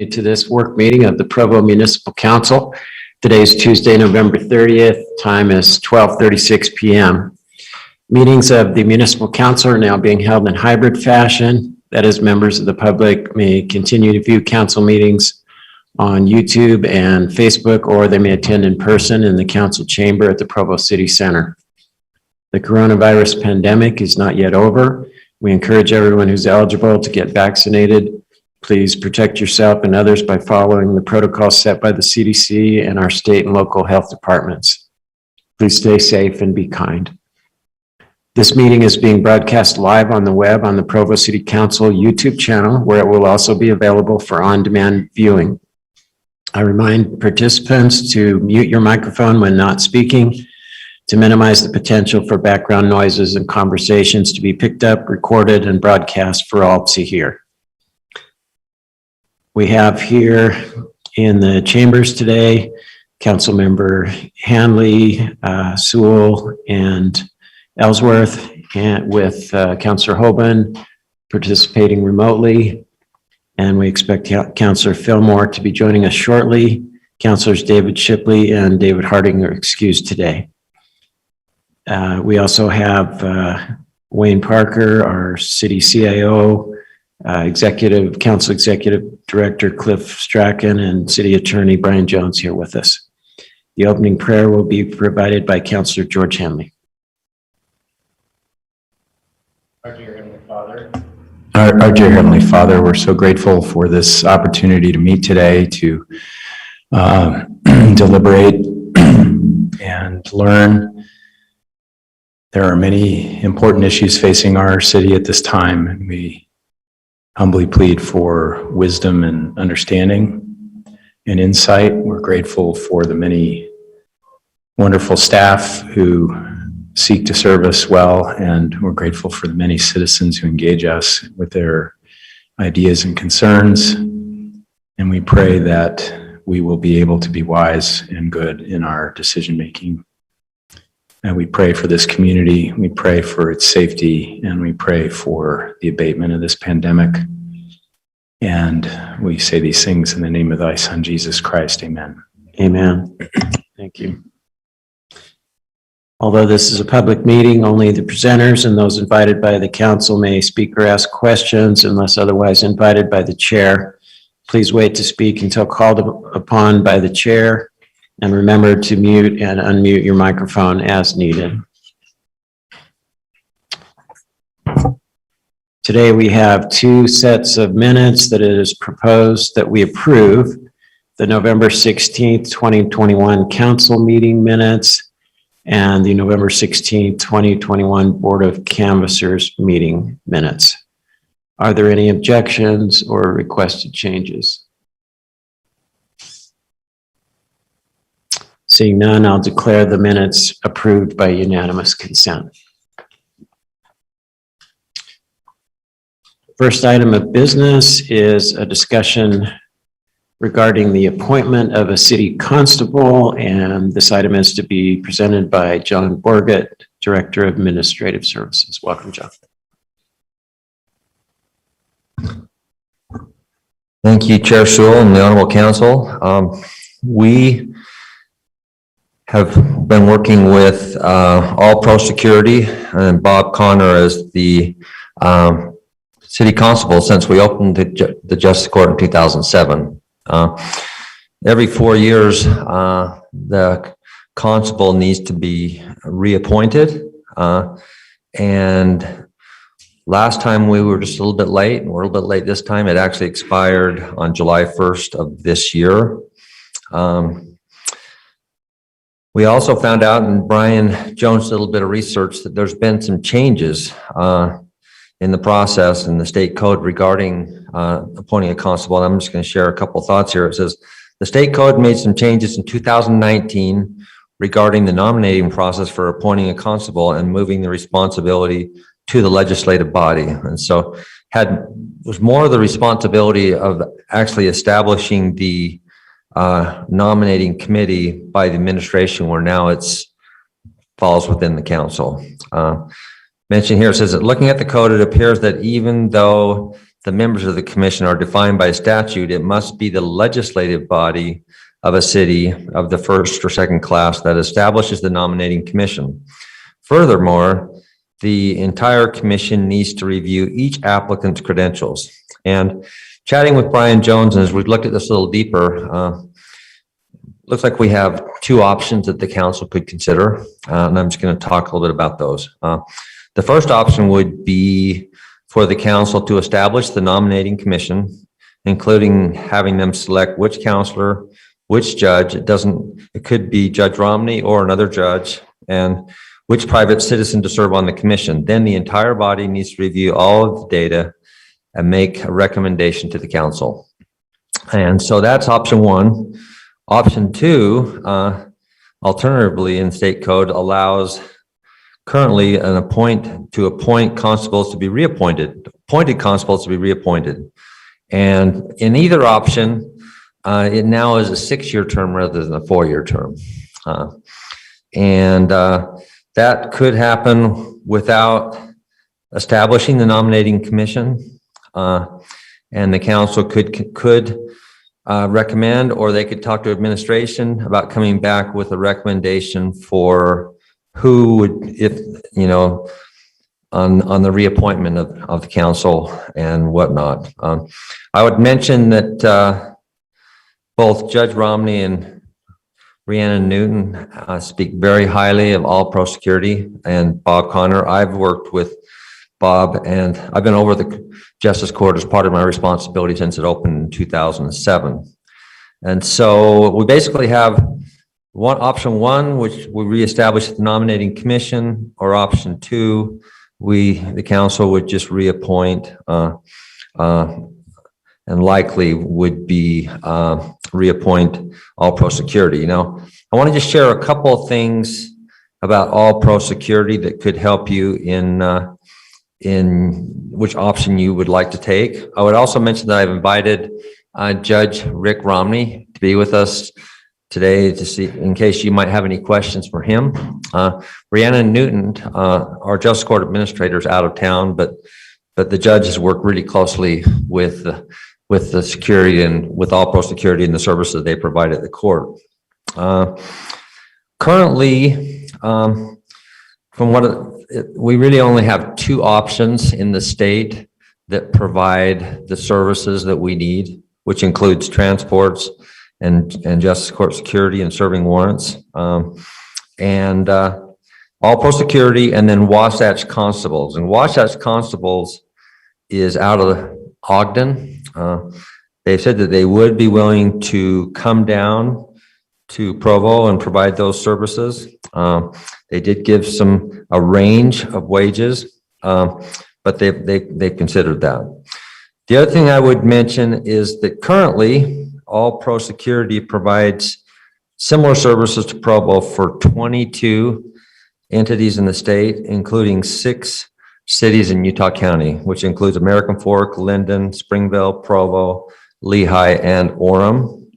To this work meeting of the Provo Municipal Council. Today is Tuesday, November 30th. Time is 12:36 p.m. Meetings of the Municipal Council are now being held in hybrid fashion. That is, members of the public may continue to view council meetings on YouTube and Facebook, or they may attend in person in the council chamber at the Provo City Center. The coronavirus pandemic is not yet over. We encourage everyone who's eligible to get vaccinated. Please protect yourself and others by following the protocols set by the CDC and our state and local health departments. Please stay safe and be kind. This meeting is being broadcast live on the web on the Provo City Council YouTube channel, where it will also be available for on-demand viewing. I remind participants to mute your microphone when not speaking to minimize the potential for background noises and conversations to be picked up, recorded, and broadcast for all to hear. We have here in the chambers today, Councilmember Hanley, Sewell, and Ellsworth, and with Councilor Hoban participating remotely. And we expect Councilor Fillmore to be joining us shortly. Councilors David Shipley and David Harding are excused today. We also have Wayne Parker, our city CIO, Council Executive Director Cliff Strachan, and City Attorney Brian Jones here with us. The opening prayer will be provided by Councilor George Hanley. Our dear Heavenly Father. Our dear Heavenly Father, we're so grateful for this opportunity to meet today, to deliberate and learn. There are many important issues facing our city at this time, and we humbly plead for wisdom and understanding and insight. We're grateful for the many wonderful staff who seek to serve us well, and we're grateful for the many citizens who engage us with their ideas and concerns. And we pray that we will be able to be wise and good in our decision making. And we pray for this community, we pray for its safety, and we pray for the abatement of this pandemic. And we say these things in the name of thy Son, Jesus Christ. Amen. Amen. Thank you. Although this is a public meeting, only the presenters and those invited by the council may speak or ask questions unless otherwise invited by the chair. Please wait to speak until called upon by the chair. And remember to mute and unmute your microphone as needed. Today we have two sets of minutes that it is proposed that we approve. The November 16th, 2021 council meeting minutes and the November 16th, 2021 Board of Canvassers meeting minutes. Are there any objections or requested changes? Seeing none, I'll declare the minutes approved by unanimous consent. First item of business is a discussion regarding the appointment of a city constable, and this item is to be presented by John Borgett, Director of Administrative Services. Welcome, John. Thank you, Chair Sewell and the Honorable Council. We have been working with All Pro Security and Bob Connor as the City Constable since we opened the Justice Court in 2007. Every 4 years, the constable needs to be reappointed. And last time we were just a little bit late, and we're a little bit late this time. It actually expired on July 1st of this year. We also found out, and Brian Jones did a little bit of research, that there's been some changes in the process in the state code regarding appointing a constable. And I'm just going to share a couple of thoughts here. It says the state code made some changes in 2019 regarding the nominating process for appointing a constable and moving the responsibility to the legislative body. And so was more of the responsibility of actually establishing the nominating committee by the administration, where now it's falls within the council. Mentioned here, it says that looking at the code, it appears that even though the members of the commission are defined by statute, it must be the legislative body of a city of the first or second class that establishes the nominating commission. Furthermore, the entire commission needs to review each applicant's credentials. And chatting with Brian Jones, as we've looked at this a little deeper, looks like we have two options that the council could consider, and I'm just going to talk a little bit about those. The first option would be for the council to establish the nominating commission, including having them select which counselor, which judge. It could be Judge Romney or another judge, and which private citizen to serve on the commission. Then the entire body needs to review all of the data and make a recommendation to the council. And so that's option one. Option two, alternatively in state code, allows currently to appoint constables to be reappointed, appointed constables to be reappointed. And in either option, it now is a 6-year term rather than a 4-year term. That could happen without establishing the nominating commission. And the council could recommend, or they could talk to administration about coming back with a recommendation for who would, if, you know, on the reappointment of the council and whatnot. I would mention that both Judge Romney and Rhiannon Newton speak very highly of All Pro Security, and Bob Connor. I've worked with Bob, and I've been over the Justice Court as part of my responsibility since it opened in 2007. And so we basically have option one, which we reestablish the nominating commission, or option two, the council would just reappoint and likely would be reappoint All Pro Security. You know, I want to just share a couple of things about All Pro Security that could help you in which option you would like to take. I would also mention that I've invited Judge Rick Romney to be with us today to see, in case you might have any questions for him. Rhiannon Newton, our Justice Court Administrator, is out of town, but the judges work really closely with the security and with All Pro Security and the services they provide at the court. Currently, we really only have two options in the state that provide the services that we need, which includes transports and Justice Court Security and serving warrants, and All Pro Security, and then Wasatch Constables. And Wasatch Constables is out of Ogden. They said that they would be willing to come down to Provo and provide those services. They did give a range of wages, but they considered that. The other thing I would mention is that currently All Pro Security provides similar services to Provo for 22 entities in the state, including 6 cities in Utah County, which includes American Fork, Linden, Springville, Provo, Lehigh, and Orem.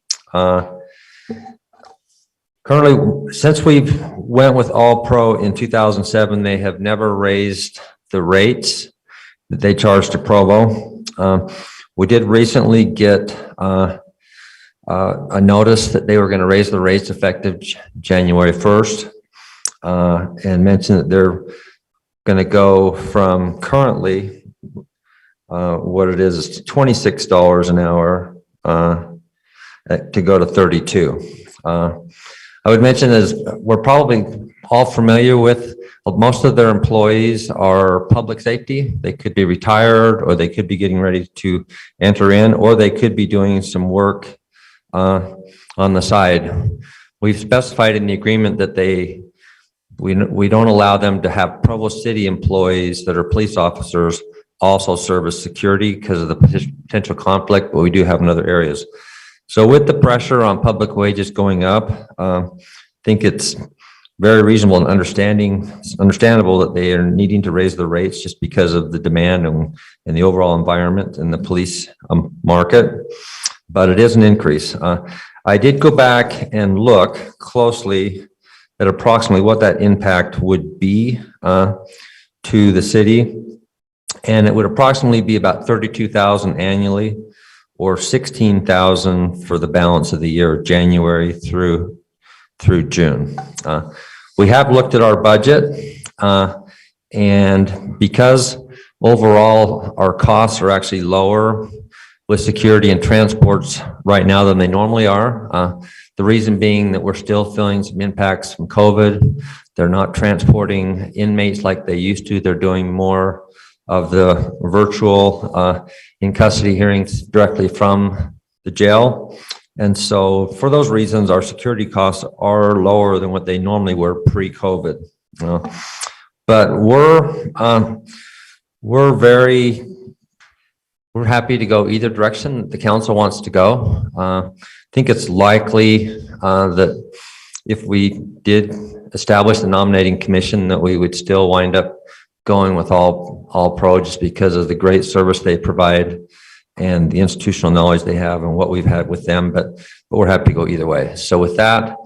Currently, since we went with All Pro in 2007, they have never raised the rates that they charge to Provo. We did recently get a notice that they were going to raise the rates effective January 1st, and mentioned that they're going to go from currently what it is $26 an hour to go to $32. I would mention, as we're probably all familiar with, most of their employees are public safety. They could be retired, or they could be getting ready to enter in, or they could be doing some work on the side. We've specified in the agreement that we don't allow them to have Provo City employees that are police officers also serve as security because of the potential conflict, but we do have in other areas. So with the pressure on public wages going up, I think it's very reasonable and understandable that they are needing to raise the rates just because of the demand and the overall environment in the police market, but it is an increase. I did go back and look closely at approximately what that impact would be to the city. And it would approximately be about 32,000 annually, or 16,000 for the balance of the year, January through June. We have looked at our budget, and because overall our costs are actually lower with security and transports right now than they normally are. The reason being that we're still feeling some impacts from COVID. They're not transporting inmates like they used to. They're doing more of the virtual in custody hearings directly from the jail. And so for those reasons, our security costs are lower than what they normally were pre-COVID. But we're happy to go either direction the council wants to go. I think it's likely that if we did establish the nominating commission, that we would still wind up going with all pro, just because of the great service they provide and the institutional knowledge they have and what we've had with them. But we're happy to go either way. So with that,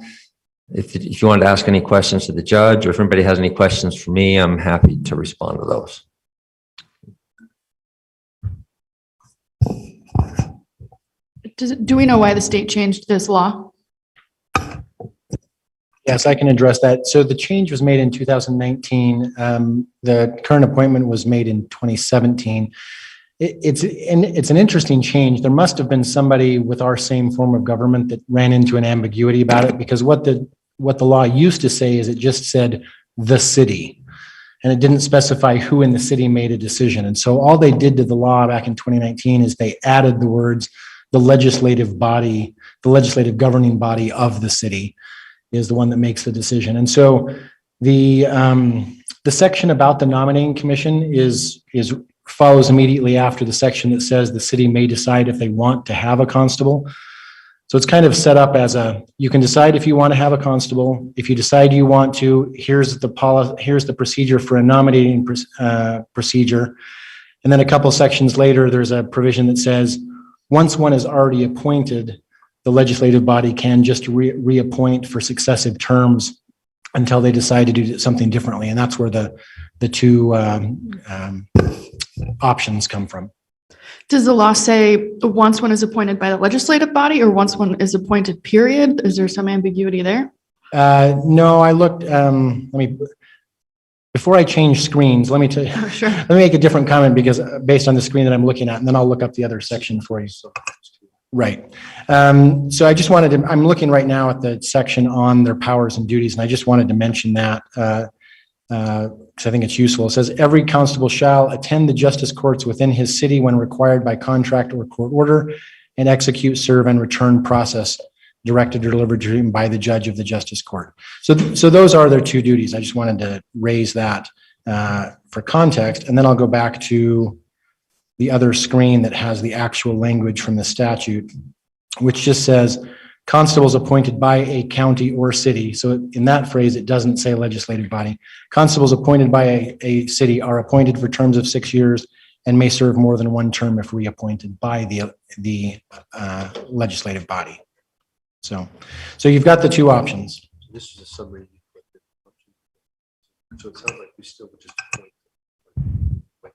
if you wanted to ask any questions to the judge, or if anybody has any questions for me, I'm happy to respond to those. Do we know why the state changed this law? Yes, I can address that. So the change was made in 2019. The current appointment was made in 2017. It's an interesting change. There must have been somebody with our same form of government that ran into an ambiguity about it, because what the law used to say is it just said the city, and it didn't specify who in the city made a decision. And so all they did to the law back in 2019 is they added the words, the legislative body, the legislative governing body of the city is the one that makes the decision. And so the section about the nominating commission follows immediately after the section that says the city may decide if they want to have a constable. So it's kind of set up as you can decide if you want to have a constable. If you decide you want to, here's the procedure for a nominating procedure. And then a couple sections later, there's a provision that says, once one is already appointed, the legislative body can just reappoint for successive terms until they decide to do something differently. And that's where the two options come from. Does the law say once one is appointed by the legislative body or once one is appointed, period? Is there some ambiguity there? No, I looked, before I change screens, let me tell you, Sure. let me make a different comment, because based on the screen that I'm looking at, and then I'll look up the other section for you. Right. So I just wanted to, I'm looking right now at the section on their powers and duties, and I just wanted to mention that because I think it's useful. It says every constable shall attend the justice courts within his city when required by contract or court order, and execute, serve, and return process directed or delivered to him by the judge of the justice court. So those are their two duties. I just wanted to raise that for context, and then I'll go back to the other screen that has the actual language from the statute, which just says constables appointed by a county or city. So in that phrase, it doesn't say legislative body. Constables appointed by a city are appointed for terms of 6 years and may serve more than one term if reappointed by the legislative body. So you've got the two options. This is a summary. So it sounds like we still would just appoint, but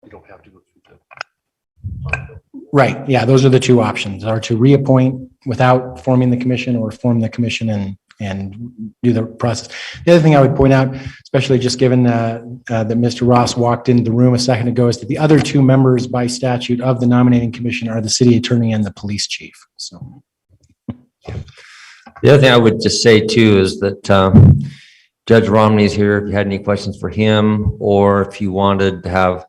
you don't have to go through the. Right. Yeah, those are the two options: are to reappoint without forming the commission, or form the commission and do the process. The other thing I would point out, especially just given that Mr. Ross walked into the room a second ago, is that the other two members by statute of the nominating commission are the city attorney and the police chief. So. The other thing I would just say too is that Judge Romney's here if you had any questions for him, or if you wanted to have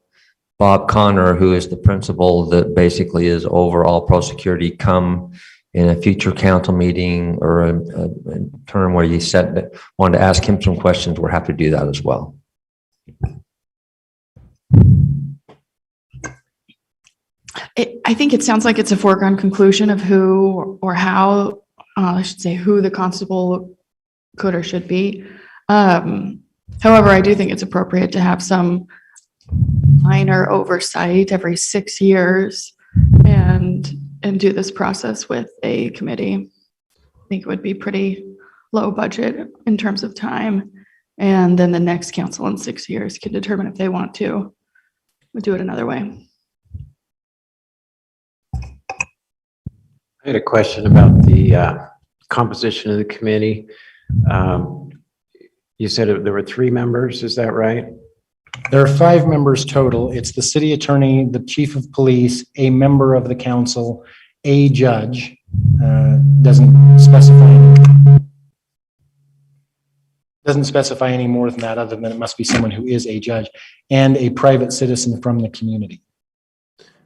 Bob Connor, who is the principal that basically is over all pro security, come in a future council meeting or a term where you wanted to ask him some questions, we're happy to do that as well. I think it sounds like it's a foregone conclusion of who or how, I should say, who the constable could or should be. However, I do think it's appropriate to have some minor oversight every 6 years and do this process with a committee. I think it would be pretty low budget in terms of time. And then the next council in 6 years can determine if they want to We'll do it another way. I had a question about the composition of the committee. You said there were 3 members, is that right? There are 5 members total. It's the city attorney, the chief of police, a member of the council, a judge, doesn't specify any more than that, other than it must be someone who is a judge, and a private citizen from the community.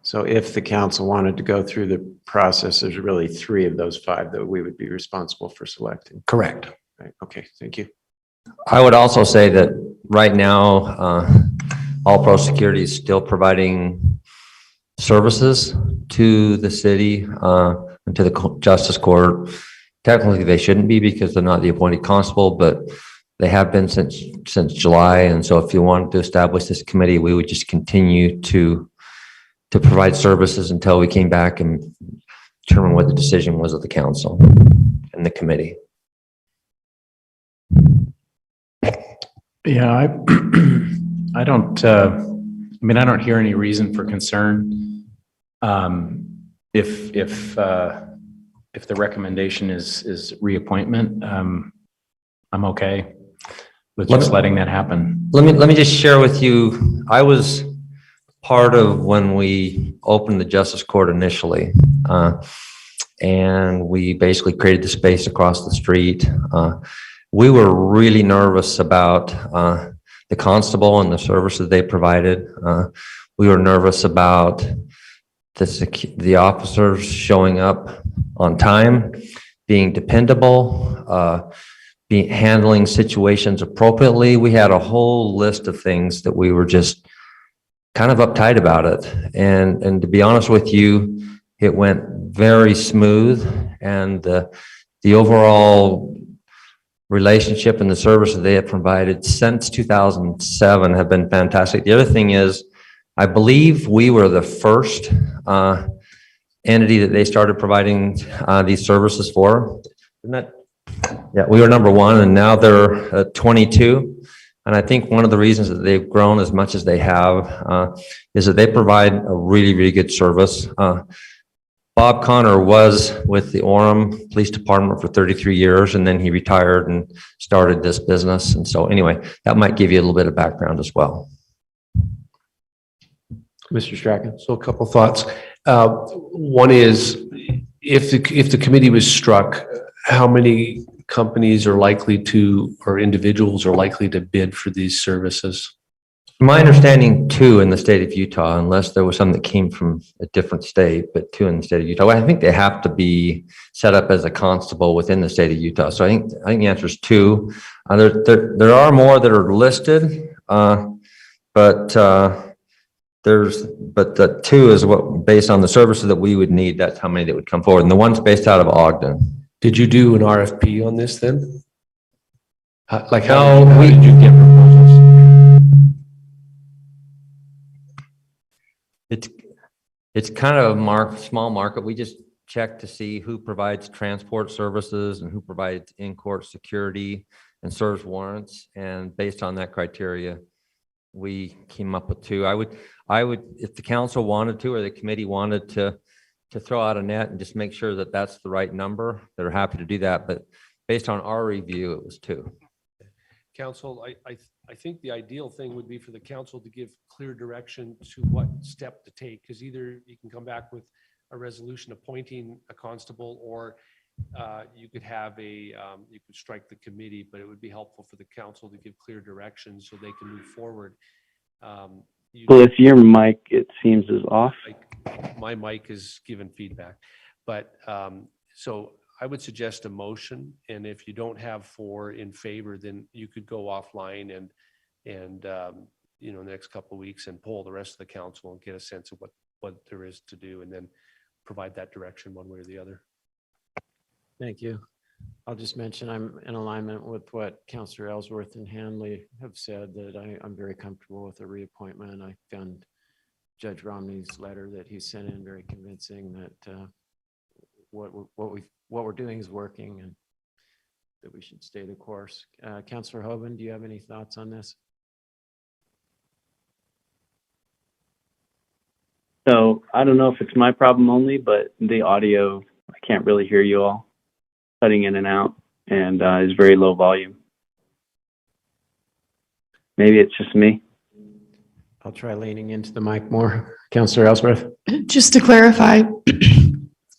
So if the council wanted to go through the process, there's really 3 of those 5 that we would be responsible for selecting. Correct. Right, okay, thank you. I would also say that right now, All Pro Security is still providing services to the city and to the Justice Court. Technically, they shouldn't be because they're not the appointed constable, but they have been since July. And so if you wanted to establish this committee, we would just continue to provide services until we came back and determine what the decision was of the council and the committee. Yeah, I don't, I mean, I don't hear any reason for concern. If the recommendation is reappointment, I'm okay with just letting that happen. Let me just share with you, I was part of when we opened the Justice Court initially. And we basically created the space across the street. We were really nervous about the constable and the services they provided. We were nervous about the officers showing up on time, being dependable, handling situations appropriately. We had a whole list of things that we were just kind of uptight about it. And to be honest with you, it went very smooth, and the overall relationship and the service that they have provided since 2007 have been fantastic. The other thing is, I believe we were the first entity that they started providing these services for. Isn't that? Yeah, we were number 1, and now they're 22. And I think one of the reasons that they've grown as much as they have is that they provide a really, really good service. Bob Connor was with the Orem Police Department for 33 years, and then he retired and started this business. And so anyway, that might give you a little bit of background as well. Mr. Strachan? So a couple thoughts. One is, if the committee was struck, how many companies are likely to, or individuals are likely to bid for these services? My understanding, 2 in the state of Utah, unless there was some that came from a different state, but 2 in the state of Utah. I think they have to be set up as a constable within the state of Utah. So I think the answer is 2. There are more that are listed, but the 2 is what, based on the services that we would need, that's how many that would come forward. And the one's based out of Ogden. Did you do an RFP on this then? Like No, how did you get proposals? It's kind of a small market. We just check to see who provides transport services and who provides in-court security and serves warrants. And based on that criteria, we came up with 2. I would, if the council wanted to, or the committee wanted to throw out a net and just make sure that that's the right number, they're happy to do that. But based on our review, it was 2. Council, I think the ideal thing would be for the council to give clear direction to what step to take, because either you can come back with a resolution appointing a constable, or you could have you could strike the committee, but it would be helpful for the council to give clear direction so they can move forward. Cliff, your mic, it seems, is off. My mic is giving feedback, but so I would suggest a motion, and if you don't have 4 in favor, then you could go offline and you know, the next couple of weeks and poll the rest of the council and get a sense of what there is to do, and then provide that direction one way or the other. Thank you. I'll just mention I'm in alignment with what Councillor Ellsworth and Hanley have said, that I'm very comfortable with the reappointment. I found Judge Romney's letter that he sent in very convincing that what we're doing is working, and that we should stay the course. Councillor Hoban, do you have any thoughts on this? So I don't know if it's my problem only, but the audio, I can't really hear you all, cutting in and out, and is very low volume. Maybe it's just me. I'll try leaning into the mic more. Counselor Ellsworth? Just to clarify,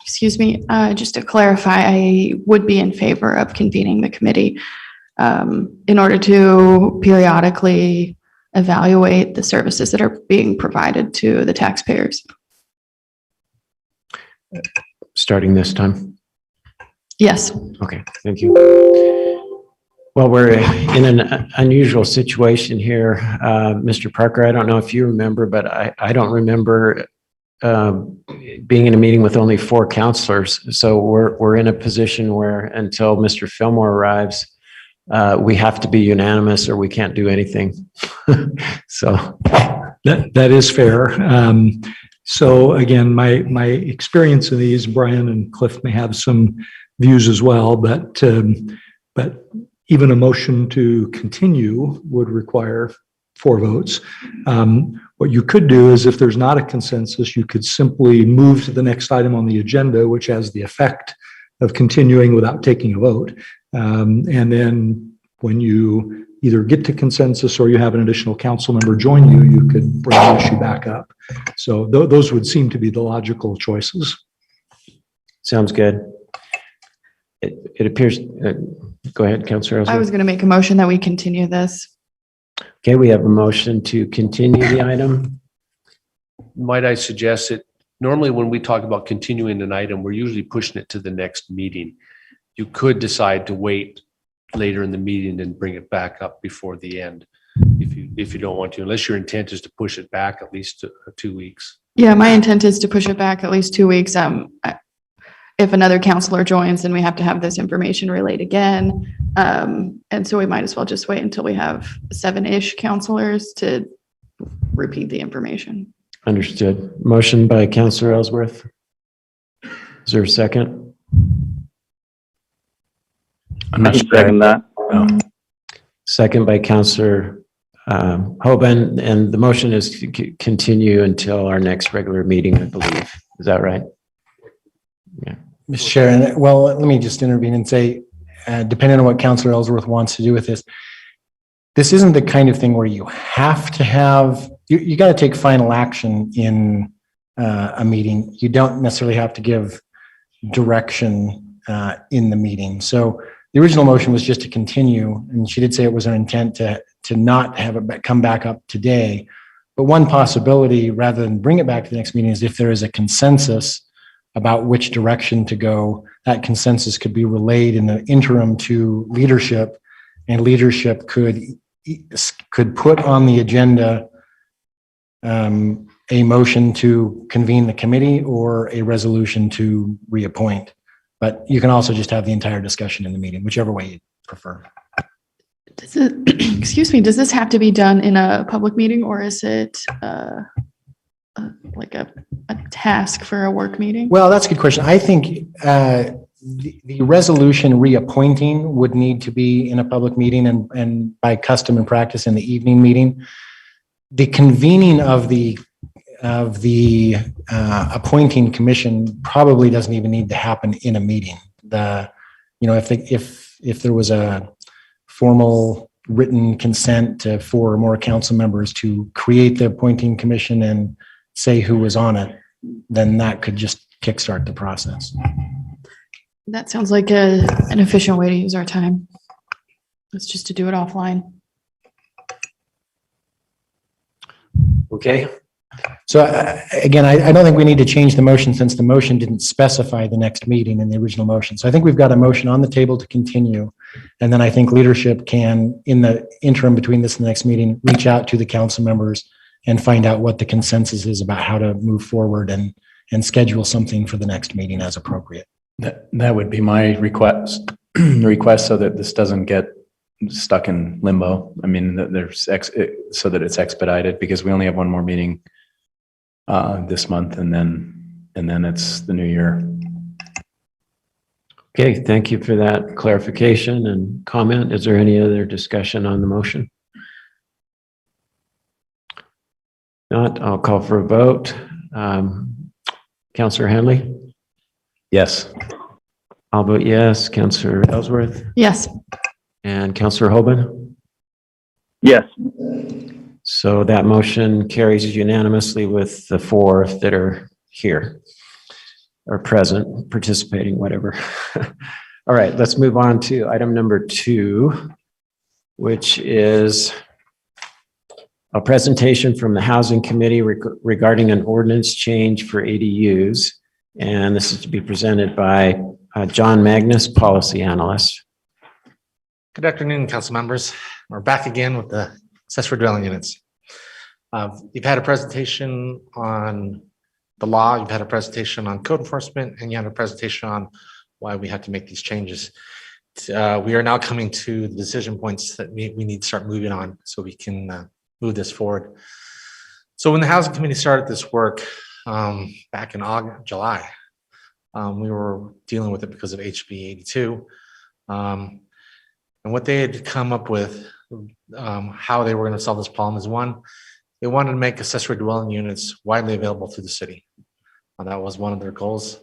excuse me, just to clarify, I would be in favor of convening the committee in order to periodically evaluate the services that are being provided to the taxpayers. Starting this time? Yes. Okay, thank you. Well, we're in an unusual situation here. Mr. Parker, I don't know if you remember, but I don't remember being in a meeting with only 4 counselors. So we're in a position where until Mr. Fillmore arrives, we have to be unanimous or we can't do anything. So That is fair. So again, my experience in these, Brian and Cliff may have some views as well, but even a motion to continue would require 4 votes. What you could do is if there's not a consensus, you could simply move to the next item on the agenda, which has the effect of continuing without taking a vote. And then when you either get to consensus or you have an additional council member join you, you could bring the issue back up. So those would seem to be the logical choices. sounds good. It appears, go ahead, Counselor I Ellsworth. was going to make a motion that we continue this. Okay, we have a motion to continue the item. Might I suggest that normally when we talk about continuing an item, we're usually pushing it to the next meeting. You could decide to wait later in the meeting and bring it back up before the end if you don't want to, unless your intent is to push it back at least 2 weeks. Yeah, my intent is to push it back at least 2 weeks. If another counselor joins, then we have to have this information relayed again. And so we might as well just wait until we have 7-ish counselors to repeat the information. Understood. Motion by Counselor Ellsworth. Is there a second? I'm not sure. Second that. No. Second by Counselor Hoban, and the motion is to continue until our next regular meeting, I believe. Is that right? Mr. Chair, and well, let me just intervene and say, depending on what Councillor Ellsworth wants to do with this, this isn't the kind of thing where you have to have, you got to take final action in a meeting. You don't necessarily have to give direction in the meeting. So the original motion was just to continue, and she did say it was her intent to not have it come back up today. But one possibility, rather than bring it back to the next meeting, is if there is a consensus about which direction to go, that consensus could be relayed in the interim to leadership, and leadership could put on the agenda a motion to convene the committee or a resolution to reappoint. But you can also just have the entire discussion in the meeting, whichever way you prefer. Does it, excuse me, does this have to be done in a public meeting, or is it like a task for a work meeting? Well, that's a good question. I think the resolution reappointing would need to be in a public meeting and by custom and practice in the evening meeting. The convening of the appointing commission probably doesn't even need to happen in a meeting. If there was a formal written consent to 4 or more council members to create the appointing commission and say who was on it, then that could just kickstart the process. That sounds like an efficient way to use our time. It's just to do it offline. Okay, So again, I don't think we need to change the motion since the motion didn't specify the next meeting in the original motion. So I think we've got a motion on the table to continue. And then I think leadership can, in the interim between this and the next meeting, reach out to the council members and find out what the consensus is about how to move forward and schedule something for the next meeting as appropriate. That would be my request so that this doesn't get stuck in limbo. I mean, so that it's expedited, because we only have one more meeting this month, and then it's the new year. okay, thank you for that clarification and comment. Is there any other discussion on the motion? Not, I'll call for a vote. Counselor Henley? Yes. I'll vote yes. Counselor Ellsworth Yes. and Counselor Hoban? Yes. So that motion carries unanimously with the 4 that are here or present, participating, whatever. All right, let's move on to item number 2, which is a presentation from the Housing Committee regarding an ordinance change for ADUs. And this is to be presented by John Magnus, Policy Analyst. Good afternoon, council members. We're back again with the accessory dwelling units. You've had a presentation on the law, you've had a presentation on code enforcement, and you had a presentation on why we had to make these changes. We are now coming to the decision points that we need to start moving on so we can move this forward. So when the Housing Committee started this work back in July, we were dealing with it because of HB 82. And what they had come up with, how they were going to solve this problem is, one, they wanted to make accessory dwelling units widely available through the city. That was one of their goals.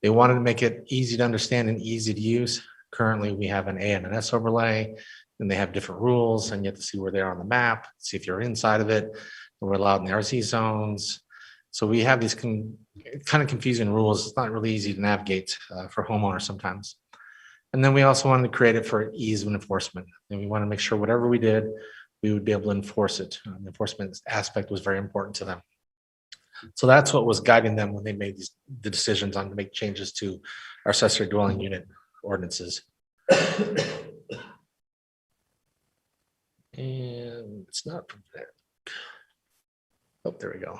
They wanted to make it easy to understand and easy to use. Currently, we have an A and an S overlay, and they have different rules, and you have to see where they are on the map, see if you're inside of it. We're allowed in the RC zones. So we have these kind of confusing rules. It's not really easy to navigate for homeowners sometimes. And then we also wanted to create it for ease of enforcement. And we want to make sure whatever we did, we would be able to enforce it. The enforcement aspect was very important to them. So that's what was guiding them when they made the decisions on to make changes to our accessory dwelling unit ordinances. And it's not from there. Oh, there we go.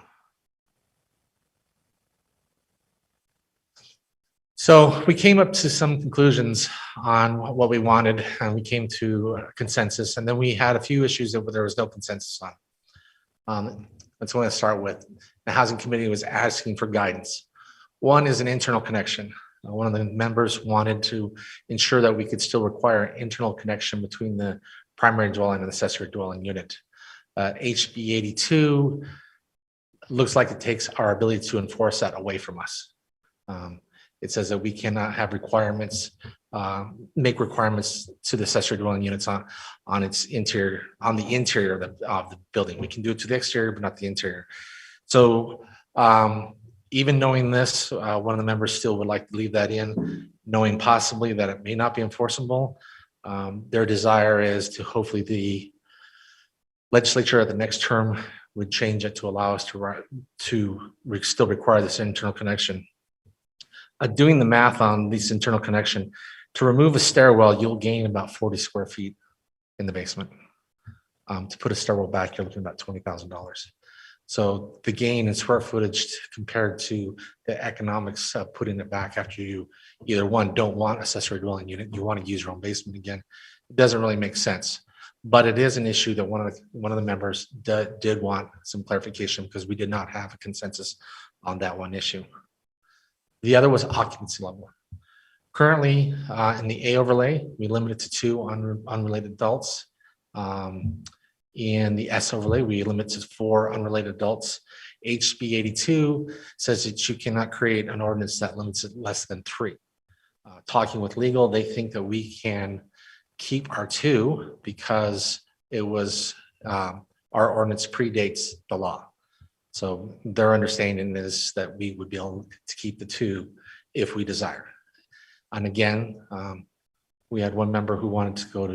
So we came up to some conclusions on what we wanted, and we came to a consensus, and then we had a few issues that there was no consensus on. That's what I start with. The Housing Committee was asking for guidance. One is an internal connection. One of the members wanted to ensure that we could still require internal connection between the primary dwelling and accessory dwelling unit. HB 82 looks like it takes our ability to enforce that away from us. It says that we cannot have requirements, make requirements to the accessory dwelling units on its interior, on the interior of the building. We can do it to the exterior, but not the interior. So even knowing this, one of the members still would like to leave that in, knowing possibly that it may not be enforceable. Their desire is to hopefully the legislature at the next term would change it to allow us to still require this internal connection. Doing the math on this internal connection, to remove a stairwell, you'll gain about 40 square feet in the basement. To put a stairwell back, you're looking at about $20,000. So the gain in square footage compared to the economics of putting it back after you either one, don't want accessory dwelling unit, you want to use your own basement again, it doesn't really make sense. But it is an issue that one of the members did want some clarification because we did not have a consensus on that one issue. The other was occupancy level. Currently, in the A overlay, we limit it to 2 unrelated adults. In the S overlay, we limit to 4 unrelated adults. HB 82 says that you cannot create an ordinance that limits it less than 3. Talking with legal, they think that we can keep our 2 because it was our ordinance predates the law. So their understanding is that we would be able to keep the 2 if we desire. And again, we had one member who wanted to go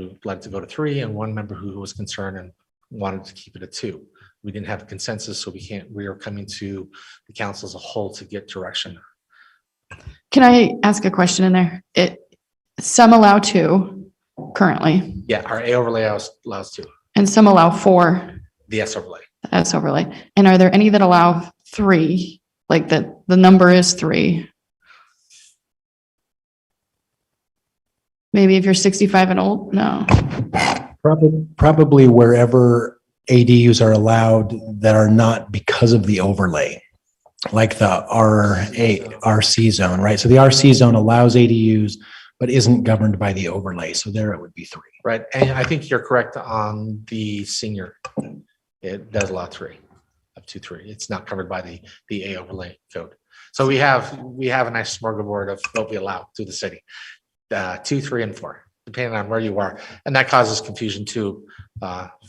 to 3, and one member who was concerned and wanted to keep it at 2. We didn't have a consensus, so we are coming to the council as a whole to get direction. Can I ask a question in there? Some allow 2 currently, Yeah, our A overlay allows 2. and some allow 4, The S overlay. the S overlay. And are there any that allow 3? Like the number is 3? Maybe if you're 65 and old? No. Probably wherever ADUs are allowed that are not because of the overlay, like the RC zone, right? So the RC zone allows ADUs, but isn't governed by the overlay. So there it would be 3. Right, and I think you're correct on the senior. It does allow 3. of 2.3. It's not covered by the A overlay code. So we have a nice smorgasbord of what we allow through the city, 2, 3, and 4, depending on where you are. And that causes confusion too,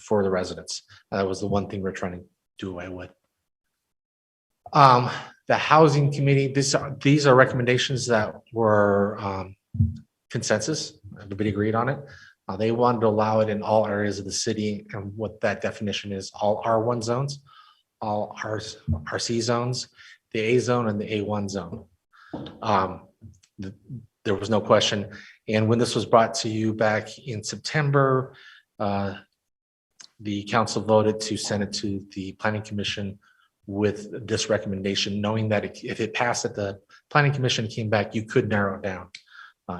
for the residents. That was the one thing we're trying to do away with. The housing committee, these are recommendations that were consensus. Everybody agreed on it. They wanted to allow it in all areas of the city, and what that definition is: all R1 zones, all RC zones, the A zone, and the A1 zone. There was no question. And when this was brought to you back in September, the council voted to send it to the Planning Commission with this recommendation, knowing that if it passed at the Planning Commission came back, you could narrow it down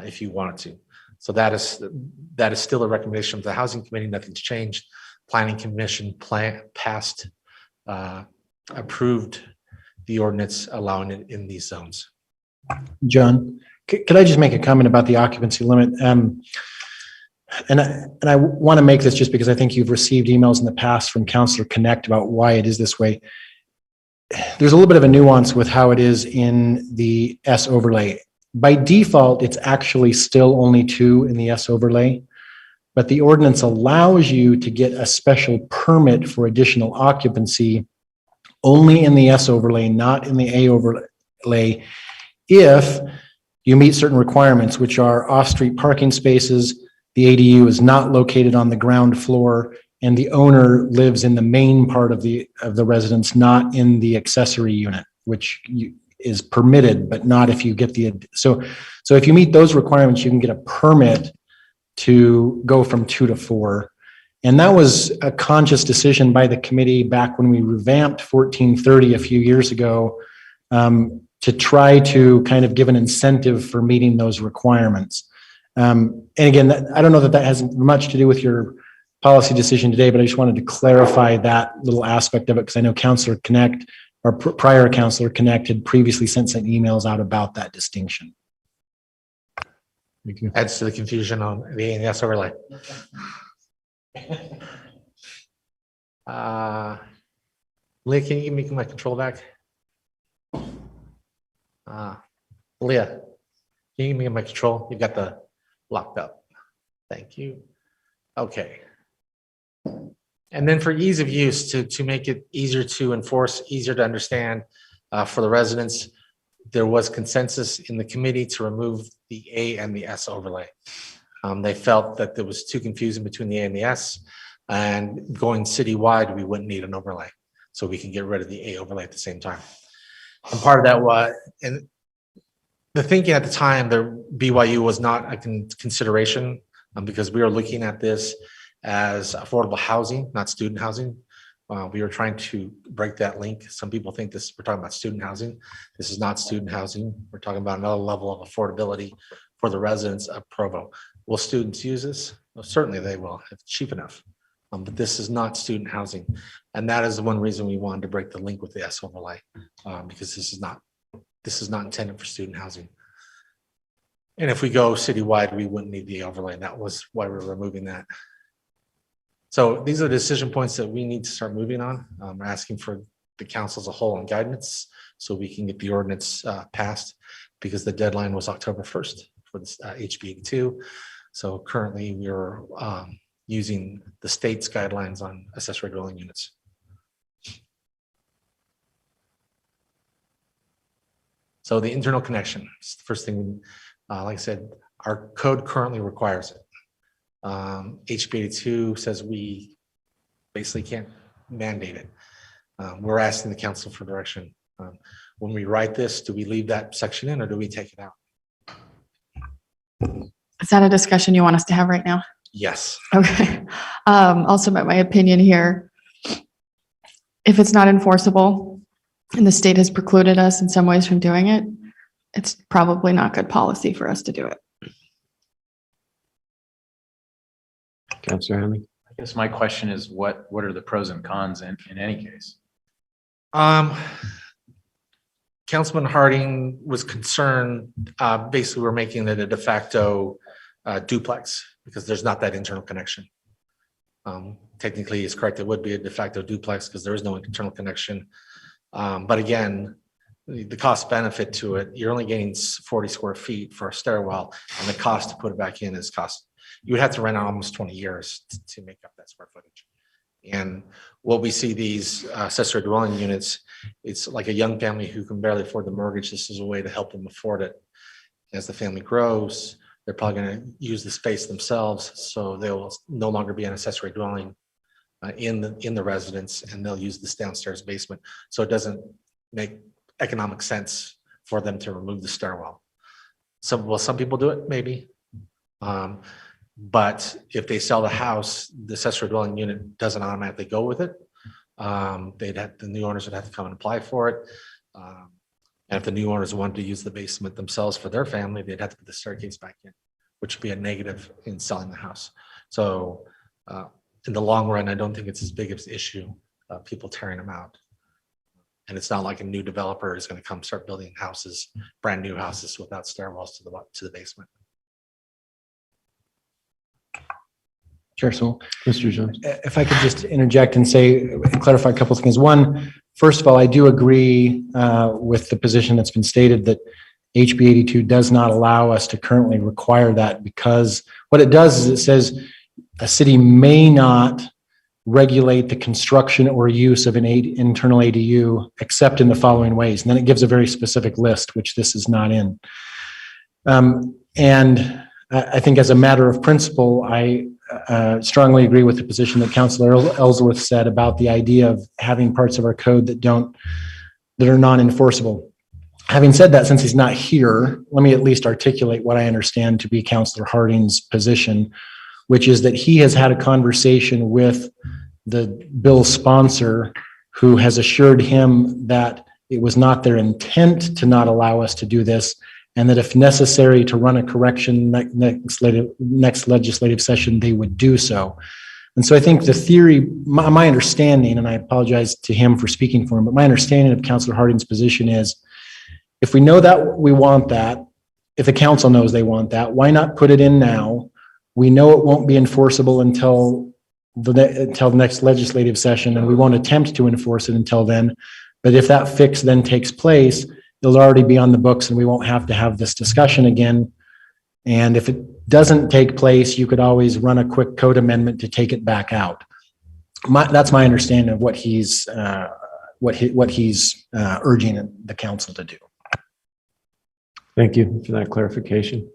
if you wanted to. So that is still a recommendation of the Housing Committee. Nothing's changed. Planning Commission passed, approved the ordinance allowing it in these zones. John, could I just make a comment about the occupancy limit? And I want to make this just because I think you've received emails in the past from Councillor Connect about why it is this way. There's a little bit of a nuance with how it is in the S overlay. By default, it's actually still only 2 in the S overlay, but the ordinance allows you to get a special permit for additional occupancy only in the S overlay, not in the A overlay, if you meet certain requirements, which are off-street parking spaces, the ADU is not located on the ground floor, and the owner lives in the main part of the residence, not in the accessory unit, which is permitted, but not if you get the, so if you meet those requirements, you can get a permit to go from 2 to 4. And that was a conscious decision by the committee back when we revamped 1430 a few years ago, to try to kind of give an incentive for meeting those requirements. And again, I don't know that has much to do with your policy decision today, but I just wanted to clarify that little aspect of it, because I know Councillor Connect, or prior Councillor Connect, had previously sent some emails out about that distinction. Thank you. Adds to the confusion on the ANS overlay. Leah, can you give me my control back? Leah, can you give me my control? You've got the locked up. Thank you. Okay. And then for ease of use, to make it easier to enforce, easier to understand for the residents, there was consensus in the committee to remove the A and the S overlay. They felt that there was too confusing between the A and the S, and going citywide, we wouldn't need an overlay. So we can get rid of the A overlay at the same time. And part of that was, and the thinking at the time, the BYU was not a consideration, because we were looking at this as affordable housing, not student housing. We were trying to break that link. Some people think we're talking about student housing. This is not student housing. We're talking about another level of affordability for the residents of Provo. Will students use this? Well, certainly they will, if it's cheap enough. But this is not student housing. And that is the one reason we wanted to break the link with the S overlay, because this is not intended for student housing. And if we go citywide, we wouldn't need the overlay. And that was why we're removing that. So these are the decision points that we need to start moving on. We're asking for the council as a whole on guidance so we can get the ordinance passed, because the deadline was October 1st for this HB 82. So currently we're using the state's guidelines on accessory dwelling units. So the internal connection is the first thing. Like I said, our code currently requires it. HB 82 says we basically can't mandate it. We're asking the council for direction. When we write this, do we leave that section in or do we take it out? Is that a discussion you want us to have right now? Yes. Okay. I'll submit my opinion here. If it's not enforceable and the state has precluded us in some ways from doing it, it's probably not good policy for us to do it. Councillor Hanley? I guess my question is, what are the pros and cons in any case? Councilman Harding was concerned, basically we're making it a de facto duplex because there's not that internal connection. Technically, it's correct, it would be a de facto duplex because there is no internal connection. But again, the cost benefit to it, you're only getting 40 square feet for a stairwell, and the cost to put it back in is cost. You would have to rent out almost 20 years to make up that square footage. And what we see these accessory dwelling units, it's like a young family who can barely afford the mortgage. This is a way to help them afford it. As the family grows, they're probably going to use the space themselves, so they will no longer be an accessory dwelling in the residence, and they'll use this downstairs basement. So it doesn't make economic sense for them to remove the stairwell. Some people do it, maybe. But if they sell the house, the accessory dwelling unit doesn't automatically go with it. The new owners would have to come and apply for it. And if the new owners wanted to use the basement themselves for their family, they'd have to put the staircase back in, which would be a negative in selling the house. So in the long run, I don't think it's as big of an issue of people tearing them out. And it's not like a new developer is going to come start building houses, brand new houses without stairwells to the basement. Sure. So Mr. Jones. if I could just interject and say, and clarify a couple of things. One, first of all, I do agree with the position that's been stated that HB 82 does not allow us to currently require that, because what it does is it says a city may not regulate the construction or use of an internal ADU except in the following ways. And then it gives a very specific list, which this is not in. And I think as a matter of principle, I strongly agree with the position that Councilor Ellsworth said about the idea of having parts of our code that are non-enforceable. Having said that, since he's not here, let me at least articulate what I understand to be Councilor Harding's position, which is that he has had a conversation with the bill sponsor, who has assured him that it was not their intent to not allow us to do this, and that if necessary to run a correction next legislative session, they would do so. And so I think the theory, my understanding, and I apologize to him for speaking for him, but my understanding of Councilor Harding's position is, if we know that we want that, if the council knows they want that, why not put it in now? We know it won't be enforceable until the next legislative session, and we won't attempt to enforce it until then. But if that fix then takes place, it'll already be on the books and we won't have to have this discussion again. And if it doesn't take place, you could always run a quick code amendment to take it back out. That's my understanding of what he's urging the council to do. Thank you for that clarification.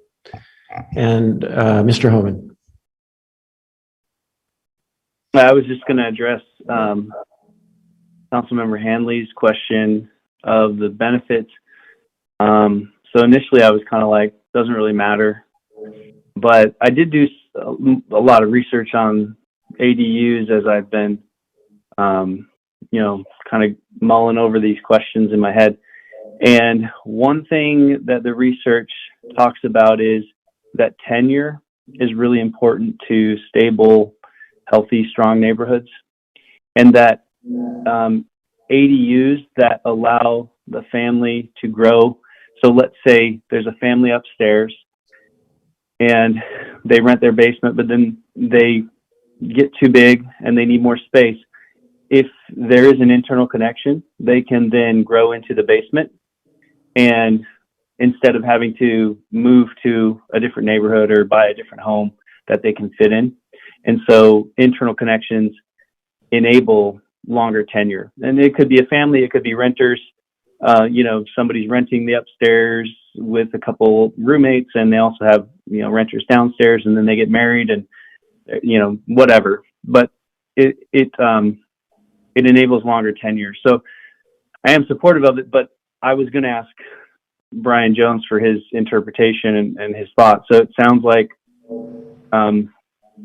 And Mr. Homan. I was just going to address Councilmember Hanley's question of the benefits. So initially I was kind of like, doesn't really matter, but I did do a lot of research on ADUs as I've been, kind of mulling over these questions in my head. And one thing that the research talks about is that tenure is really important to stable, healthy, strong neighborhoods, and that ADUs that allow the family to grow. So let's say there's a family upstairs and they rent their basement, but then they get too big and they need more space. If there is an internal connection, they can then grow into the basement, and instead of having to move to a different neighborhood or buy a different home that they can fit in. And so internal connections enable longer tenure. And it could be a family, it could be renters. Somebody's renting the upstairs with a couple roommates, and they also have, renters downstairs, and then they get married and, whatever. But it enables longer tenure. So I am supportive of it, but I was going to ask Brian Jones for his interpretation and his thoughts. So it sounds like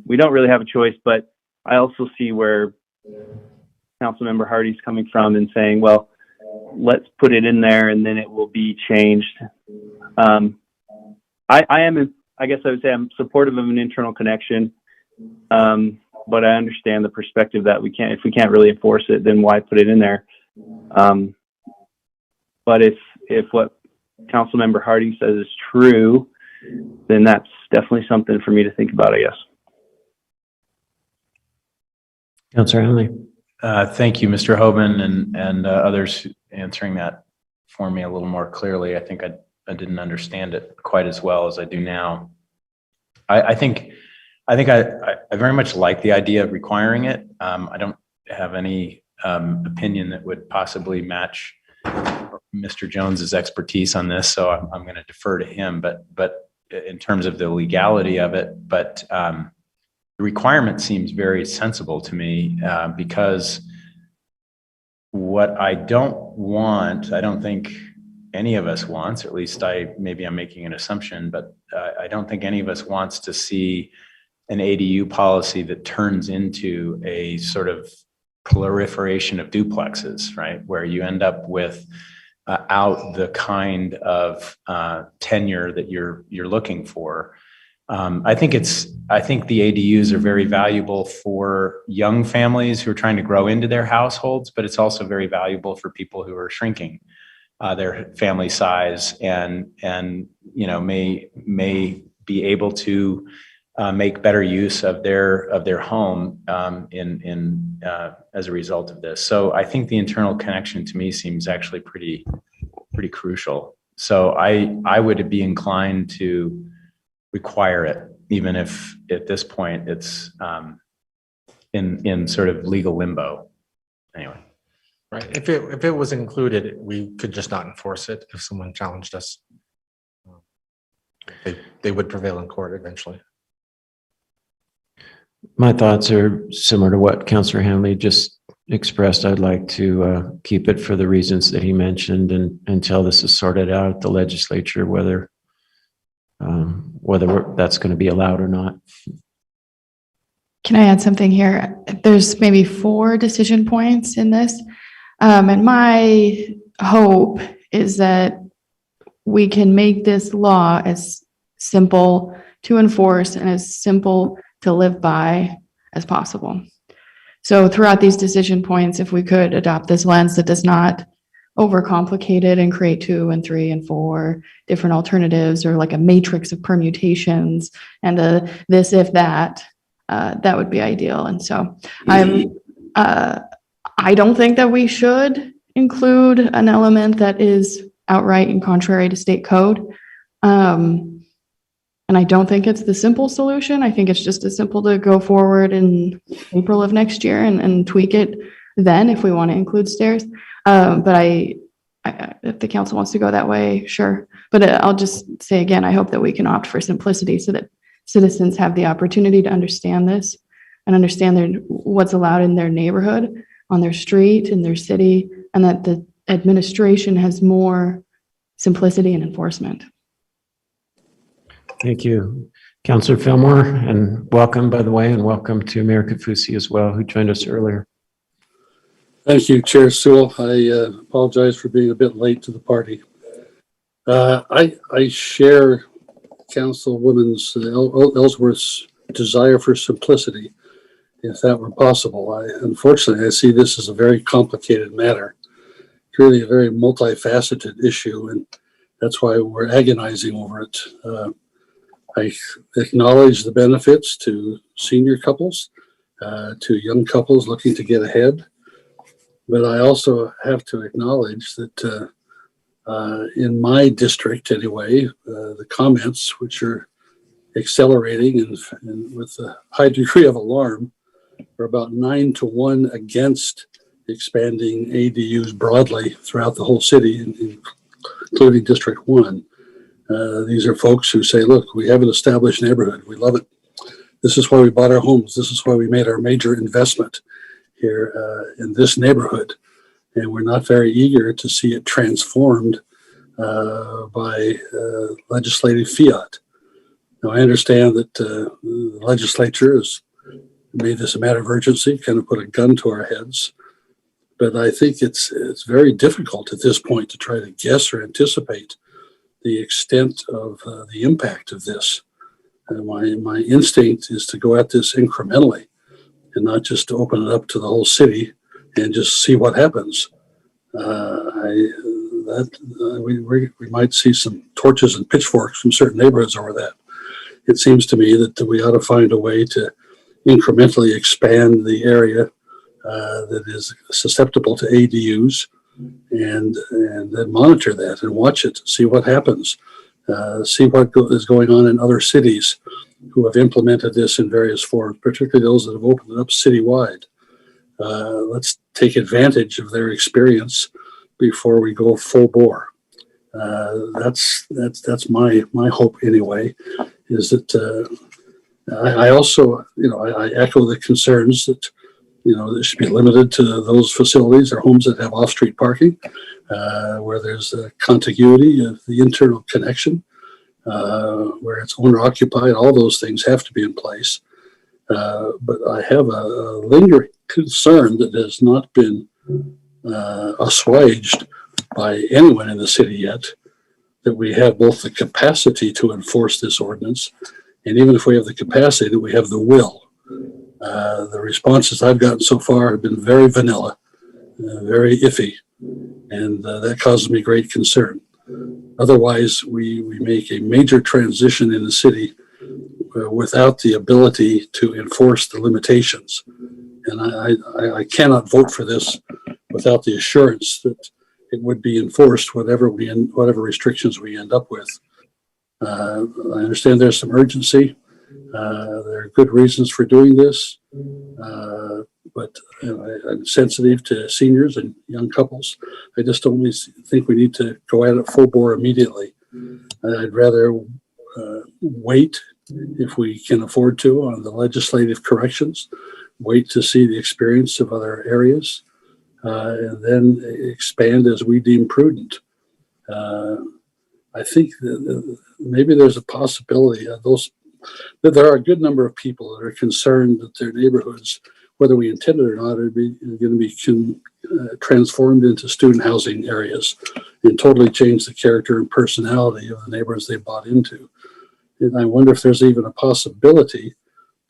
we don't really have a choice, but I also see where Councilmember Hardy's coming from and saying, well, let's put it in there and then it will be changed. I guess I would say I'm supportive of an internal connection, but I understand the perspective that if we can't really enforce it, then why put it in there? But if what Councilmember Hardy says is true, then that's definitely something for me to think about, I guess. Counselor Hanley. Thank you, Mr. Hoban, and others answering that for me a little more clearly. I think I didn't understand it quite as well as I do now. I think I very much like the idea of requiring it. I don't have any opinion that would possibly match Mr. Jones's expertise on this, so I'm going to defer to him. But in terms of the legality of it, the requirement seems very sensible to me because what I don't want, I don't think any of us wants, or at least maybe I'm making an assumption, but I don't think any of us wants to see an ADU policy that turns into a sort of proliferation of duplexes, right? Where you end up with out the kind of tenure that you're looking for. I think the ADUs are very valuable for young families who are trying to grow into their households, but it's also very valuable for people who are shrinking their family size and may be able to make better use of their home as a result of this. So I think the internal connection to me seems actually pretty crucial. So I would be inclined to require it, even if at this point it's in sort of legal limbo. Anyway. Right. If it was included, we could just not enforce it if someone challenged us. They would prevail in court eventually. My thoughts are similar to what Counselor Hanley just expressed. I'd like to keep it for the reasons that he mentioned and until this is sorted out at the legislature, whether that's going to be allowed or not. Can I add something here? There's maybe 4 decision points in this. And my hope is that we can make this law as simple to enforce and as simple to live by as possible. So throughout these decision points, if we could adopt this lens that does not overcomplicate it and create 2 and 3 and 4 different alternatives or like a matrix of permutations and this, if that, that would be ideal. And so I don't think that we should include an element that is outright and contrary to state code. And I don't think it's the simple solution. I think it's just as simple to go forward in April of next year and tweak it then if we want to include stairs. But if the council wants to go that way, sure. But I'll just say again, I hope that we can opt for simplicity so that citizens have the opportunity to understand this and understand what's allowed in their neighborhood, on their street, in their city, and that the administration has more simplicity and enforcement. Thank you. Counselor Fillmore, and welcome, by the way, and welcome to Mayor Kafusi as well, who joined us earlier. Thank you, Chair Sewell. I apologize for being a bit late to the party. I share Councilwoman Ellsworth's desire for simplicity, if that were possible. Unfortunately, I see this as a very complicated matter. It's really a very multifaceted issue, and that's why we're agonizing over it. I acknowledge the benefits to senior couples, to young couples looking to get ahead. But I also have to acknowledge that in my district anyway, the comments, which are accelerating and with a high degree of alarm, are about 9-1 against expanding ADUs broadly throughout the whole city, including District 1. These are folks who say, look, we have an established neighborhood. We love it. This is why we bought our homes. This is why we made our major investment here in this neighborhood. And we're not very eager to see it transformed by legislative fiat. Now, I understand that the legislature has made this a matter of urgency, kind of put a gun to our heads. But I think it's very difficult at this point to try to guess or anticipate the extent of the impact of this. My instinct is to go at this incrementally and not just to open it up to the whole city and just see what happens. We might see some torches and pitchforks from certain neighborhoods over that. It seems to me that we ought to find a way to incrementally expand the area that is susceptible to ADUs, and then monitor that and watch it, see what happens, see what is going on in other cities who have implemented this in various forms, particularly those that have opened it up citywide. Let's take advantage of their experience before we go full bore. That's my hope anyway, is that I also, I echo the concerns that, this should be limited to those facilities or homes that have off-street parking, where there's a contiguity of the internal connection, where it's owner occupied. All those things have to be in place. But I have a lingering concern that has not been assuaged by anyone in the city yet, that we have both the capacity to enforce this ordinance, and even if we have the capacity, that we have the will. The responses I've gotten so far have been very vanilla, very iffy, and that causes me great concern. Otherwise, we make a major transition in the city without the ability to enforce the limitations. And I cannot vote for this without the assurance that it would be enforced, whatever restrictions we end up with. I understand there's some urgency. There are good reasons for doing this, but I'm sensitive to seniors and young couples. I just don't think we need to go at it full bore immediately. I'd rather wait, if we can afford to, on the legislative corrections, wait to see the experience of other areas, and then expand as we deem prudent. I think that maybe there's a possibility of that there are a good number of people that are concerned that their neighborhoods, whether we intend it or not, are going to be transformed into student housing areas and totally change the character and personality of the neighborhoods they bought into. And I wonder if there's even a possibility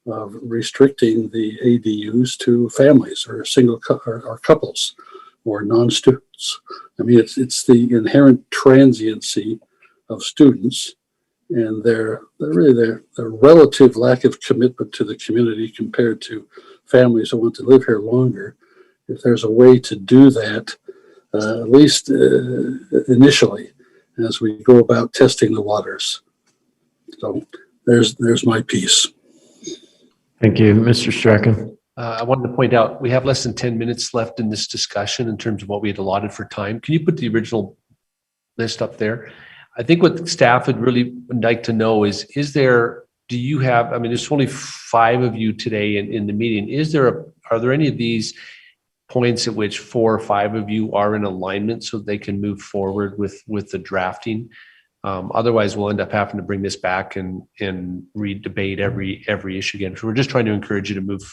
of restricting the ADUs to families or single or couples or non-students. I mean, it's the inherent transiency of students and their relative lack of commitment to the community compared to families who want to live here longer. If there's a way to do that, at least initially, as we go about testing the waters. So there's my piece. Thank you, Mr. Strachan. I wanted to point out, we have less than 10 minutes left in this discussion in terms of what we had allotted for time. Can you put the original list up there? I think what staff would really like to know is do you have, I mean, there's only 5 of you today in the meeting. Are there any of these points at which 4 or 5 of you are in alignment so they can move forward with the drafting? Otherwise, we'll end up having to bring this back and re-debate every issue again. So we're just trying to encourage you to move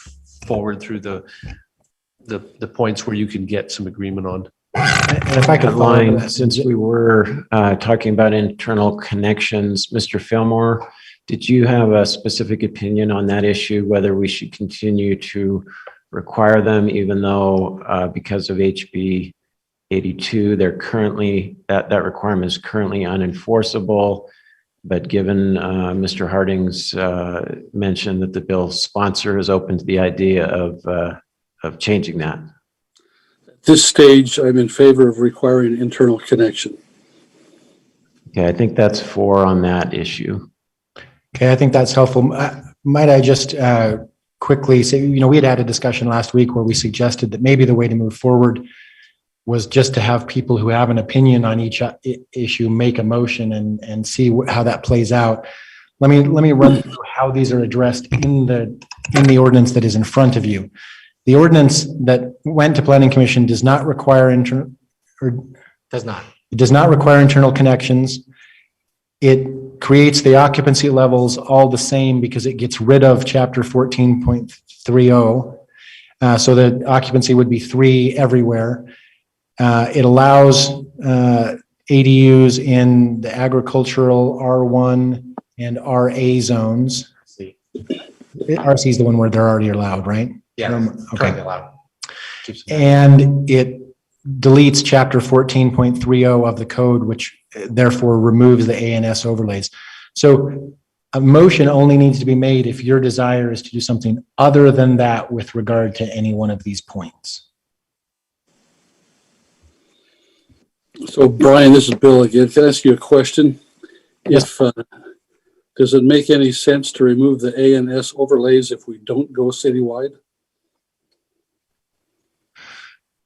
forward through the points where you can get some agreement on. And if I could line, since we were talking about internal connections, Mr. Fillmore, did you have a specific opinion on that issue, whether we should continue to require them, even though because of HB 82, they're currently, that requirement is currently unenforceable, but given Mr. Harding's mention that the bill sponsor is open to the idea of changing that? At this stage, I'm in favor of requiring internal connection. Okay, I think that's 4 on that issue. Okay, I think that's helpful. Might I just quickly say, we had a discussion last week where we suggested that maybe the way to move forward was just to have people who have an opinion on each issue make a motion and see how that plays out. Let me run through how these are addressed in the ordinance that is in front of you. The ordinance that went to Planning Commission does not require Does not. It does not require internal connections. It creates the occupancy levels all the same because it gets rid of chapter 14.30. So the occupancy would be 3 everywhere. It allows ADUs in the agricultural R1 and RA zones. RC is the one where they're already allowed, right? Yeah, Okay. currently allowed. And it deletes chapter 14.30 of the code, which therefore removes the ANS overlays. So a motion only needs to be made if your desire is to do something other than that with regard to any one of these points. So Brian, this is Bill again. Can I ask you a question? Yes. Does it make any sense to remove the A and S overlays if we don't go citywide?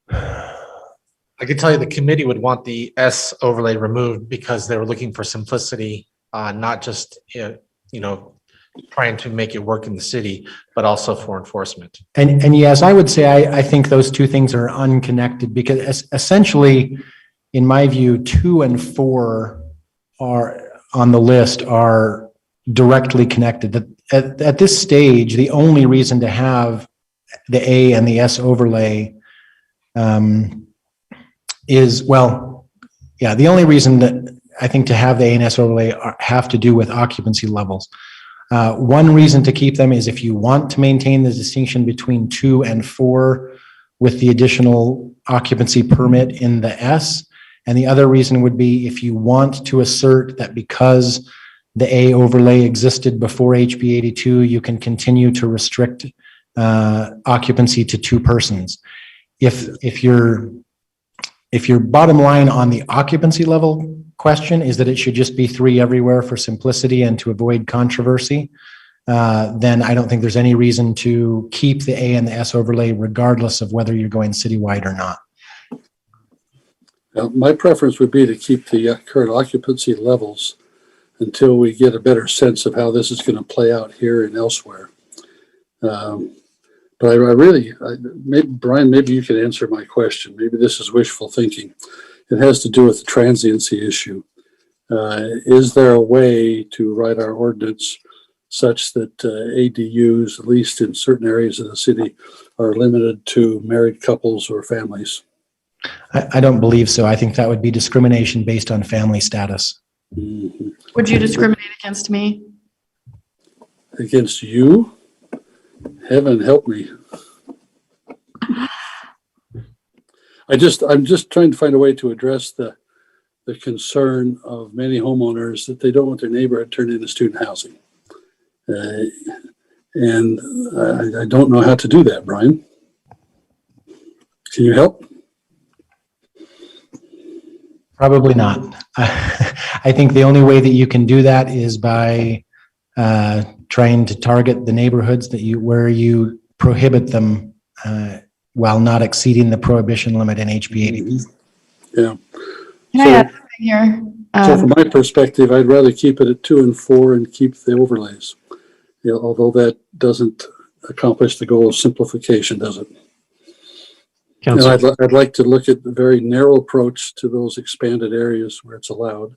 I could tell you the committee would want the S overlay removed because they were looking for simplicity, not just, trying to make it work in the city, but also for enforcement. And yes, I would say I think those two things are unconnected because essentially, in my view, 2 and 4 are on the list are directly connected. At this stage, the only reason to have the A and the S overlay is, well, yeah, the only reason that I think to have the A and S overlay have to do with occupancy levels. One reason to keep them is if you want to maintain the distinction between 2 and 4 with the additional occupancy permit in the S. And the other reason would be if you want to assert that because the A overlay existed before HB 82, you can continue to restrict occupancy to 2 persons. If your bottom line on the occupancy level question is that it should just be 3 everywhere for simplicity and to avoid controversy, then I don't think there's any reason to keep the A and the S overlay regardless of whether you're going citywide or not. My preference would be to keep the current occupancy levels until we get a better sense of how this is going to play out here and elsewhere. But maybe, Brian, maybe you can answer my question. Maybe this is wishful thinking. It has to do with the transiency issue. Is there a way to write our ordinance such that ADUs, at least in certain areas of the city, are limited to married couples or families? I don't believe so. I think that would be discrimination based on family status. Mm-hmm. Would you discriminate against me? Against you? Heaven help me. I'm just trying to find a way to address the concern of many homeowners that they don't want their neighborhood turned into student housing. And I don't know how to do that, Brian. Can you help? Probably not. I think the only way that you can do that is by trying to target the neighborhoods where you prohibit them while not exceeding the prohibition limit in HB 80. Yeah. Can I add something here? So from my perspective, I'd rather keep it at 2 and 4 and keep the overlays. Although that doesn't accomplish the goal of simplification, does it? And I'd like to look at the very narrow approach to those expanded areas where it's allowed.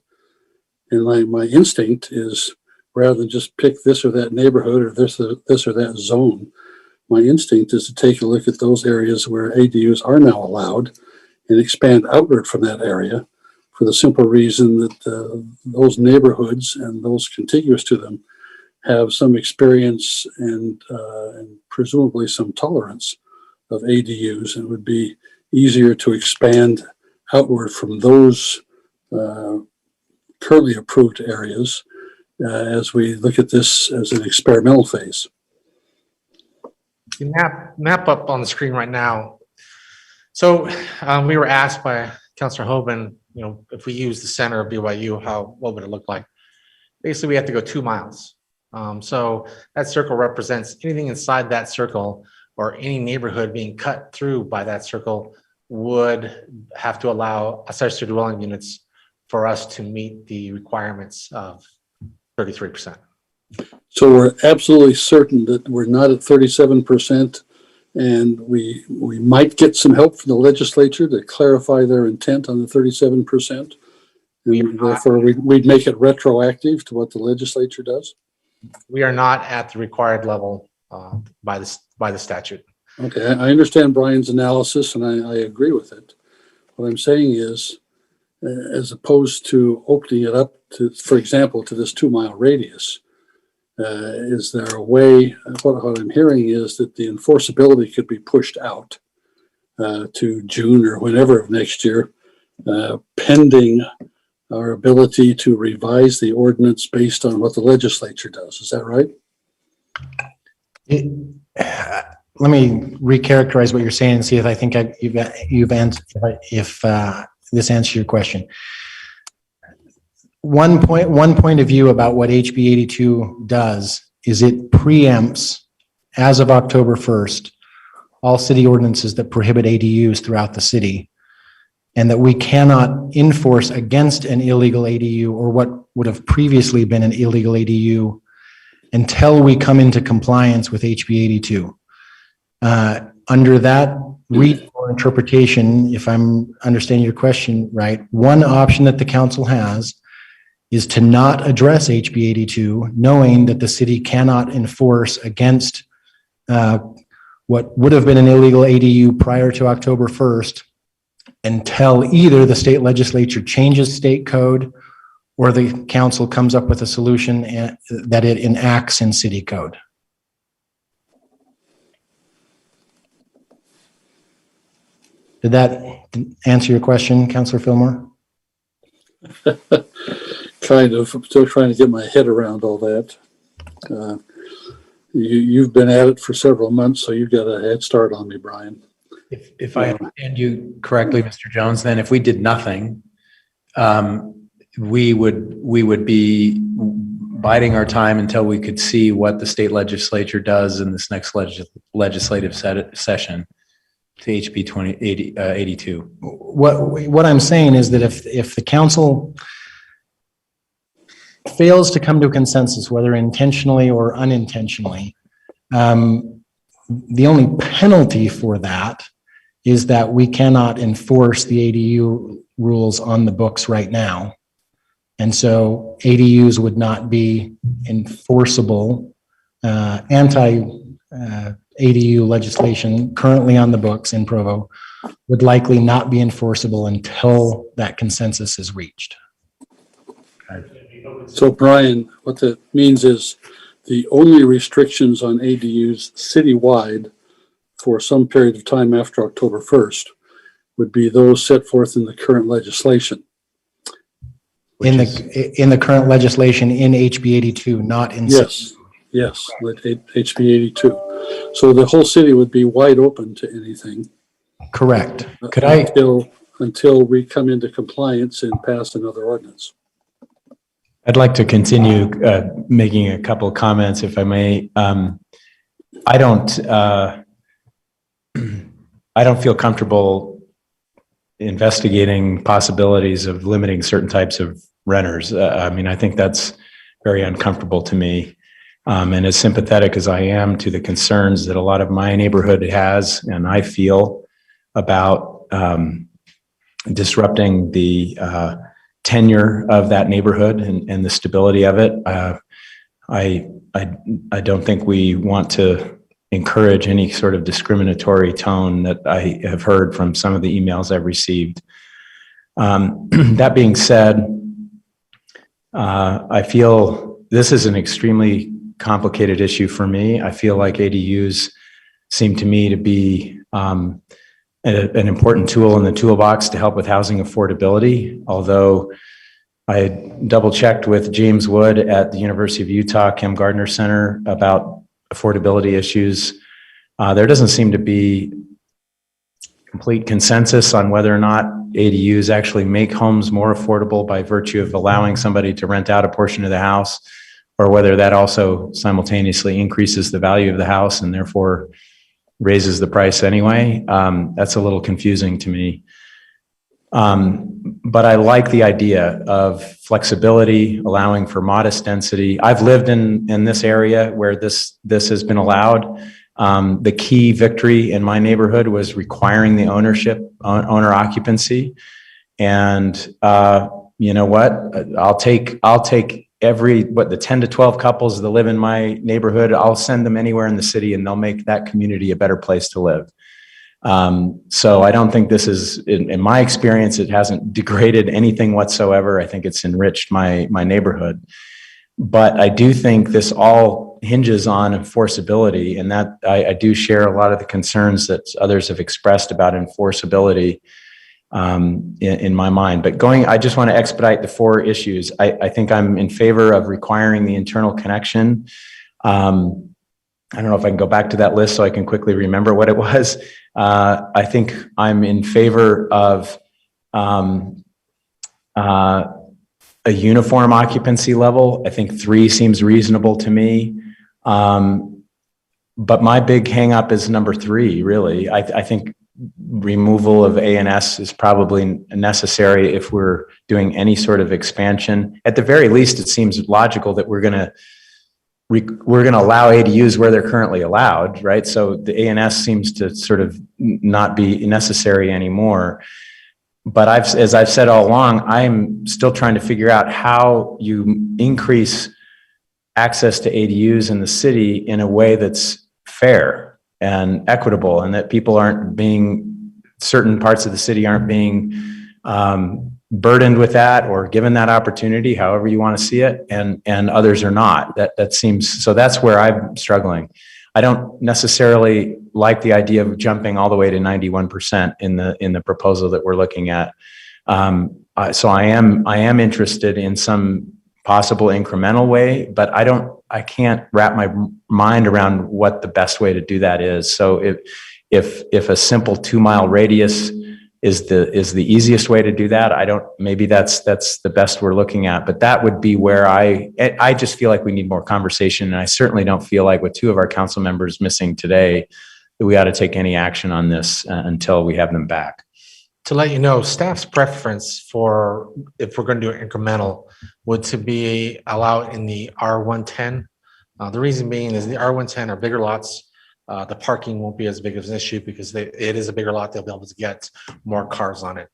And my instinct is, rather than just pick this or that neighborhood or this or that zone, my instinct is to take a look at those areas where ADUs are now allowed and expand outward from that area, for the simple reason that those neighborhoods and those contiguous to them have some experience and presumably some tolerance of ADUs, and it would be easier to expand outward from those currently approved areas as we look at this as an experimental phase. The map up on the screen right now. So we were asked by Councilor Hoban, if we use the center of BYU, what would it look like? Basically, we have to go 2 miles. So that circle represents anything inside that circle, or any neighborhood being cut through by that circle would have to allow accessory dwelling units for us to meet the requirements of 33%. So we're absolutely certain that we're not at 37%, and we might get some help from the legislature to clarify their intent on the 37%. And therefore we'd make it retroactive to what the legislature does. We are not at the required level by the statute. Okay, I understand Brian's analysis, and I agree with it. What I'm saying is, as opposed to opening it up to, for example, to this 2 mile radius, is there a way? What I'm hearing is that the enforceability could be pushed out to June or whenever of next year, pending our ability to revise the ordinance based on what the legislature does. Is that right? Let me recharacterize what you're saying and see if I think you've answered, if this answers your question. One point of view about what HB 82 does is it preempts, as of October 1st, all city ordinances that prohibit ADUs throughout the city, and that we cannot enforce against an illegal ADU or what would have previously been an illegal ADU until we come into compliance with HB 82. Under that read or interpretation, if I'm understanding your question right, one option that the council has is to not address HB 82, knowing that the city cannot enforce against what would have been an illegal ADU prior to October 1st until either the state legislature changes state code or the council comes up with a solution that it enacts in city code. Did that answer your question, Councilor Fillmore? Kind of. I'm still trying to get my head around all that. You've been at it for several months, so you've got a head start on me, Brian. If I understand you correctly, Mr. Jones, then if we did nothing, we would be biding our time until we could see what the state legislature does in this next legislative session to HB 82. What I'm saying is that if the council fails to come to a consensus, whether intentionally or unintentionally, the only penalty for that is that we cannot enforce the ADU rules on the books right now. And so ADUs would not be enforceable. Anti-ADU legislation currently on the books in Provo would likely not be enforceable until that consensus is reached. So Brian, what that means is the only restrictions on ADUs citywide for some period of time after October 1st would be those set forth in the current legislation. In the current legislation in HB 82, not in. Yes, HB 82. So the whole city would be wide open to anything. Correct. Until we come into compliance and pass another ordinance. I'd like to continue making a couple of comments, if I may. I don't feel comfortable investigating possibilities of limiting certain types of renters. I mean, I think that's very uncomfortable to me. And as sympathetic as I am to the concerns that a lot of my neighborhood has, and I feel about disrupting the tenure of that neighborhood and the stability of it, I don't think we want to encourage any sort of discriminatory tone that I have heard from some of the emails I've received. That being said, I feel this is an extremely complicated issue for me. I feel like ADUs seem to me to be an important tool in the toolbox to help with housing affordability. Although I double checked with James Wood at the University of Utah Kim Gardner Center about affordability issues. There doesn't seem to be complete consensus on whether or not ADUs actually make homes more affordable by virtue of allowing somebody to rent out a portion of the house, or whether that also simultaneously increases the value of the house and therefore raises the price anyway. That's a little confusing to me. But I like the idea of flexibility, allowing for modest density. I've lived in this area where this has been allowed. The key victory in my neighborhood was requiring the owner occupancy. And you know what? I'll take the 10 to 12 couples that live in my neighborhood, I'll send them anywhere in the city and they'll make that community a better place to live. So I don't think this is, in my experience, it hasn't degraded anything whatsoever. I think it's enriched my neighborhood. But I do think this all hinges on enforceability, and that I do share a lot of the concerns that others have expressed about enforceability. in my mind. But I just want to expedite the 4 issues. I think I'm in favor of requiring the internal connection. I don't know if I can go back to that list so I can quickly remember what it was. I think I'm in favor of a uniform occupancy level. I think 3 seems reasonable to me. But my big hang-up is number 3, really. I think removal of A and S is probably necessary if we're doing any sort of expansion. At the very least, it seems logical that we're going to allow ADUs where they're currently allowed, right? So the A&S seems to sort of not be necessary anymore. But as I've said all along, I'm still trying to figure out how you increase access to ADUs in the city in a way that's fair and equitable, and that certain parts of the city aren't being burdened with that or given that opportunity, however you want to see it, and others are not. That seems, so that's where I'm struggling. I don't necessarily like the idea of jumping all the way to 91% in the proposal that we're looking at. So I am interested in some possible incremental way, but I can't wrap my mind around what the best way to do that is. So if a simple 2-mile radius is the easiest way to do that, maybe that's the best we're looking at, but that would be where I just feel like we need more conversation. And I certainly don't feel like with 2 of our council members missing today, that we ought to take any action on this until we have them back. To let you know, staff's preference for, if we're going to do it incremental, would to be allowed in the R110. The reason being is the R110 are bigger lots. The parking won't be as big of an issue because it is a bigger lot. They'll be able to get more cars on it.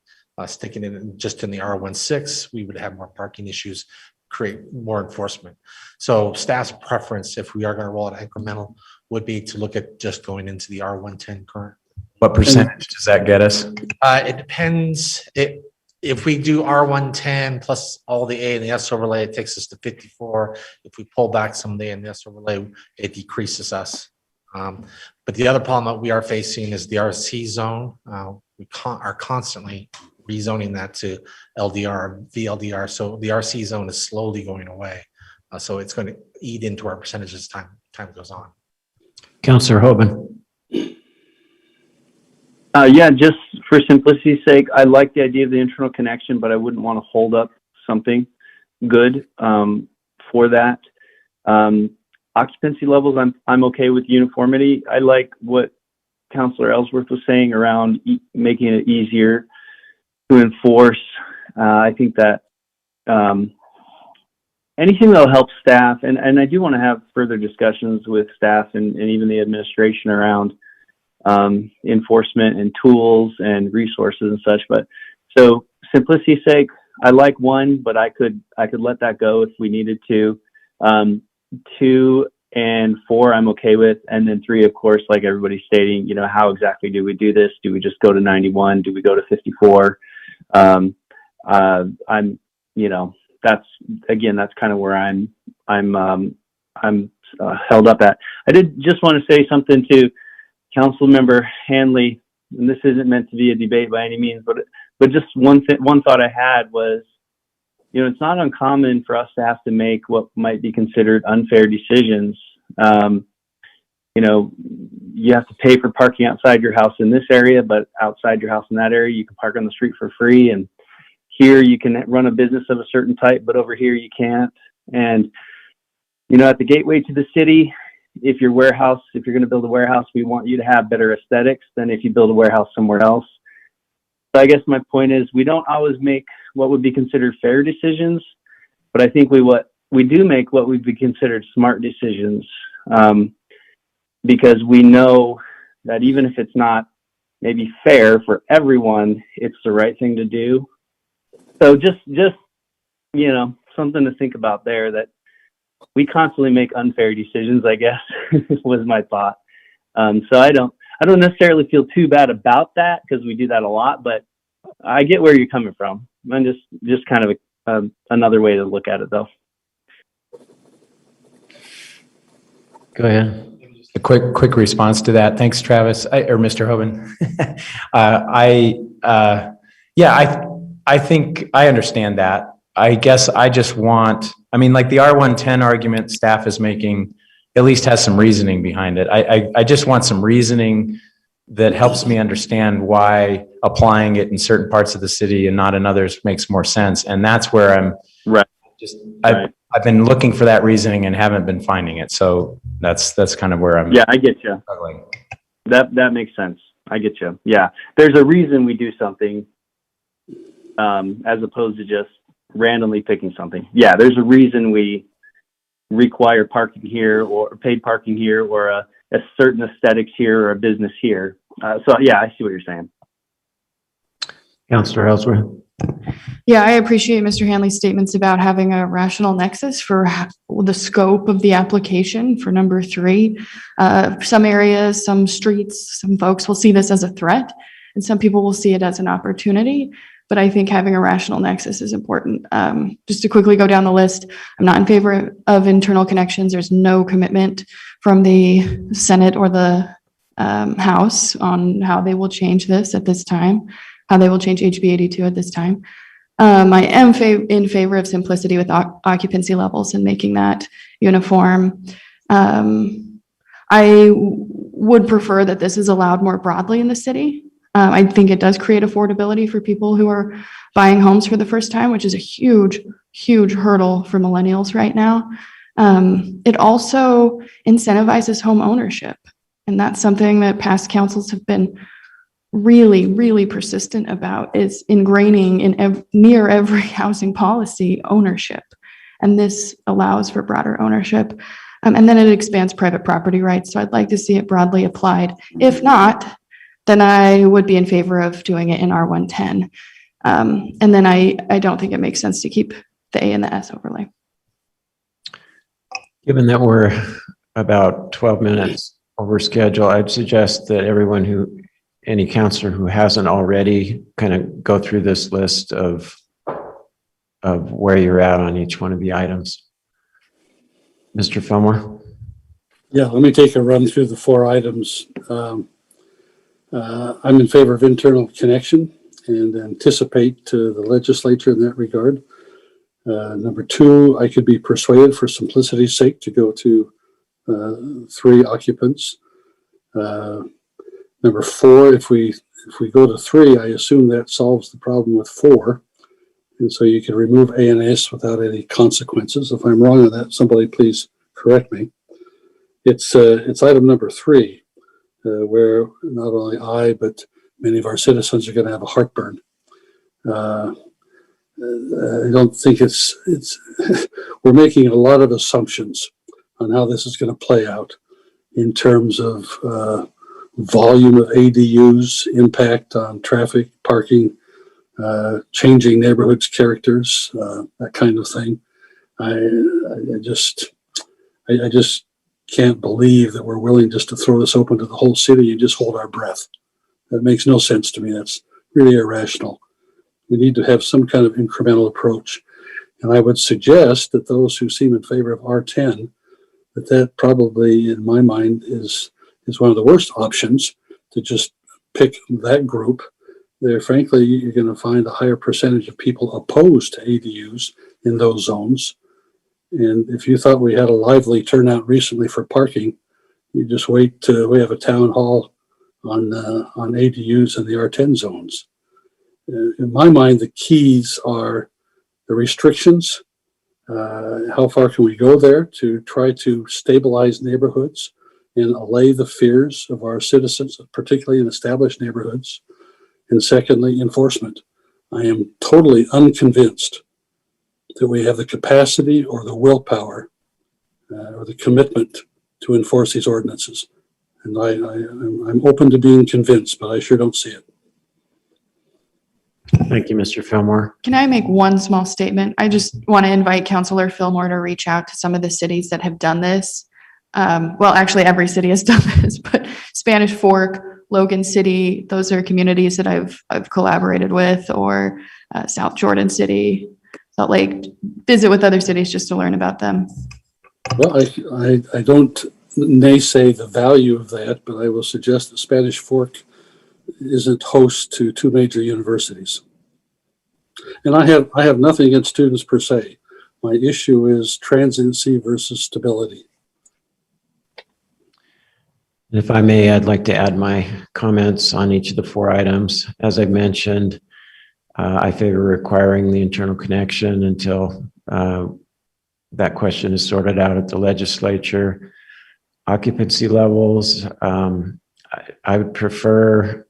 Sticking it just in the R16, we would have more parking issues, create more enforcement. So staff's preference, if we are going to roll it incremental, would be to look at just going into the R110 current. What percentage does that get us? It depends. If we do R110 plus all the A and the S overlay, it takes us to 54. If we pull back some of the A and the S overlay, it decreases us. But the other problem that we are facing is the RC zone. We are constantly rezoning that to LDR, VLDR. So the RC zone is slowly going away. So it's going to eat into our percentages as time goes on. Councillor Hoban. Yeah, just for simplicity's sake, I like the idea of the internal connection, but I wouldn't want to hold up something good for that. Occupancy levels, I'm okay with uniformity. I like what Councillor Ellsworth was saying around making it easier to enforce. I think that anything that'll help staff, and I do want to have further discussions with staff and even the administration around enforcement and tools and resources and such. But so simplicity's sake, I like 1, but I could let that go if we needed to. 2 and 4 I'm okay with, and then 3, of course, like everybody's stating, how exactly do we do this? Do we just go to 91? Do we go to 54? I'm that's kind of where I'm held up at. I did just want to say something to Council Member Hanley, and this isn't meant to be a debate by any means, but just one thought I had was, it's not uncommon for us to have to make what might be considered unfair decisions. You have to pay for parking outside your house in this area, but outside your house in that area, you can park on the street for free. And here you can run a business of a certain type, but over here you can't. And, at the gateway to the city, if you're going to build a warehouse, we want you to have better aesthetics than if you build a warehouse somewhere else. So I guess my point is we don't always make what would be considered fair decisions, but I think we do make what would be considered smart decisions, because we know that even if it's not maybe fair for everyone, it's the right thing to do. So just something to think about there, that we constantly make unfair decisions, I guess, was my thought. So I don't necessarily feel too bad about that, because we do that a lot, but I get where you're coming from. And just kind of another way to look at it, though. Go ahead. A quick response to that. Thanks, Travis, or Mr. Hoban. Yeah, I think I understand that. I guess I just want, I mean, like the R110 argument staff is making at least has some reasoning behind it. I just want some reasoning that helps me understand why applying it in certain parts of the city and not in others makes more sense. And that's where I'm Right. just, Right. I've been looking for that reasoning and haven't been finding it. So that's kind of where I'm Yeah, I get you. struggling. That makes sense. I get you. Yeah. There's a reason we do something, as opposed to just randomly picking something. Yeah. There's a reason we require parking here or paid parking here or a certain aesthetics here or a business here. So yeah, I see what you're saying. Counselor Ellsworth. Yeah, I appreciate Mr. Hanley's statements about having a rational nexus for the scope of the application for number 3. Some areas, some streets, some folks will see this as a threat, and some people will see it as an opportunity. But I think having a rational nexus is important. Just to quickly go down the list, I'm not in favor of internal connections. There's no commitment from the Senate or the House on how they will change this at this time, how they will change HB 82 at this time. I am in favor of simplicity with occupancy levels and making that uniform. I would prefer that this is allowed more broadly in the city. I think it does create affordability for people who are buying homes for the first time, which is a huge, huge hurdle for millennials right now. It also incentivizes home ownership. And that's something that past councils have been really, really persistent about, is ingraining in near every housing policy ownership. And this allows for broader ownership. And then it expands private property rights. So I'd like to see it broadly applied. If not, then I would be in favor of doing it in R110. And then I don't think it makes sense to keep the A and the S overlay. Given that we're about 12 minutes over schedule, I'd suggest that any counselor who hasn't already kind of go through this list of where you're at on each one of the items. Mr. Fillmore? Yeah, let me take a run through the 4 items. I'm in favor of internal connection and anticipate the legislature in that regard. Number 2, I could be persuaded for simplicity's sake to go to 3 occupants. Number 4, if we go to 3, I assume that solves the problem with 4. And so you can remove A and S without any consequences. If I'm wrong on that, somebody please correct me. It's item number 3, where not only I, but many of our citizens are going to have a heartburn. I don't think it's we're making a lot of assumptions on how this is going to play out in terms of volume of ADUs, impact on traffic, parking, changing neighborhoods' characters, that kind of thing. I just can't believe that we're willing just to throw this open to the whole city and just hold our breath. That makes no sense to me. That's really irrational. We need to have some kind of incremental approach. And I would suggest that those who seem in favor of R10, that probably, in my mind, is one of the worst options, to just pick that group. There, frankly, you're going to find a higher percentage of people opposed to ADUs in those zones. And if you thought we had a lively turnout recently for parking, you just wait till we have a town hall on ADUs in the R10 zones. In my mind, the keys are the restrictions. How far can we go there to try to stabilize neighborhoods and allay the fears of our citizens, particularly in established neighborhoods? And secondly, enforcement. I am totally unconvinced that we have the capacity or the willpower or the commitment to enforce these ordinances. And I'm open to being convinced, but I sure don't see it. Thank you, Mr. Fillmore. Can I make one small statement? I just want to invite Councilor Fillmore to reach out to some of the cities that have done this. Well, actually, every city has done this, but Spanish Fork, Logan City, those are communities that I've collaborated with, or South Jordan City, Salt Lake. Visit with other cities just to learn about them. Well, I don't naysay the value of that, but I will suggest that Spanish Fork isn't host to 2 major universities. And I have nothing against students per se. My issue is transiency versus stability. If I may, I'd like to add my comments on each of the 4 items. As I mentioned, I favor requiring the internal connection until that question is sorted out at the legislature. Occupancy levels, I would prefer,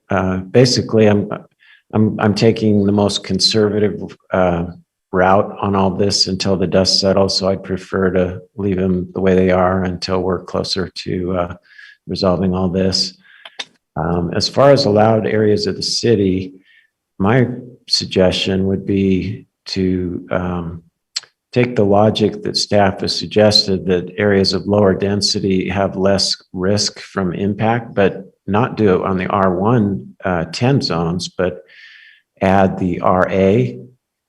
basically, I'm taking the most conservative route on all this until the dust settles, so I'd prefer to leave them the way they are until we're closer to resolving all this. As far as allowed areas of the city, my suggestion would be to take the logic that staff has suggested, that areas of lower density have less risk from impact, but not do it on the R1 10 zones, but add the RA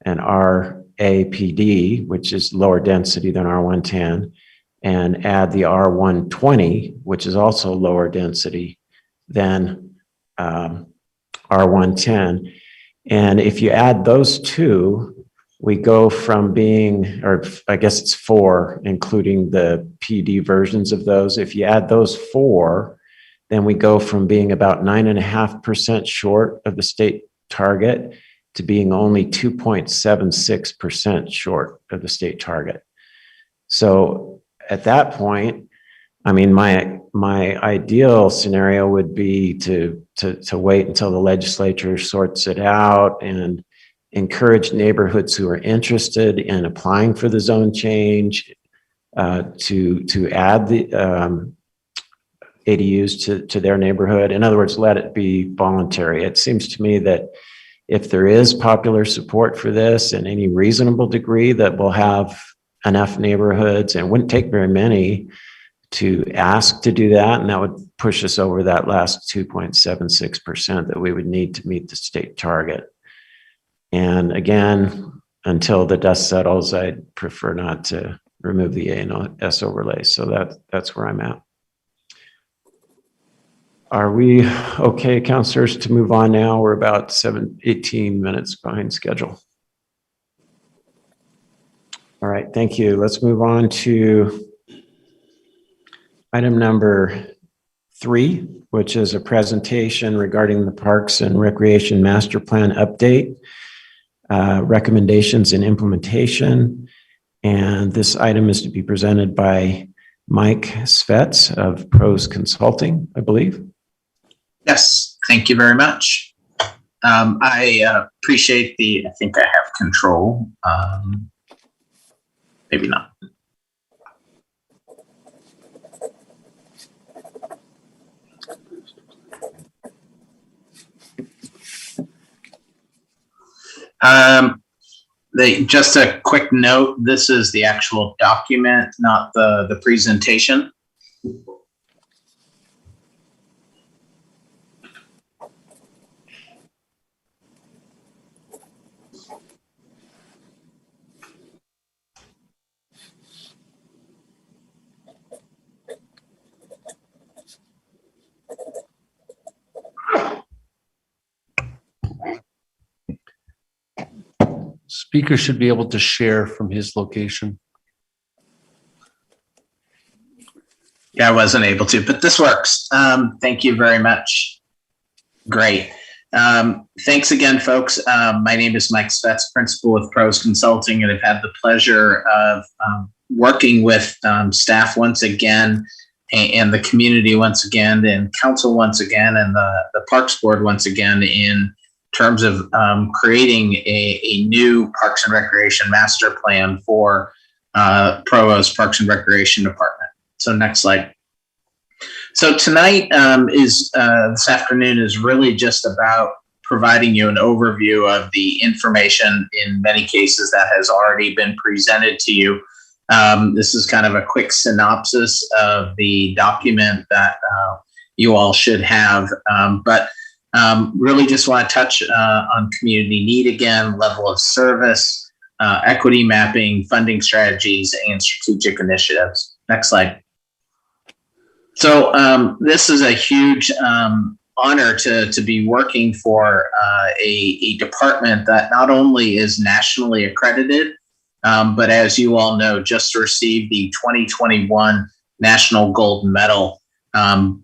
and RAPD, which is lower density than R110, and add the R120, which is also lower density than R110. And if you add those 2, we go from being, or I guess it's 4, including the PD versions of those. If you add those 4, then we go from being about 9.5% short of the state target to being only 2.76% short of the state target. So at that point, I mean, my ideal scenario would be to wait until the legislature sorts it out and encourage neighborhoods who are interested in applying for the zone change to add the ADUs to their neighborhood. In other words, let it be voluntary. It seems to me that if there is popular support for this in any reasonable degree, that we'll have enough neighborhoods, and it wouldn't take very many to ask to do that, and that would push us over that last 2.76% that we would need to meet the state target. And again, until the dust settles, I'd prefer not to remove the A and S overlay. So that's where I'm at. Are we okay, counselors, to move on now? We're about 18 minutes behind schedule. All right, thank you. Let's move on to item number 3, which is a presentation regarding the Parks and Recreation Master Plan update, recommendations and implementation. And this item is to be presented by Mike Svets of Pros Consulting, I believe. Yes, thank you very much. I appreciate I think I have control. Maybe not. Just a quick note, this is the actual document, not the presentation. Speaker should be able to share from his location. Yeah, I wasn't able to, but this works. Thank you very much. Great. Thanks again, folks. My name is Mike Svets, principal with Pros Consulting, and I've had the pleasure of working with staff once again, and the community once again, and council once again, and the Parks Board once again in terms of creating a new Parks and Recreation master plan for Provo's Parks and Recreation Department. So next slide. So tonight this afternoon is really just about providing you an overview of the information in many cases that has already been presented to you. This is kind of a quick synopsis of the document that you all should have, but really just want to touch on community need again, level of service, equity mapping, funding strategies, and strategic initiatives. Next slide. So this is a huge honor to be working for a department that not only is nationally accredited, but as you all know, just received the 2021 National Gold Medal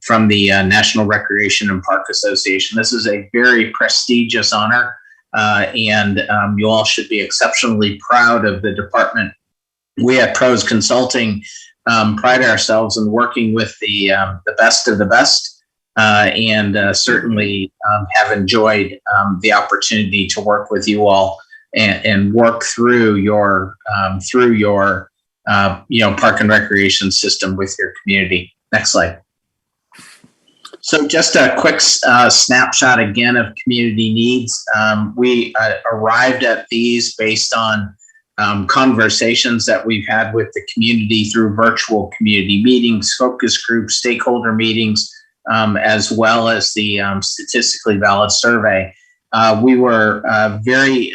from the National Recreation and Park Association. This is a very prestigious honor, and you all should be exceptionally proud of the department. We at Pros Consulting pride ourselves in working with the best of the best, and certainly have enjoyed the opportunity to work with you all and work through your park and recreation system with your community. Next slide. So just a quick snapshot again of community needs. We arrived at these based on conversations that we've had with the community through virtual community meetings, focus groups, stakeholder meetings, as well as the statistically valid survey. We were very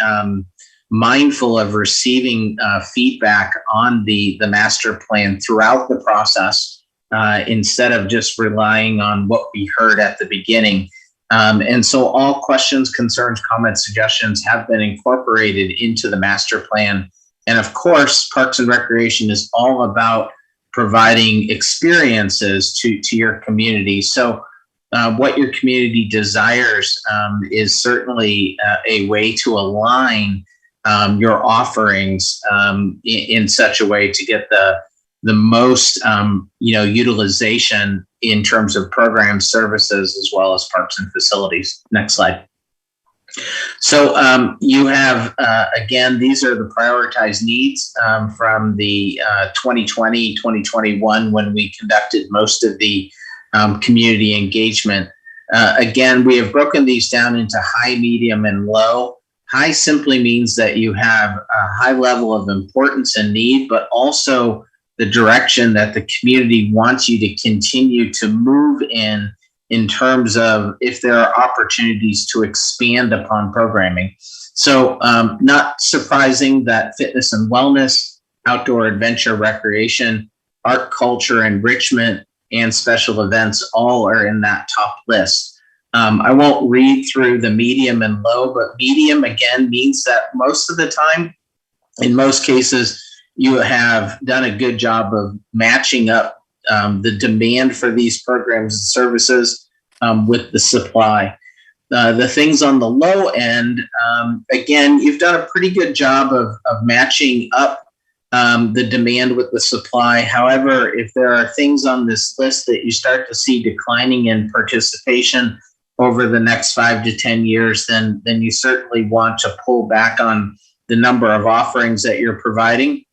mindful of receiving feedback on the master plan throughout the process, instead of just relying on what we heard at the beginning. And so all questions, concerns, comments, suggestions have been incorporated into the master plan. And of course, Parks and Recreation is all about providing experiences to your community. So what your community desires is certainly a way to align your offerings in such a way to get the most utilization in terms of programs, services, as well as parks and facilities. Next slide. So you have, again, these are the prioritized needs from the 2020, 2021, when we conducted most of the community engagement. Again, we have broken these down into high, medium, and low. High simply means that you have a high level of importance and need, but also the direction that the community wants you to continue to move in terms of if there are opportunities to expand upon programming. So not surprising that fitness and wellness, outdoor adventure, recreation, art, culture, enrichment, and special events all are in that top list. I won't read through the medium and low, but medium again means that most of the time, in most cases, you have done a good job of matching up the demand for these programs and services with the supply. The things on the low end, again, you've done a pretty good job of matching up the demand with the supply. However, if there are things on this list that you start to see declining in participation over the next 5 to 10 years, then you certainly want to pull back on the number of offerings that you're providing.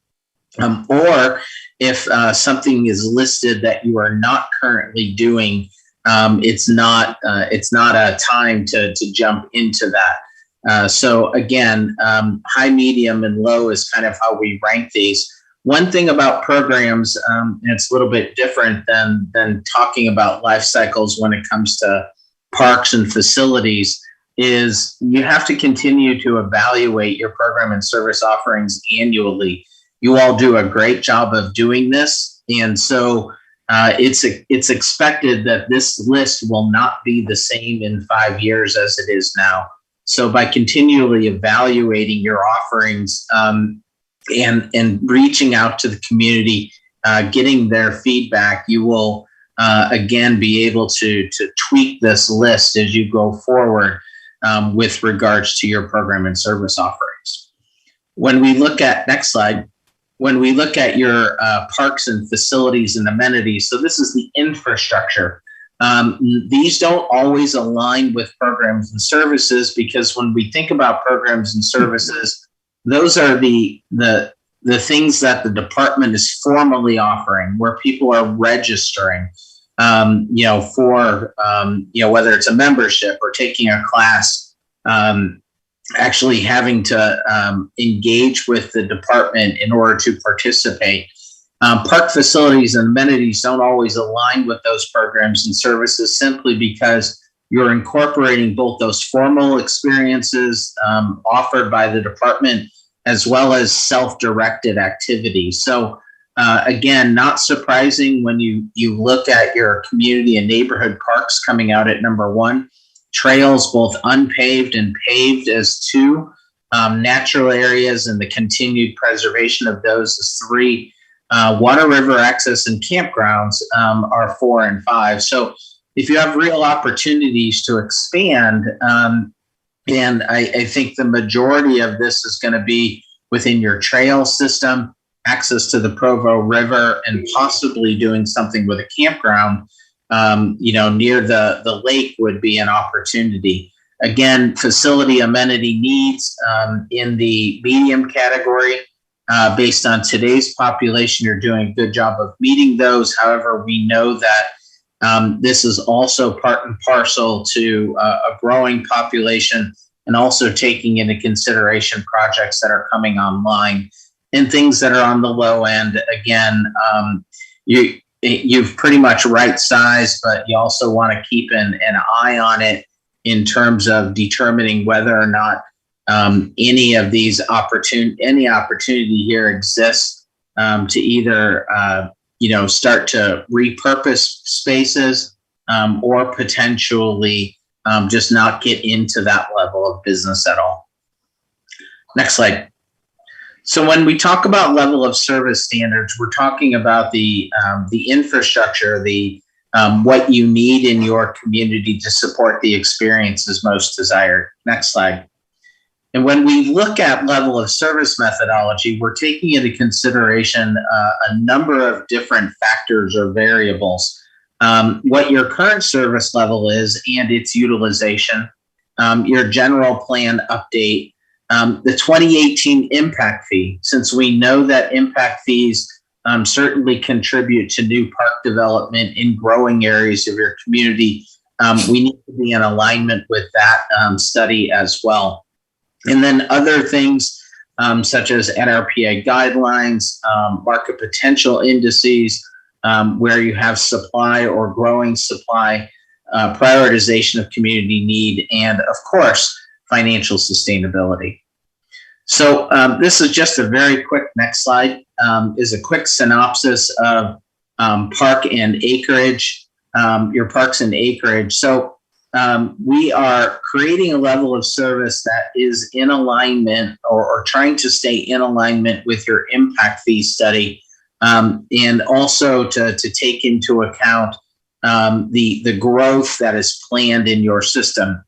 Or if something is listed that you are not currently doing, it's not a time to jump into that. So again, high, medium, and low is kind of how we rank these. One thing about programs, and it's a little bit different than talking about life cycles when it comes to parks and facilities, is you have to continue to evaluate your program and service offerings annually. You all do a great job of doing this. And so it's expected that this list will not be the same in 5 years as it is now. So by continually evaluating your offerings and reaching out to the community, getting their feedback, you will again be able to tweak this list as you go forward with regards to your program and service offerings. When we look at, next slide, when we look at your parks and facilities and amenities, so this is the infrastructure. These don't always align with programs and services, because when we think about programs and services, those are the things that the department is formally offering, where people are registering, for whether it's a membership or taking a class, actually having to engage with the department in order to participate. Park facilities and amenities don't always align with those programs and services, simply because you're incorporating both those formal experiences offered by the department as well as self-directed activities. So Again, not surprising when you look at your community and neighborhood parks coming out at number 1, trails, both unpaved and paved as 2, natural areas and the continued preservation of those as 3, water, river access, and campgrounds are 4 and 5. So if you have real opportunities to expand, and I think the majority of this is going to be within your trail system, access to the Provo River, and possibly doing something with a campground, near the lake would be an opportunity. Again, facility amenity needs in the medium category. Based on today's population, you're doing a good job of meeting those. However, we know that this is also part and parcel to a growing population, and also taking into consideration projects that are coming online and things that are on the low end. Again, you've pretty much right-sized, but you also want to keep an eye on it in terms of determining whether or not any of these any opportunity here exists to either start to repurpose spaces or potentially just not get into that level of business at all. Next slide. So when we talk about level of service standards, we're talking about the infrastructure, what you need in your community to support the experiences most desired. Next slide. And when we look at level of service methodology, we're taking into consideration a number of different factors or variables. What your current service level is and its utilization, your general plan update, the 2018 impact fee, since we know that impact fees certainly contribute to new park development in growing areas of your community. We need to be in alignment with that study as well. And then other things such as NRPA guidelines, market potential indices, where you have supply or growing supply, prioritization of community need, and of course, financial sustainability. So this is just a very quick, next slide, is a quick synopsis of park and acreage, your parks and acreage. So we are creating a level of service that is in alignment or trying to stay in alignment with your impact fee study, and also to take into account the growth that is planned in your system.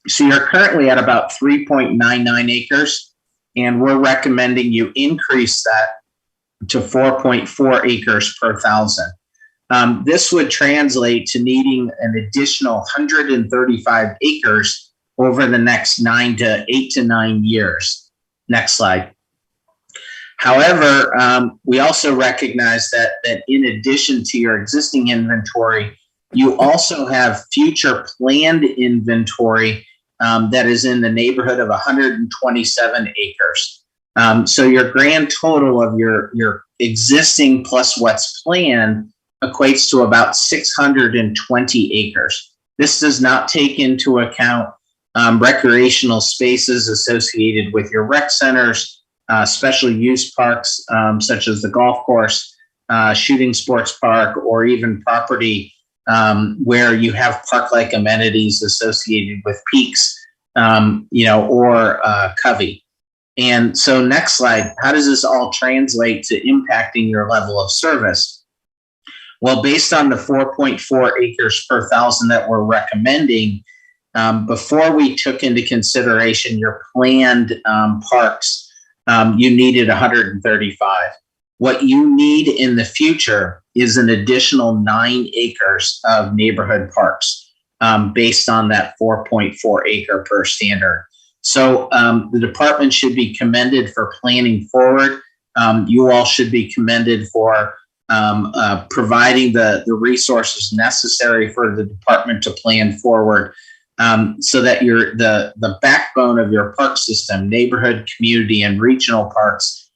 So you're currently at about 3.99 acres, and we're recommending you increase that to 4.4 acres per thousand. This would translate to needing an additional 135 acres over the next 8 to 9 years. Next slide. However, we also recognize that in addition to your existing inventory, you also have future planned inventory that is in the neighborhood of 127 acres. So your grand total of your existing plus what's planned equates to about 620 acres. This does not take into account recreational spaces associated with your rec centers, special use parks such as the golf course, shooting sports park, or even property where you have park-like amenities associated with peaks, or covey. And so next slide, how does this all translate to impacting your level of service? Well, based on the 4.4 acres per thousand that we're recommending, before we took into consideration your planned parks, you needed 135. What you need in the future is an additional 9 acres of neighborhood parks based on that 4.4 acre per standard. So the department should be commended for planning forward. You all should be commended for providing the resources necessary for the department to plan forward, so that the backbone of your park system, neighborhood, community, and regional parks,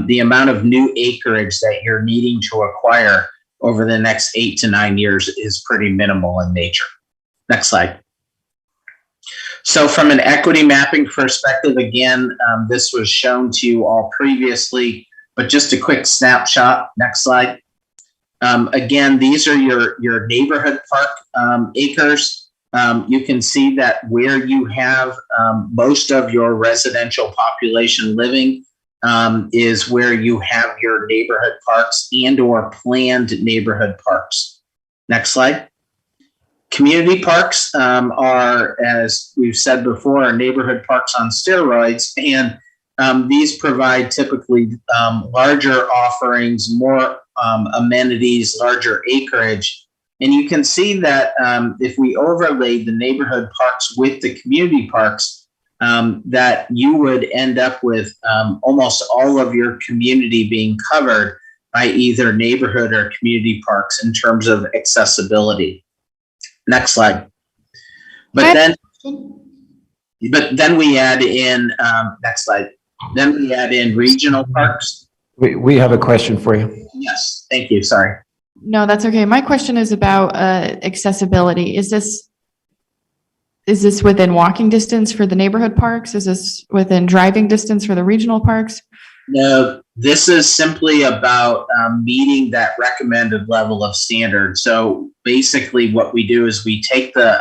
the amount of new acreage that you're needing to acquire over the next 8 to 9 years is pretty minimal in nature. Next slide. So from an equity mapping perspective, again, this was shown to you all previously. but just a quick snapshot. Next slide. Again, these are your neighborhood park acres. You can see that where you have most of your residential population living is where you have your neighborhood parks and or planned neighborhood parks. Next slide. Community parks are, as we've said before, are neighborhood parks on steroids, and these provide typically larger offerings, more amenities, larger acreage. And you can see that if we overlaid the neighborhood parks with the community parks, that you would end up with almost all of your community being covered by either neighborhood or community parks in terms of accessibility. Next slide. But then we add in, next slide. Then we add in regional parks. We have a question for you. Yes, thank you, sorry. No, that's okay. My question is about accessibility. Is this within walking distance for the neighborhood parks? Is this within driving distance for the regional parks? No, this is simply about meeting that recommended level of standard. So basically what we do is we take the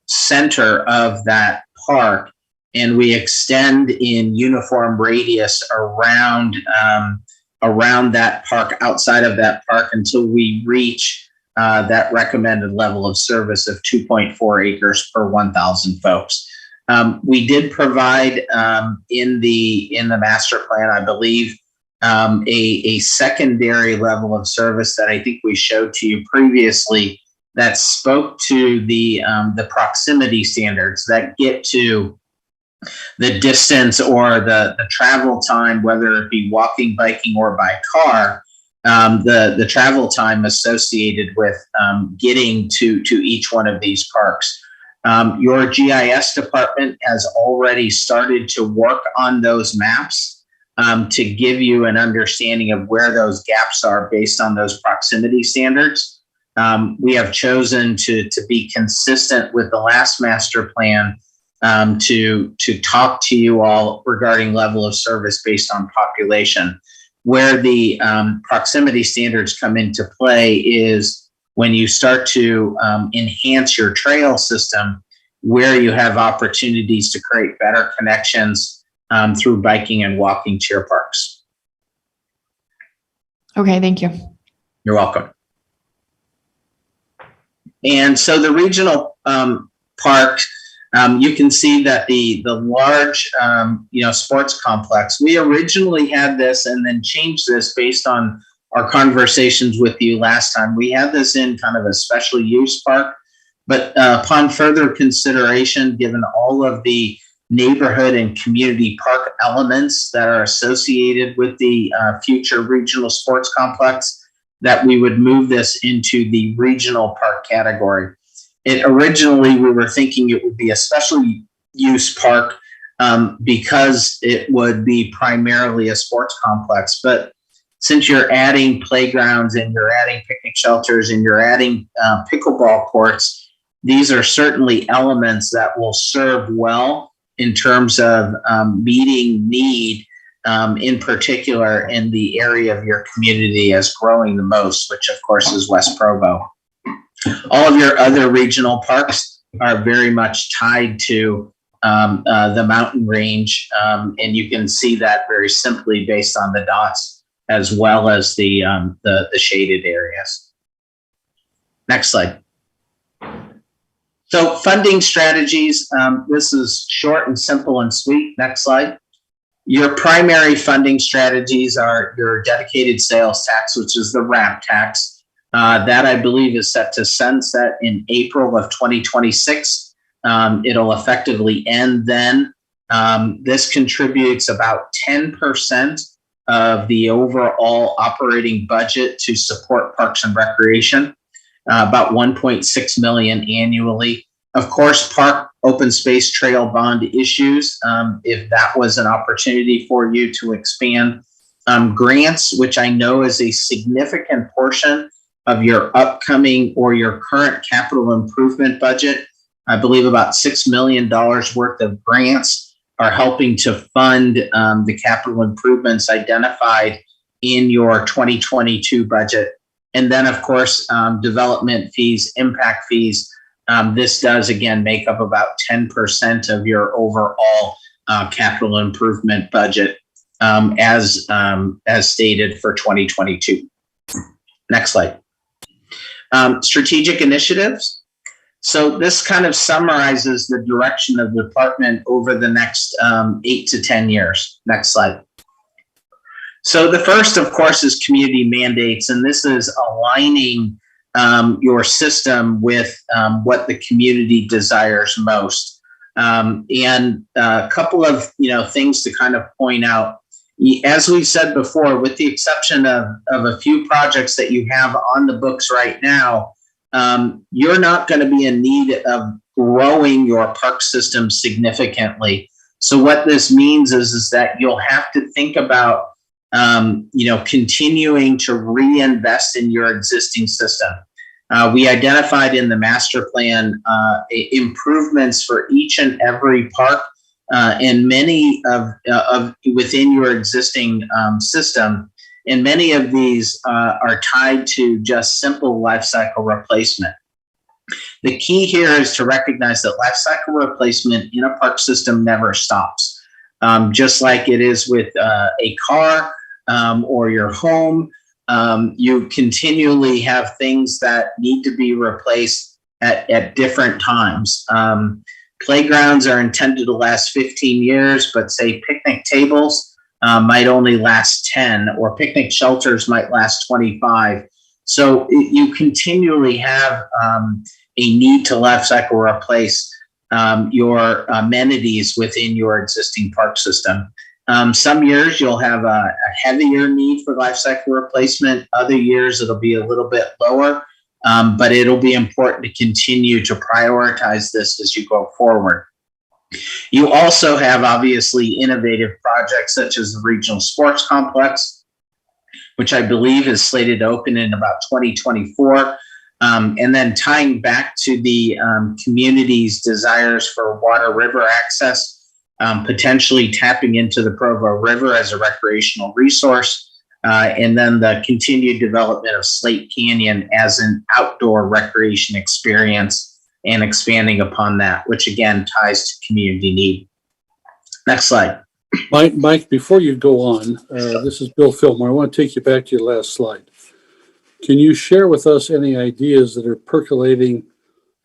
center of that park and we extend in uniform radius around that park, outside of that park, until we reach that recommended level of service of 2.4 acres per 1,000 folks. We did provide in the master plan, I believe, a secondary level of service that I think we showed to you previously that spoke to the proximity standards that get to the distance or the travel time, whether it be walking, biking, or by car, the travel time associated with getting to each one of these parks. Your GIS department has already started to work on those maps to give you an understanding of where those gaps are based on those proximity standards. We have chosen to be consistent with the last master plan to talk to you all regarding level of service based on population. Where the proximity standards come into play is when you start to enhance your trail system, where you have opportunities to create better connections through biking and walking to your parks. Okay, thank you. You're welcome. And so the regional park, you can see that the large, sports complex, we originally had this and then changed this based on our conversations with you last time. We had this in kind of a special use park, but upon further consideration, given all of the neighborhood and community park elements that are associated with the future regional sports complex, that we would move this into the regional park category. Originally, we were thinking it would be a special use park because it would be primarily a sports complex. But since you're adding playgrounds and you're adding picnic shelters and you're adding pickleball courts, these are certainly elements that will serve well in terms of meeting need, in particular in the area of your community as growing the most, which of course is West Provo. All of your other regional parks are very much tied to the mountain range, and you can see that very simply based on the dots as well as the shaded areas. Next slide. So funding strategies, this is short and simple and sweet. Next slide. Your primary funding strategies are your dedicated sales tax, which is the RAP tax. That I believe is set to sunset in April of 2026. It'll effectively end then. This contributes about 10% of the overall operating budget to support Parks and Recreation, about 1.6 million annually. Of course, park open space trail bond issues, if that was an opportunity for you to expand. Grants, which I know is a significant portion of your upcoming or your current capital improvement budget. I believe about $6 million worth of grants are helping to fund the capital improvements identified in your 2022 budget. And then, of course, development fees, impact fees. This does, again, make up about 10% of your overall capital improvement budget as stated for 2022. Next slide. Strategic initiatives. So this kind of summarizes the direction of the department over the next 8 to 10 years. Next slide. So the first, of course, is community mandates, and this is aligning your system with what the community desires most. And a couple of things to kind of point out. As we said before, with the exception of a few projects that you have on the books right now, you're not going to be in need of growing your park system significantly. So what this means is that you'll have to think about continuing to reinvest in your existing system. We identified in the master plan improvements for each and every park, and many of within your existing system. And many of these are tied to just simple life cycle replacement. The key here is to recognize that life cycle replacement in a park system never stops. Just like it is with a car or your home, you continually have things that need to be replaced at different times. Playgrounds are intended to last 15 years, but say picnic tables might only last 10, or picnic shelters might last 25. So you continually have a need to life cycle replace your amenities within your existing park system. Some years you'll have a heavier need for life cycle replacement. Other years it'll be a little bit lower, but it'll be important to continue to prioritize this as you go forward. You also have obviously innovative projects such as the regional sports complex, which I believe is slated to open in about 2024. And then tying back to the community's desires for water river access, potentially tapping into the Provo River as a recreational resource, and then the continued development of Slate Canyon as an outdoor recreation experience, and expanding upon that, which again ties to community need. Next slide. Mike, before you go on, this is Bill Fillmore. I want to take you back to your last slide. Can you share with us any ideas that are percolating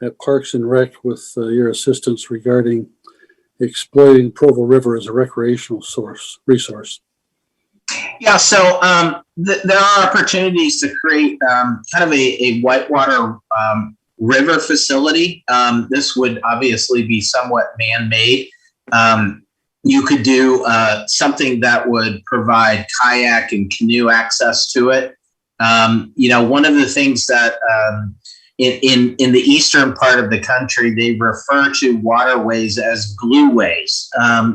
at Parks and Rec with your assistance regarding exploiting Provo River as a recreational resource? Yeah, so there are opportunities to create kind of a whitewater river facility. This would obviously be somewhat man-made. You could do something that would provide kayak and canoe access to it. One of the things that in the eastern part of the country, they refer to waterways as glueways,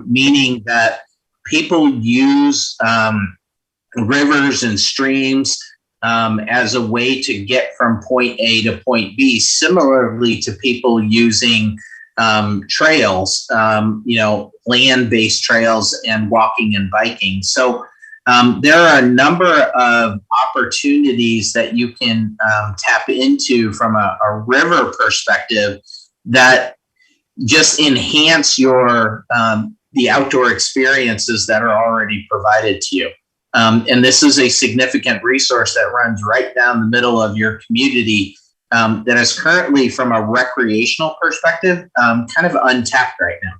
meaning that people use rivers and streams as a way to get from point A to point B, similarly to people using trails, land-based trails and walking and biking. So there are a number of opportunities that you can tap into from a river perspective that just enhance your the outdoor experiences that are already provided to you. And this is a significant resource that runs right down the middle of your community that is currently, from a recreational perspective, kind of untapped right now.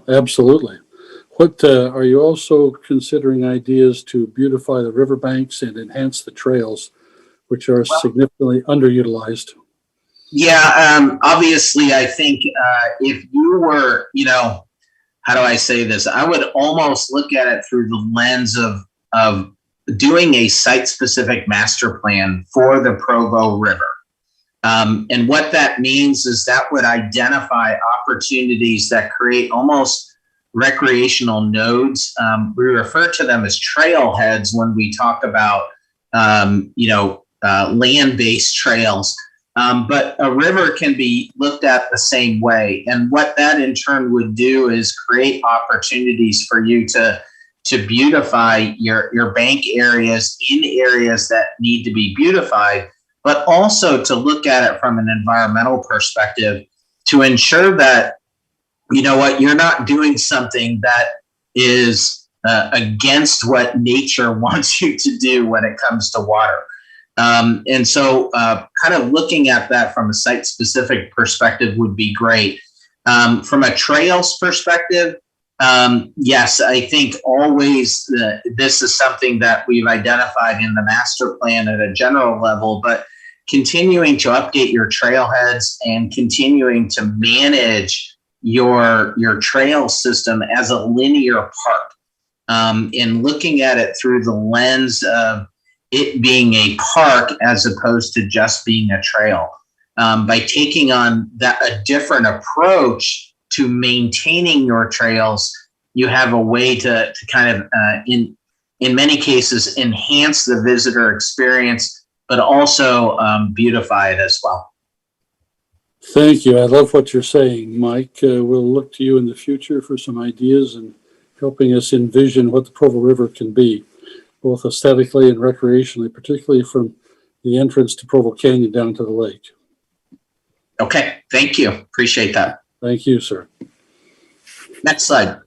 Yeah, absolutely. What are you also considering ideas to beautify the riverbanks and enhance the trails, which are significantly underutilized? Yeah, obviously, I think if you were, how do I say this? I would almost look at it through the lens of doing a site-specific master plan for the Provo River. And what that means is that would identify opportunities that create almost recreational nodes. We refer to them as trailheads when we talk about, land-based trails. But a river can be looked at the same way. And what that in turn would do is create opportunities for you to beautify your bank areas in areas that need to be beautified, but also to look at it from an environmental perspective to ensure that, you know what, you're not doing something that is against what nature wants you to do when it comes to water. And so kind of looking at that from a site-specific perspective would be great. From a trails perspective, yes, I think always this is something that we've identified in the master plan at a general level, but continuing to update your trailheads and continuing to manage your trail system as a linear park, and looking at it through the lens of it being a park as opposed to just being a trail. By taking on a different approach to maintaining your trails, you have a way to kind of, in many cases, enhance the visitor experience, but also beautify it as well. Thank you. I love what you're saying, Mike. We'll look to you in the future for some ideas and helping us envision what the Provo River can be, both aesthetically and recreationally, particularly from the entrance to Provo Canyon down to the lake. Okay, thank you. Appreciate that. Thank you, sir. Next slide.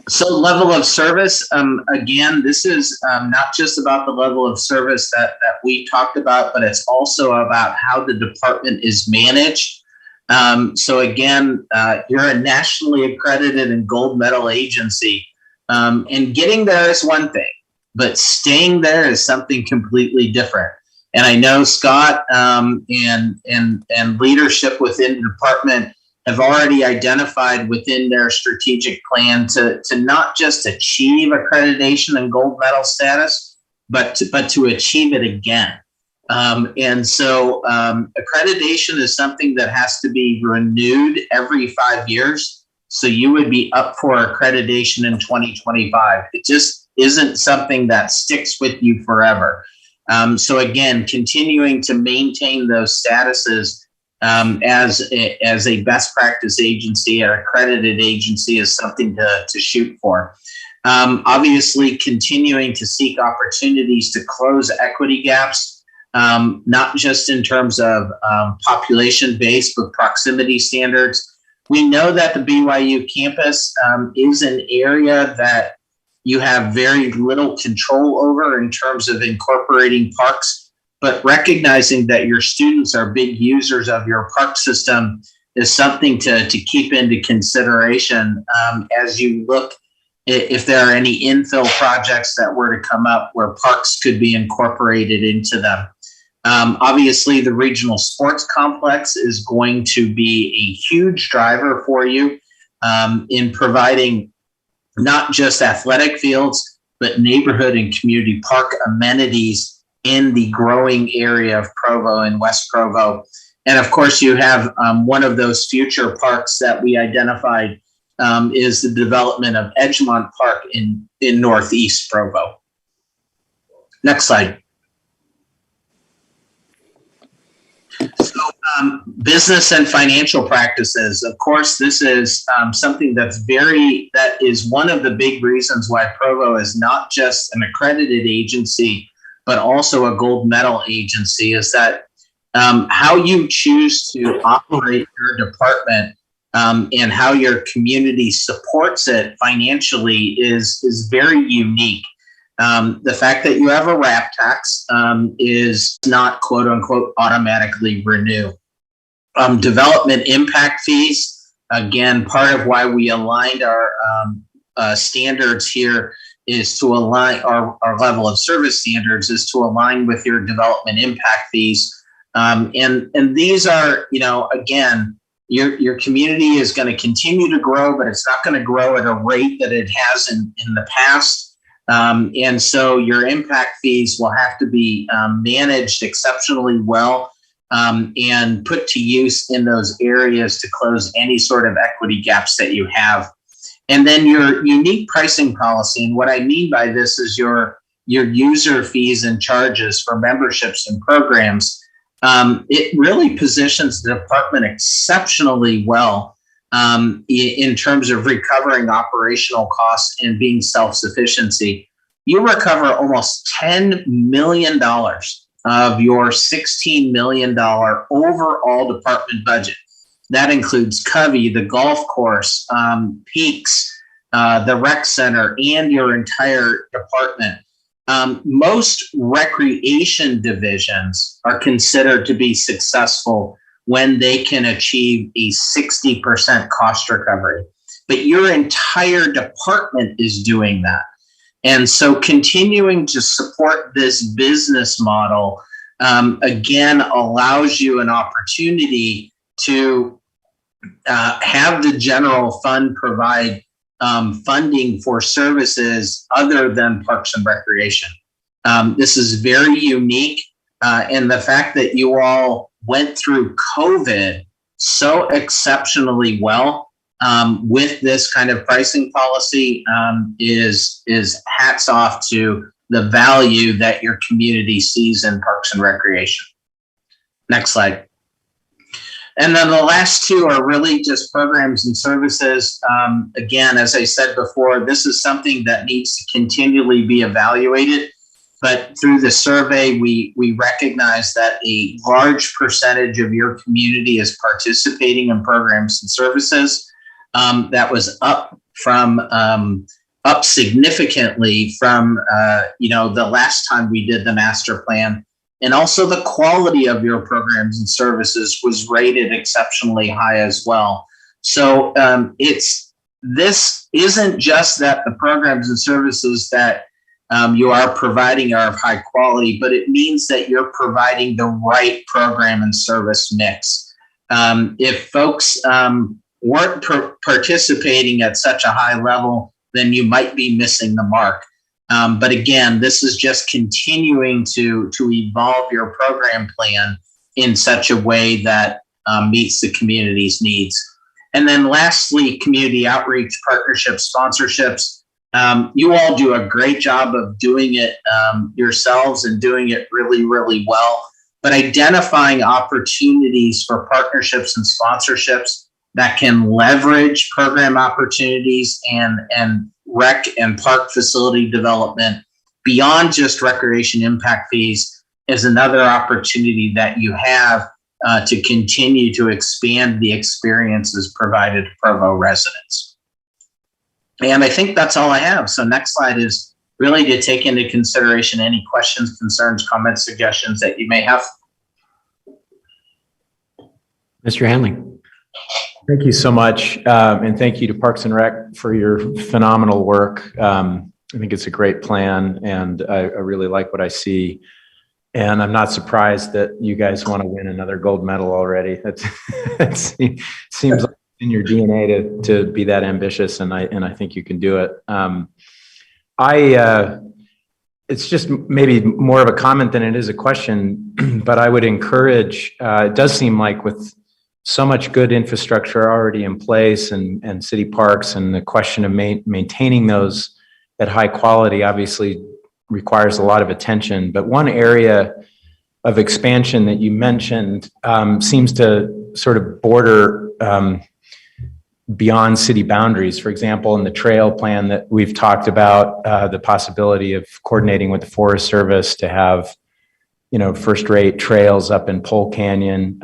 So level of service, again, this is not just about the level of service that we talked about, but it's also about how the department is managed. So again, you're a nationally accredited and gold medal agency, and getting there is one thing, but staying there is something completely different. And I know Scott and leadership within the department have already identified within their strategic plan to not just achieve accreditation and gold medal status, but to achieve it again. And so accreditation is something that has to be renewed every 5 years. So you would be up for accreditation in 2025. It just isn't something that sticks with you forever. So again, continuing to maintain those statuses as a best practice agency, an accredited agency, is something to shoot for. Obviously, continuing to seek opportunities to close equity gaps, not just in terms of population base, but proximity standards. We know that the BYU campus is an area that you have very little control over in terms of incorporating parks. But recognizing that your students are big users of your park system is something to keep into consideration as you look if there are any infill projects that were to come up where parks could be incorporated into them. Obviously, the regional sports complex is going to be a huge driver for you in providing not just athletic fields, but neighborhood and community park amenities in the growing area of Provo and West Provo. And of course, you have one of those future parks that we identified is the development of Edgemont Park in Northeast Provo. Next slide. So business and financial practices. Of course, this is something that is one of the big reasons why Provo is not just an accredited agency, but also a gold medal agency, is that how you choose to operate your department and how your community supports it financially is very unique. The fact that you have a RAP tax is not quote unquote automatically renew. Development impact fees, again, part of why we aligned our standards here is to align our level of service standards is to align with your development impact fees. And these are, again, your community is going to continue to grow, but it's not going to grow at a rate that it has in the past. And so your impact fees will have to be managed exceptionally well and put to use in those areas to close any sort of equity gaps that you have. And then your unique pricing policy. And what I mean by this is your user fees and charges for memberships and programs. it really positions the department exceptionally well in terms of recovering operational costs and being self-sufficiency. You recover almost $10 million of your $16 million overall department budget. That includes Covey, the golf course, Peaks, the rec center, and your entire department. Most recreation divisions are considered to be successful when they can achieve a 60% cost recovery. But your entire department is doing that. And so continuing to support this business model, again, allows you an opportunity to have the general fund provide funding for services other than parks and recreation. This is very unique. And the fact that you all went through COVID so exceptionally well with this kind of pricing policy is hats off to the value that your community sees in parks and recreation. Next slide. And then the last two are really just programs and services. Again, as I said before, this is something that needs to continually be evaluated. But through the survey, we recognize that a large percentage of your community is participating in programs and services. That was up significantly from the last time we did the master plan. And also the quality of your programs and services was rated exceptionally high as well. So this isn't just that the programs and services that you are providing are of high quality, but it means that you're providing the right program and service mix. If folks weren't participating at such a high level, then you might be missing the mark. But again, this is just continuing to evolve your program plan in such a way that meets the community's needs. And then lastly, community outreach, partnerships, sponsorships. You all do a great job of doing it yourselves and doing it really, really well. But identifying opportunities for partnerships and sponsorships that can leverage program opportunities and rec and park facility development beyond just recreation impact fees is another opportunity that you have to continue to expand the experiences provided to Provo residents. And I think that's all I have. So next slide is really to take into consideration any questions, concerns, comments, suggestions that you may have. Mr. Hanley. Thank you so much. And thank you to Parks and Rec for your phenomenal work. I think it's a great plan and I really like what I see. And I'm not surprised that you guys want to win another gold medal already. That seems like in your DNA to be that ambitious, and I think you can do it. It's just maybe more of a comment than it is a question, but I would encourage, it does seem like with so much good infrastructure already in place and city parks, and the question of maintaining those at high quality obviously requires a lot of attention. But one area of expansion that you mentioned seems to sort of border beyond city boundaries. For example, in the trail plan that we've talked about, the possibility of coordinating with the Forest Service to have, first-rate trails up in Pole Canyon,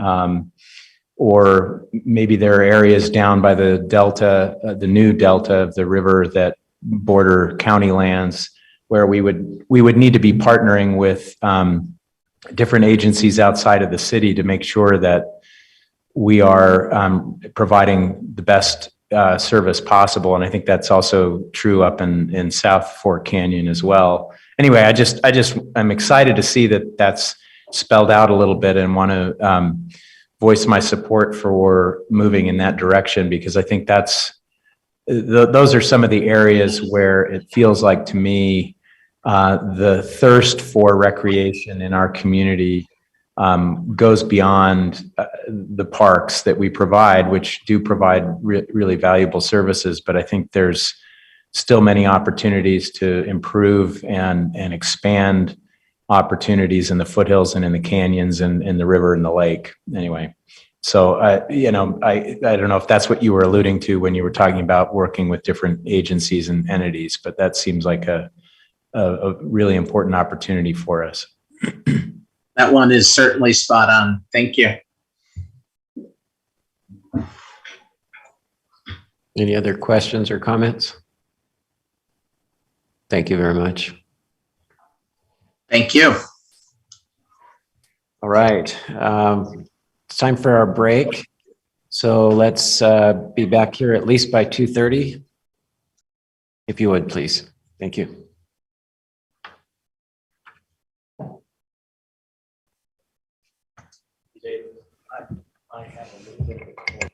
or maybe there are areas down by the delta, the new delta of the river that border county lands, where we would need to be partnering with different agencies outside of the city to make sure that we are providing the best service possible. And I think that's also true up in South Fork Canyon as well. Anyway, I'm excited to see that that's spelled out a little bit, and want to voice my support for moving in that direction, because I think those are some of the areas where it feels like to me the thirst for recreation in our community goes beyond the parks that we provide, which do provide really valuable services. But I think there's still many opportunities to improve and expand opportunities in the foothills and in the canyons and in the river and the lake. Anyway, so I don't know if that's what you were alluding to when you were talking about working with different agencies and entities, but that seems like a really important opportunity for us. That one is certainly spot on. Thank you. Any other questions or comments? Thank you very much. Thank you. All right. It's time for our break. So let's be back here at least by 2:30. If you would, please. Thank you. I have a little bit of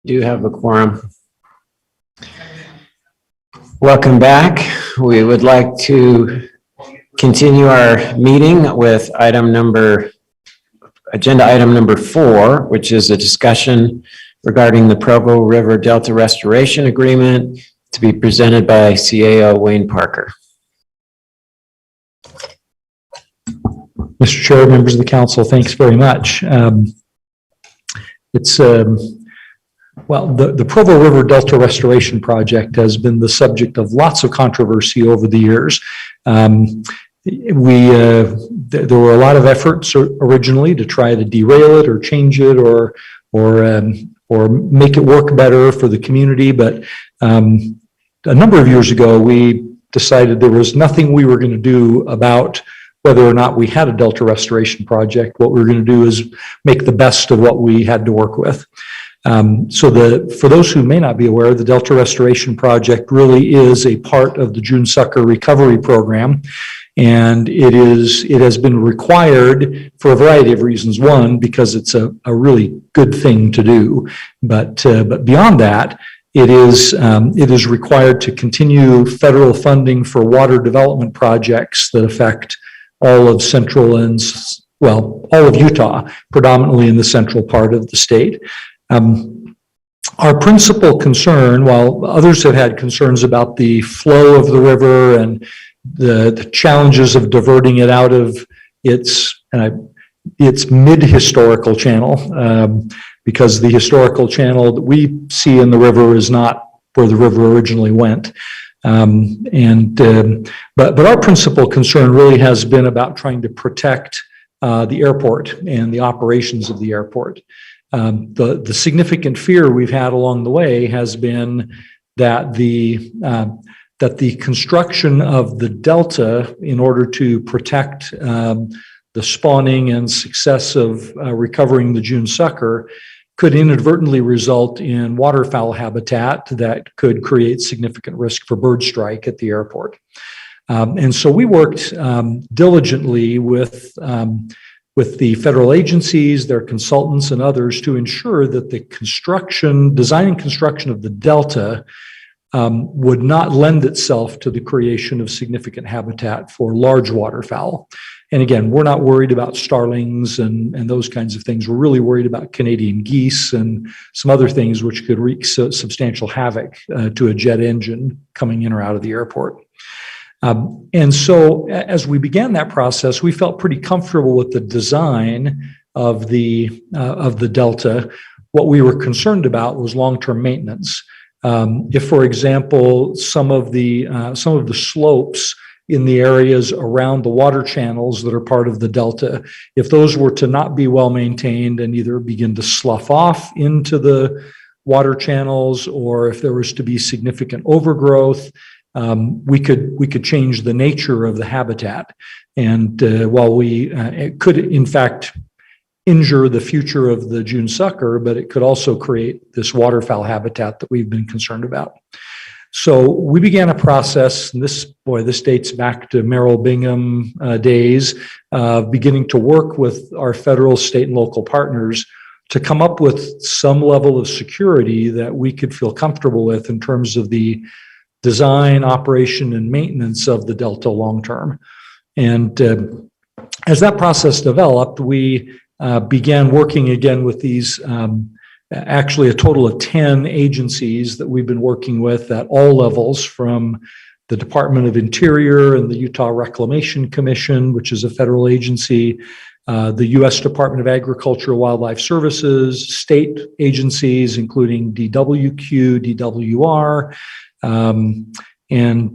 Do have a quorum. Welcome back. We would like to continue our meeting with agenda item number 4, which is a discussion regarding the Provo River Delta Restoration Agreement to be presented by CAO Wayne Parker. Mr. Chair, members of the council, thanks very much. The Provo River Delta Restoration Project has been the subject of lots of controversy over the years. There were a lot of efforts originally to try to derail it or change it or make it work better for the community. But a number of years ago, we decided there was nothing we were going to do about whether or not we had a Delta Restoration Project. What we were going to do is make the best of what we had to work with. For those who may not be aware, the Delta Restoration Project really is a part of the June Sucker Recovery Program. And it has been required for a variety of reasons. One, because it's a really good thing to do. But beyond that, it is required to continue federal funding for water development projects that affect all of central and, all of Utah, predominantly in the central part of the state. Our principal concern, while others have had concerns about the flow of the river and the challenges of diverting it out of its mid-historical channel, because the historical channel that we see in the river is not where the river originally went. But our principal concern really has been about trying to protect the airport and the operations of the airport. The significant fear we've had along the way has been that the construction of the Delta, in order to protect the spawning and success of recovering the June Sucker, could inadvertently result in waterfowl habitat that could create significant risk for bird strike at the airport. And so we worked diligently with the federal agencies, their consultants, and others to ensure that the design and construction of the Delta would not lend itself to the creation of significant habitat for large waterfowl. And again, we're not worried about starlings and those kinds of things. We're really worried about Canadian geese and some other things which could wreak substantial havoc to a jet engine coming in or out of the airport. And so as we began that process, we felt pretty comfortable with the design of the Delta. What we were concerned about was long-term maintenance. If, for example, some of the slopes in the areas around the water channels that are part of the Delta, if those were to not be well maintained and either begin to slough off into the water channels, or if there was to be significant overgrowth, we could change the nature of the habitat. And while it could in fact injure the future of the June Sucker, but it could also create this waterfowl habitat that we've been concerned about. So we began a process, and this dates back to Merrill Bingham days, beginning to work with our federal, state, and local partners to come up with some level of security that we could feel comfortable with in terms of the design, operation, and maintenance of the Delta long-term. And as that process developed, we began working again with these actually a total of 10 agencies that we've been working with at all levels, from the Department of Interior and the Utah Reclamation Commission, which is a federal agency, the U.S. Department of Agriculture and Wildlife Services, state agencies, including DWQ, DWR, and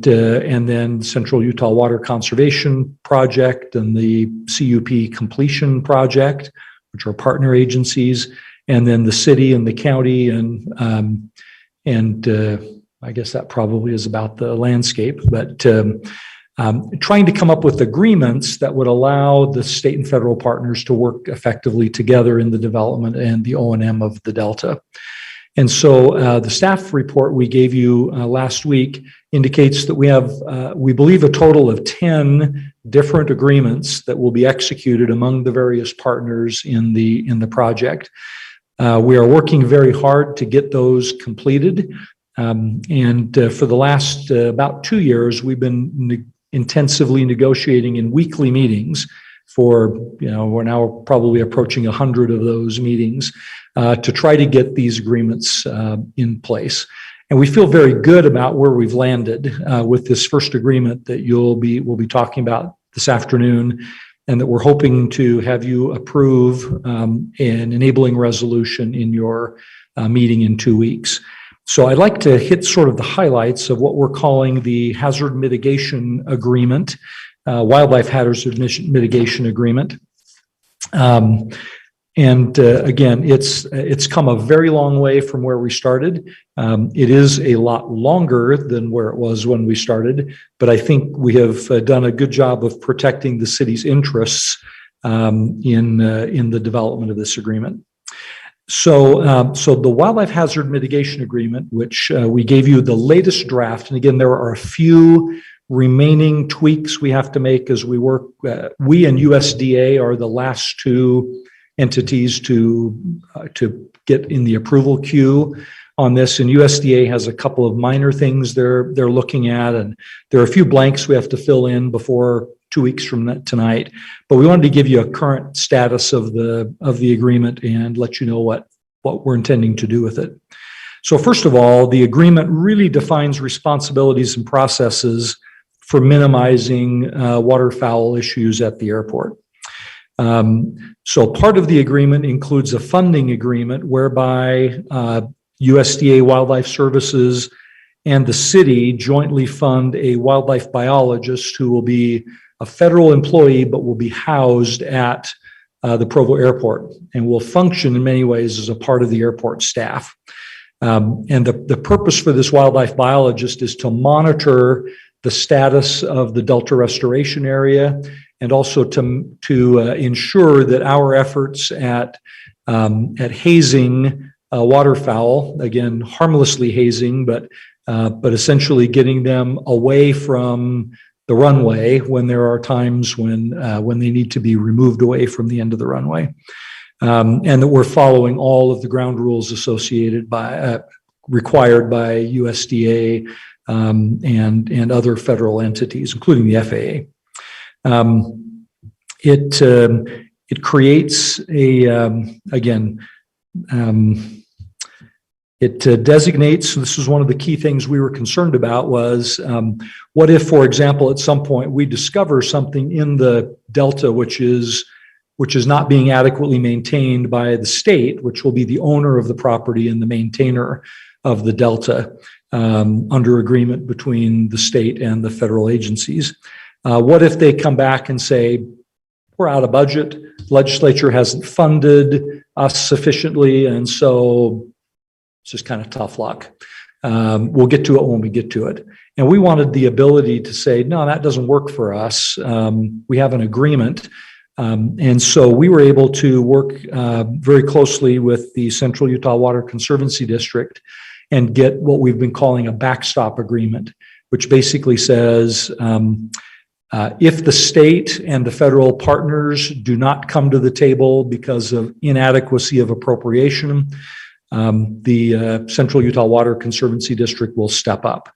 then Central Utah Water Conservation Project and the CUP Completion Project, which are partner agencies, and then the city and the county, and I guess that probably is about the landscape, but trying to come up with agreements that would allow the state and federal partners to work effectively together in the development and the O&M of the Delta. And so the staff report we gave you last week indicates that we have, we believe, a total of 10 different agreements that will be executed among the various partners in the project. We are working very hard to get those completed. For the last about 2 years, we've been intensively negotiating in weekly meetings for, we're now probably approaching 100 of those meetings to try to get these agreements in place. And we feel very good about where we've landed with this first agreement that we'll be talking about this afternoon, and that we're hoping to have you approve an enabling resolution in your meeting in 2 weeks. So I'd like to hit sort of the highlights of what we're calling the Hazard Mitigation Agreement, Wildlife Hazard Mitigation Agreement. Again, it's come a very long way from where we started. It is a lot longer than where it was when we started, but I think we have done a good job of protecting the city's interests in the development of this agreement. So the Wildlife Hazard Mitigation Agreement, which we gave you the latest draft, and again, there are a few remaining tweaks we have to make as we work. We and USDA are the last two entities to get in the approval queue on this, and USDA has a couple of minor things they're looking at, and there are a few blanks we have to fill in before 2 weeks from tonight. But we wanted to give you a current status of the agreement and let you know what we're intending to do with it. So first of all, the agreement really defines responsibilities and processes for minimizing waterfowl issues at the airport. So part of the agreement includes a funding agreement whereby USDA Wildlife Services and the city jointly fund a wildlife biologist who will be a federal employee but will be housed at the Provo Airport and will function in many ways as a part of the airport staff. And the purpose for this wildlife biologist is to monitor the status of the Delta restoration area, and also to ensure that our efforts at hazing waterfowl, again, harmlessly hazing, but essentially getting them away from the runway when there are times when they need to be removed away from the end of the runway, and that we're following all of the ground rules associated required by USDA and other federal entities, including the FAA. It creates it designates, this is one of the key things we were concerned about was, what if, for example, at some point we discover something in the Delta which is not being adequately maintained by the state, which will be the owner of the property and the maintainer of the Delta, under agreement between the state and the federal agencies. What if they come back and say, we're out of budget, legislature hasn't funded us sufficiently, and so it's just kind of tough luck. We'll get to it when we get to it. And we wanted the ability to say, no, that doesn't work for us. We have an agreement. And so we were able to work very closely with the Central Utah Water Conservancy District and get what we've been calling a backstop agreement, which basically says, if the state and the federal partners do not come to the table because of inadequacy of appropriation, the Central Utah Water Conservancy District will step up.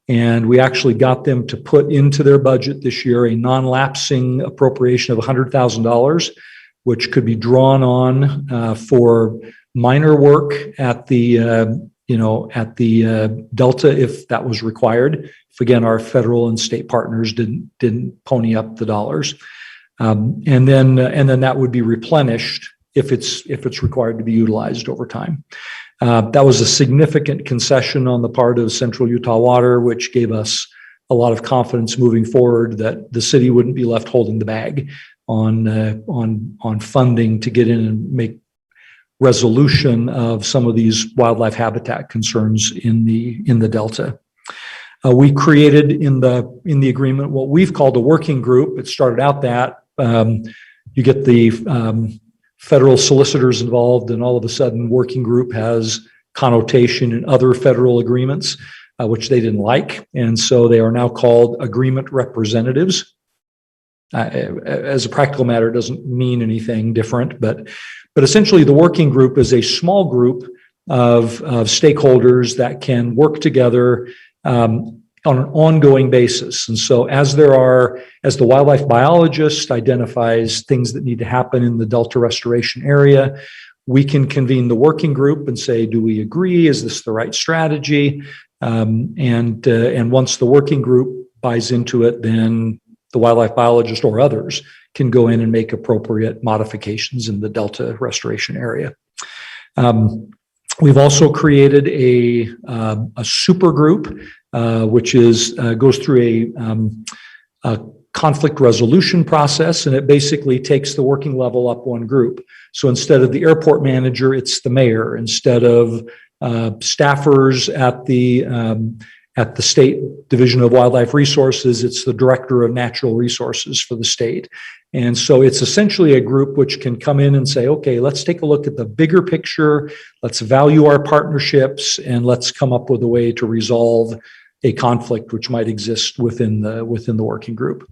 And we actually got them to put into their budget this year a non-lapsing appropriation of $100,000, which could be drawn on for minor work at the Delta if that was required. If again, our federal and state partners didn't pony up the dollars, and then that would be replenished if it's required to be utilized over time. That was a significant concession on the part of Central Utah Water, which gave us a lot of confidence moving forward that the city wouldn't be left holding the bag on funding to get in and make resolution of some of these wildlife habitat concerns in the Delta. We created in the agreement what we've called a working group. It started out that you get the federal solicitors involved, and all of a sudden working group has connotation in other federal agreements, which they didn't like. And so they are now called agreement representatives. as a practical matter, it doesn't mean anything different, but essentially the working group is a small group of stakeholders that can work together on an ongoing basis. And so as the wildlife biologist identifies things that need to happen in the Delta restoration area, we can convene the working group and say, do we agree? Is this the right strategy? And once the working group buys into it, then the wildlife biologist or others can go in and make appropriate modifications in the Delta restoration area. We've also created a super group, which goes through a conflict resolution process, and it basically takes the working level up one group. So instead of the airport manager, it's the mayor. Instead of staffers at the State Division of Wildlife Resources, it's the Director of Natural Resources for the state. And so it's essentially a group which can come in and say, okay, let's take a look at the bigger picture, let's value our partnerships, and let's come up with a way to resolve a conflict which might exist within the working group.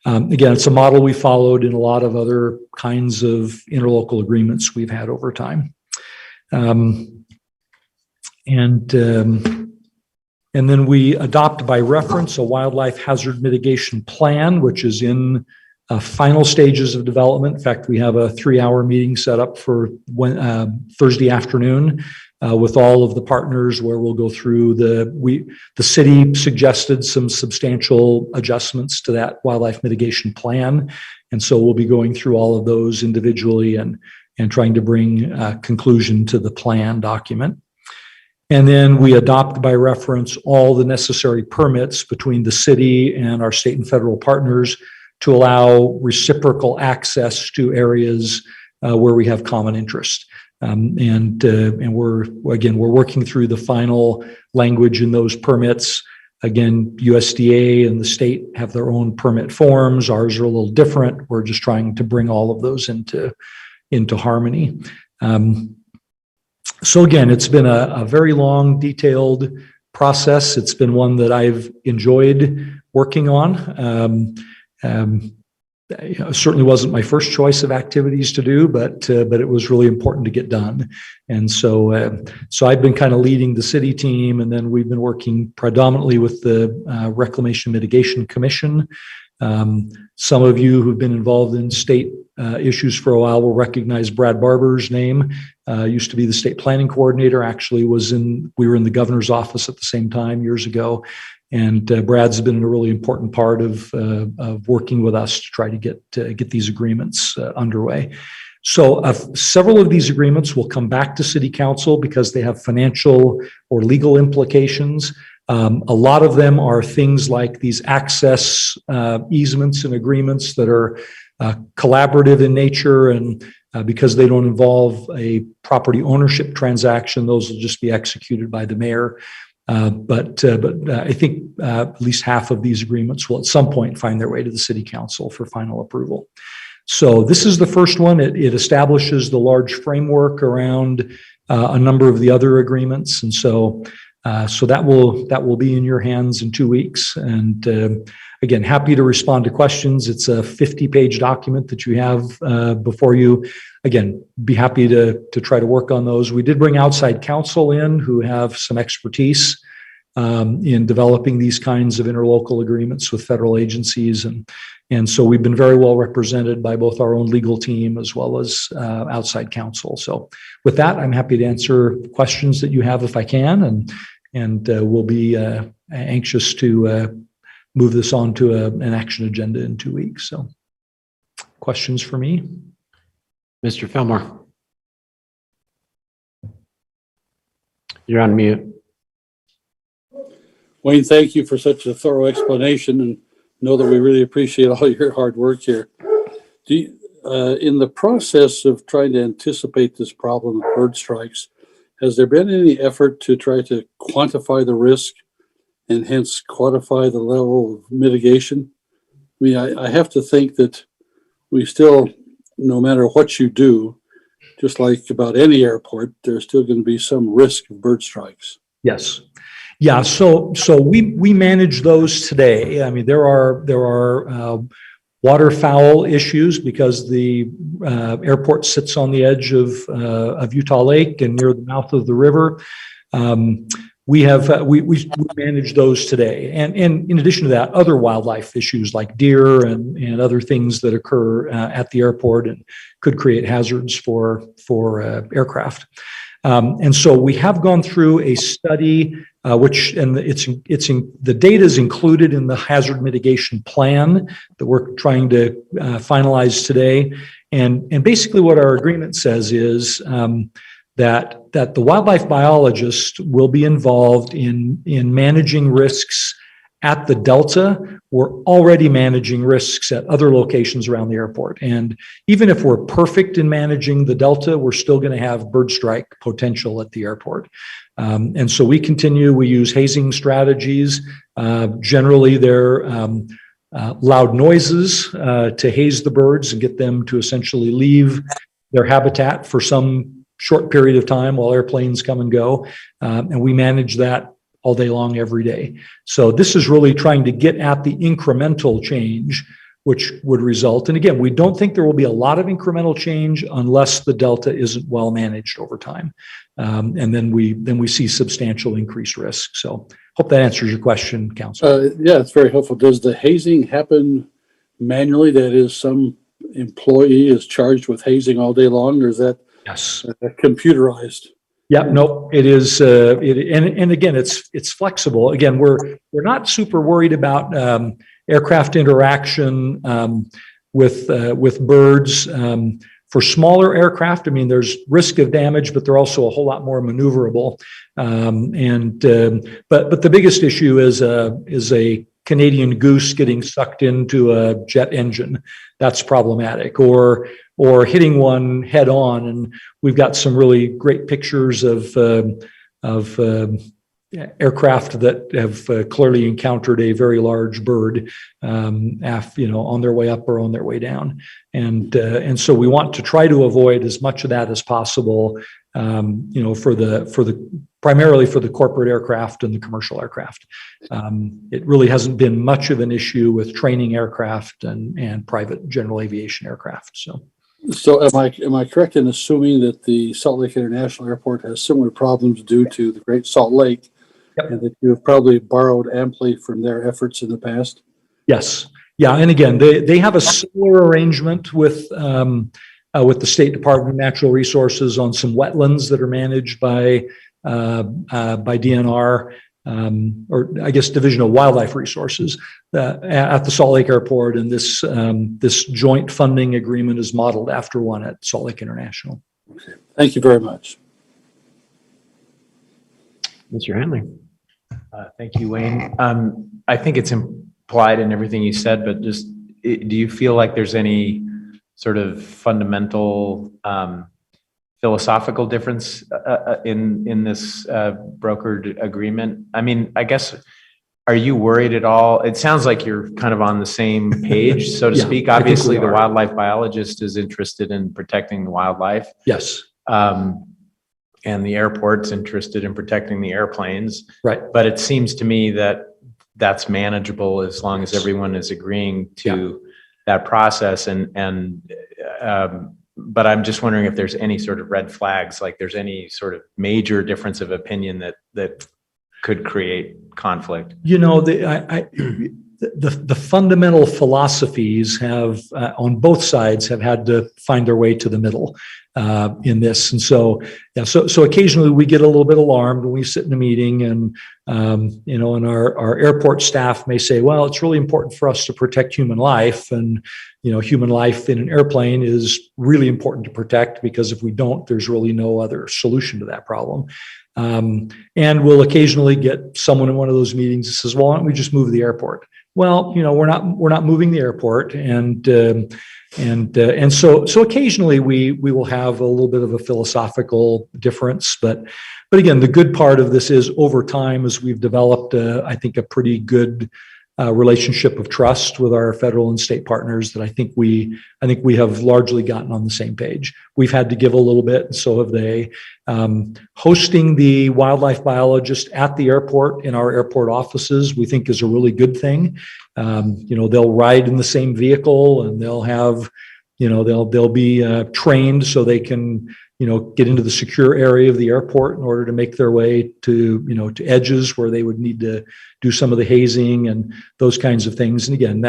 Again, it's a model we followed in a lot of other kinds of interlocal agreements we've had over time. And then we adopt by reference a wildlife hazard mitigation plan, which is in final stages of development. In fact, we have a 3-hour meeting set up for Thursday afternoon with all of the partners, where we'll go through the city suggested some substantial adjustments to that wildlife mitigation plan. And so we'll be going through all of those individually and trying to bring conclusion to the plan document. And then we adopt by reference all the necessary permits between the city and our state and federal partners to allow reciprocal access to areas where we have common interest. And we're working through the final language in those permits. Again, USDA and the state have their own permit forms. Ours are a little different. We're just trying to bring all of those into harmony. So again, it's been a very long, detailed process. It's been one that I've enjoyed working on. It certainly wasn't my first choice of activities to do, but it was really important to get done. And so I've been kind of leading the city team, and then we've been working predominantly with the Reclamation Mitigation Commission. Some of you who've been involved in state issues for a while will recognize Brad Barber's name. Used to be the state planning coordinator. Actually, we were in the governor's office at the same time years ago. And Brad's been a really important part of working with us to try to get these agreements underway. So several of these agreements will come back to City Council because they have financial or legal implications. A lot of them are things like these access easements and agreements that are collaborative in nature, and because they don't involve a property ownership transaction, those will just be executed by the mayor. But I think at least half of these agreements will at some point find their way to the City Council for final approval. So this is the first one. It establishes the large framework around a number of the other agreements, and so that will be in your hands in 2 weeks. And again, happy to respond to questions. It's a 50-page document that you have before you. Again, be happy to try to work on those. We did bring outside counsel in who have some expertise in developing these kinds of interlocal agreements with federal agencies. And so we've been very well represented by both our own legal team as well as outside counsel. So with that, I'm happy to answer questions that you have if I can, and we'll be anxious to move this on to an action agenda in 2 weeks. So questions for me? Mr. Fillmore. You're on mute. Wayne, thank you for such a thorough explanation, and know that we really appreciate all your hard work here. In the process of trying to anticipate this problem of bird strikes, has there been any effort to try to quantify the risk and hence quantify the level of mitigation? I mean, I have to think that we still, no matter what you do, just like about any airport, there's still going to be some risk of bird strikes. Yes. Yeah. So we manage those today. I mean, there are waterfowl issues because the airport sits on the edge of Utah Lake and near the mouth of the river. We manage those today. And in addition to that, other wildlife issues like deer and other things that occur at the airport and could create hazards for aircraft. And so we have gone through a study, the data is included in the hazard mitigation plan that we're trying to finalize today. And basically what our agreement says is that the wildlife biologist will be involved in managing risks at the Delta. We're already managing risks at other locations around the airport. And even if we're perfect in managing the Delta, we're still going to have bird strike potential at the airport. And so we use hazing strategies. Generally, they're loud noises to haze the birds and get them to essentially leave their habitat for some short period of time while airplanes come and go. And we manage that all day long, every day. So this is really trying to get at the incremental change, which would result. And again, we don't think there will be a lot of incremental change unless the Delta isn't well managed over time. And then we see substantial increased risk. So hope that answers your question, Councilor. Yeah, it's very helpful. Does the hazing happen manually? That is, some employee is charged with hazing all day long, or is that Yes. computerized? Yeah, no, it is. And again, it's flexible. Again, we're not super worried about aircraft interaction with birds. For smaller aircraft, I mean, there's risk of damage, but they're also a whole lot more maneuverable. But the biggest issue is a Canadian goose getting sucked into a jet engine. That's problematic, or hitting one head on. And we've got some really great pictures of aircraft that have clearly encountered a very large bird, on their way up or on their way down. And so we want to try to avoid as much of that as possible, primarily for the corporate aircraft and the commercial aircraft. It really hasn't been much of an issue with training aircraft and private general aviation aircraft. So am I correct in assuming that the Salt Lake International Airport has similar problems due to the Great Salt Lake? Yep. And that you have probably borrowed amply from their efforts in the past? Yes. Yeah. And again, they have a similar arrangement with the State Department of Natural Resources on some wetlands that are managed by DNR, or I guess Division of Wildlife Resources at the Salt Lake Airport. And this joint funding agreement is modeled after one at Salt Lake International. Okay. Thank you very much. Mr. Hanley. Thank you, Wayne. I think it's implied in everything you said, but do you feel like there's any sort of fundamental philosophical difference in this brokered agreement? I mean, I guess, are you worried at all? It sounds like you're kind of on the same page, so to Yeah, speak. I think Obviously, we the are. wildlife biologist is interested in protecting the wildlife. Yes. And the airport's interested in protecting the airplanes. Right. But it seems to me that that's manageable as long as everyone is agreeing to that process. But I'm just wondering if there's any sort of red flags, like there's any sort of major difference of opinion that could create conflict. The fundamental philosophies have on both sides have had to find their way to the middle in this. And so occasionally we get a little bit alarmed when we sit in a meeting and our airport staff may say, well, it's really important for us to protect human life. And, human life in an airplane is really important to protect, because if we don't, there's really no other solution to that problem. And we'll occasionally get someone in one of those meetings that says, well, why don't we just move the airport? Well, we're not moving the airport. And so occasionally we will have a little bit of a philosophical difference, but again, the good part of this is over time, as we've developed, I think, a pretty good relationship of trust with our federal and state partners that I think we have largely gotten on the same page. We've had to give a little bit, and so have they. Hosting the wildlife biologist at the airport in our airport offices, we think is a really good thing. They'll ride in the same vehicle, and they'll have, they'll be trained so they can, get into the secure area of the airport in order to make their way to, to edges where they would need to do some of the hazing and those kinds of things. And again,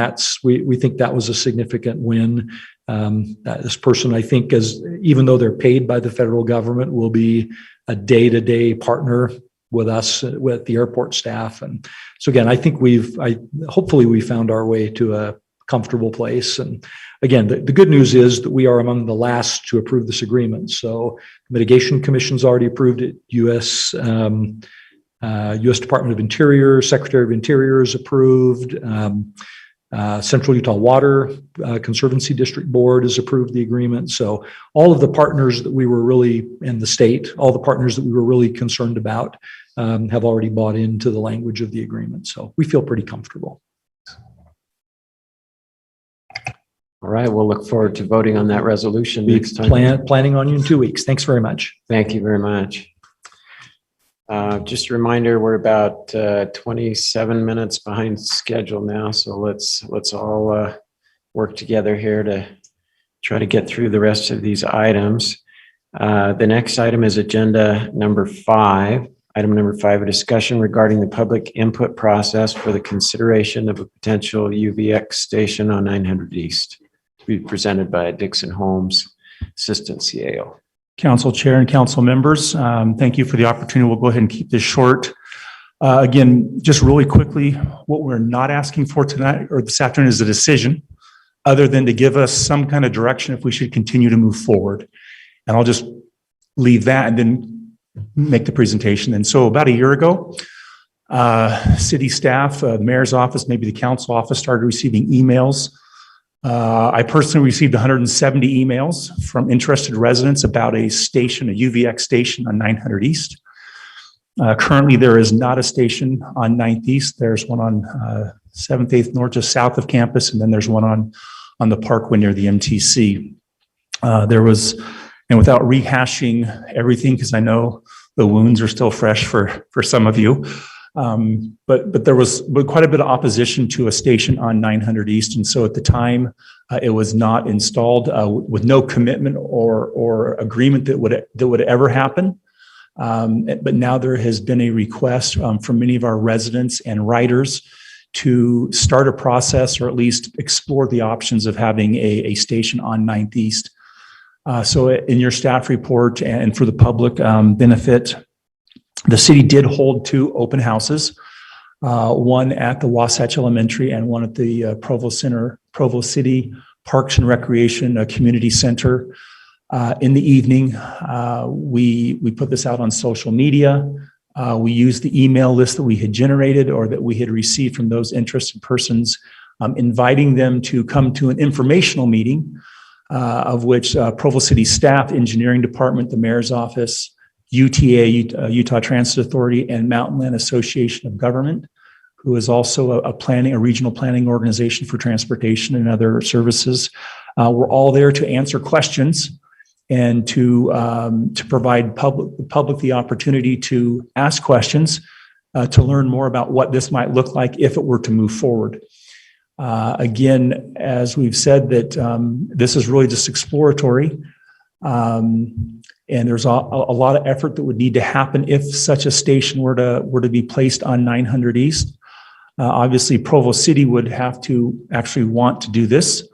we think that was a significant win. This person, I think, even though they're paid by the federal government, will be a day-to-day partner with us, with the airport staff. And so again, I think hopefully we found our way to a comfortable place. And again, the good news is that we are among the last to approve this agreement. So the Mitigation Commission's already approved it. U.S. Department of Interior, Secretary of Interior has approved. Central Utah Water Conservancy District Board has approved the agreement. So all of the partners that we were really, in the state, all the partners that we were really concerned about have already bought into the language of the agreement. So we feel pretty comfortable. All right, we'll look forward to voting on that resolution We next time. planning on you in 2 weeks. Thanks very much. Thank you very much. Just a reminder, we're about 27 minutes behind schedule now, so let's all work together here to try to get through the rest of these items. The next item is agenda number 5. Item number 5, a discussion regarding the public input process for the consideration of a potential UVX station on 900 East. To be presented by Dixon Holmes, Assistant CAO. Council Chair and council members, thank you for the opportunity. We'll go ahead and keep this short. Again, just really quickly, what we're not asking for tonight or this afternoon is a decision other than to give us some kind of direction if we should continue to move forward. And I'll just leave that and then make the presentation. And so about a year ago, city staff, the mayor's office, maybe the council office started receiving emails. I personally received 170 emails from interested residents about a station, a UVX station on 900 East. Currently, there is not a station on 9th East. There's one on 7th, 8th North, just south of campus, and then there's one on the parkway near the MTC. And without rehashing everything, because I know the wounds are still fresh for some of you, but there was quite a bit of opposition to a station on 900 East. And so at the time, it was not installed with no commitment or agreement that would ever happen. But now there has been a request from many of our residents and riders to start a process or at least explore the options of having a station on 9th East. So in your staff report and for the public benefit, the city did hold 2 open houses, one at the Wasatch Elementary and one at the Provo City Parks and Recreation Community Center. In the evening, we put this out on social media. We used the email list that we had generated or that we had received from those interested persons, inviting them to come to an informational meeting, of which Provo City staff, engineering department, the mayor's office, UTA, Utah Transit Authority, and Mountain Land Association of Government, who is also a regional planning organization for transportation and other services. We're all there to answer questions and to provide the public the opportunity to ask questions, to learn more about what this might look like if it were to move forward. Again, as we've said, that this is really just exploratory, and there's a lot of effort that would need to happen if such a station were to be placed on 900 East. Obviously, Provo City would have to actually want to do this.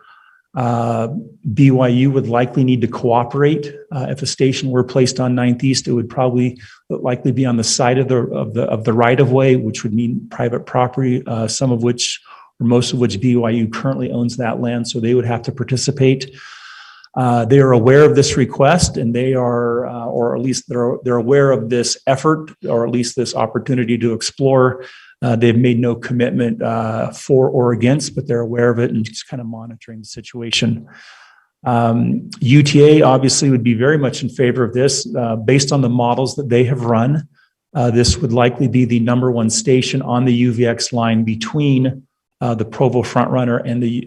BYU would likely need to cooperate. If a station were placed on 9th East, it would probably likely be on the side of the right of way, which would mean private property, some of which or most of which BYU currently owns that land, so they would have to participate. They are aware of this request, and they are, or at least they're aware of this effort, or at least this opportunity to explore. They've made no commitment for or against, but they're aware of it and just kind of monitoring the situation. UTA obviously would be very much in favor of this, based on the models that they have run. This would likely be the #1 station on the UVX line between the Provo Frontrunner and the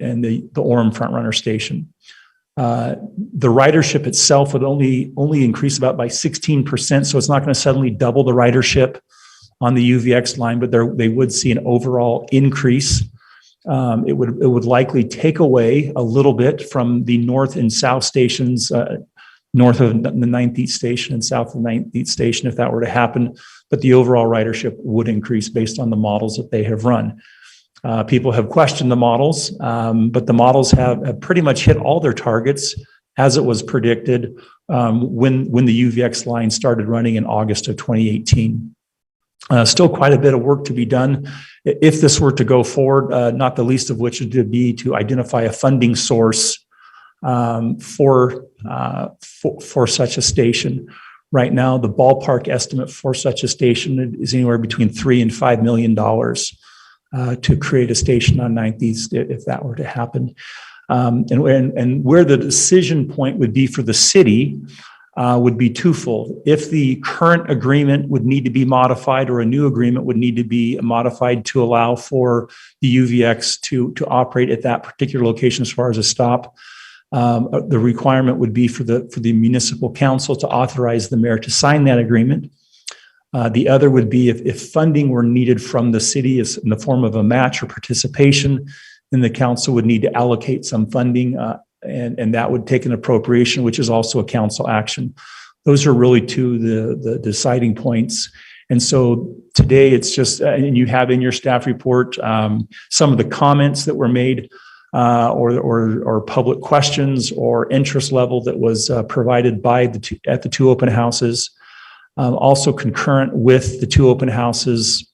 Orem Frontrunner station. The ridership itself would only increase about by 16%, so it's not going to suddenly double the ridership on the UVX line, but they would see an overall increase. It would likely take away a little bit from the north and south stations, north of the 19th station and south of the 19th station, if that were to happen. But the overall ridership would increase based on the models that they have run. People have questioned the models, but the models have pretty much hit all their targets as it was predicted when the UVX line started running in August of 2018. Still quite a bit of work to be done. If this were to go forward, not the least of which would be to identify a funding source for such a station. Right now, the ballpark estimate for such a station is anywhere between $3 and $5 million to create a station on 9th East if that were to happen. And where the decision point would be for the city would be twofold. If the current agreement would need to be modified or a new agreement would need to be modified to allow for the UVX to operate at that particular location as far as a stop, the requirement would be for the municipal council to authorize the mayor to sign that agreement. The other would be if funding were needed from the city in the form of a match or participation, then the council would need to allocate some funding, and that would take an appropriation, which is also a council action. Those are really the deciding points. And so today it's just, and you have in your staff report some of the comments that were made or public questions or interest level that was provided by at the two open houses. Also concurrent with the two open houses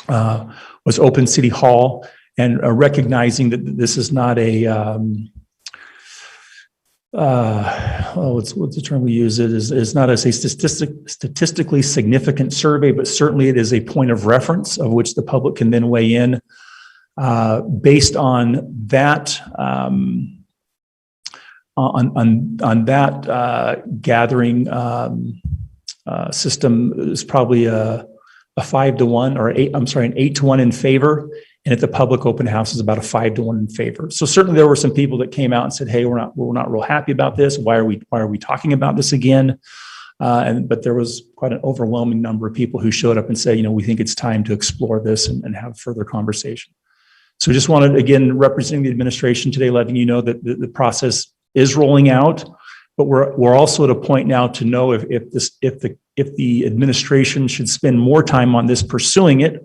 was Open City Hall, and recognizing that this is not a, what's the term we use? It is not as a statistically significant survey, but certainly it is a point of reference of which the public can then weigh in based on that on that gathering system is probably a 5-to-1 or an 8-to-1 in favor. And at the public open house is about a 5-to-1 in favor. So certainly there were some people that came out and said, "Hey, we're not real happy about this. Why are we talking about this again?" But there was quite an overwhelming number of people who showed up and said, "We think it's time to explore this and have further conversation." So just wanted, again, representing the administration today, letting you know that the process is rolling out. But we're also at a point now to know if the administration should spend more time on this pursuing it,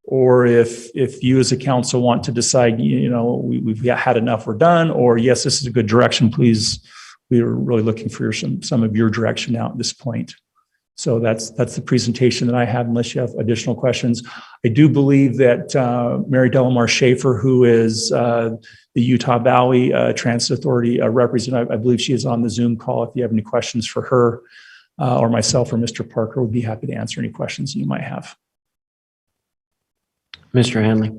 or if you as a council want to decide, we've had enough, we're done, or yes, this is a good direction, please. We are really looking for some of your direction now at this point. So that's the presentation that I have, unless you have additional questions. I do believe that Mary Delamar Schaefer, who is the Utah Valley Transit Authority representative, I believe she is on the Zoom call. If you have any questions for her or myself or Mr. Parker, we'd be happy to answer any questions you might have. Mr. Hanley.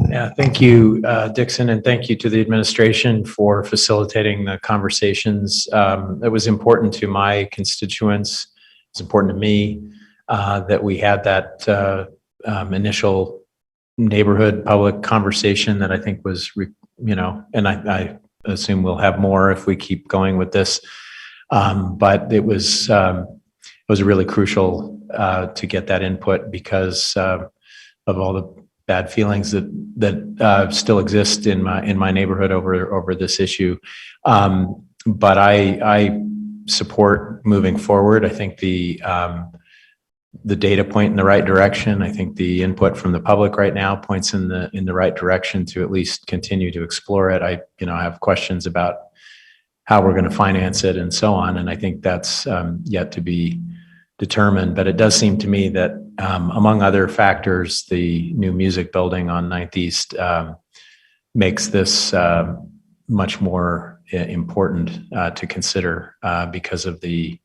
Yeah, thank you, Dixon, and thank you to the administration for facilitating the conversations. It was important to my constituents. It's important to me that we had that initial neighborhood public conversation that I think was, and I assume we'll have more if we keep going with this. But it was really crucial to get that input because of all the bad feelings that still exist in my neighborhood over this issue. But I support moving forward. I think the data point in the right direction. I think the input from the public right now points in the right direction to at least continue to explore it. I have questions about how we're going to finance it and so on, and I think that's yet to be determined. But it does seem to me that among other factors, the new music building on 9th East makes this much more important to consider because of the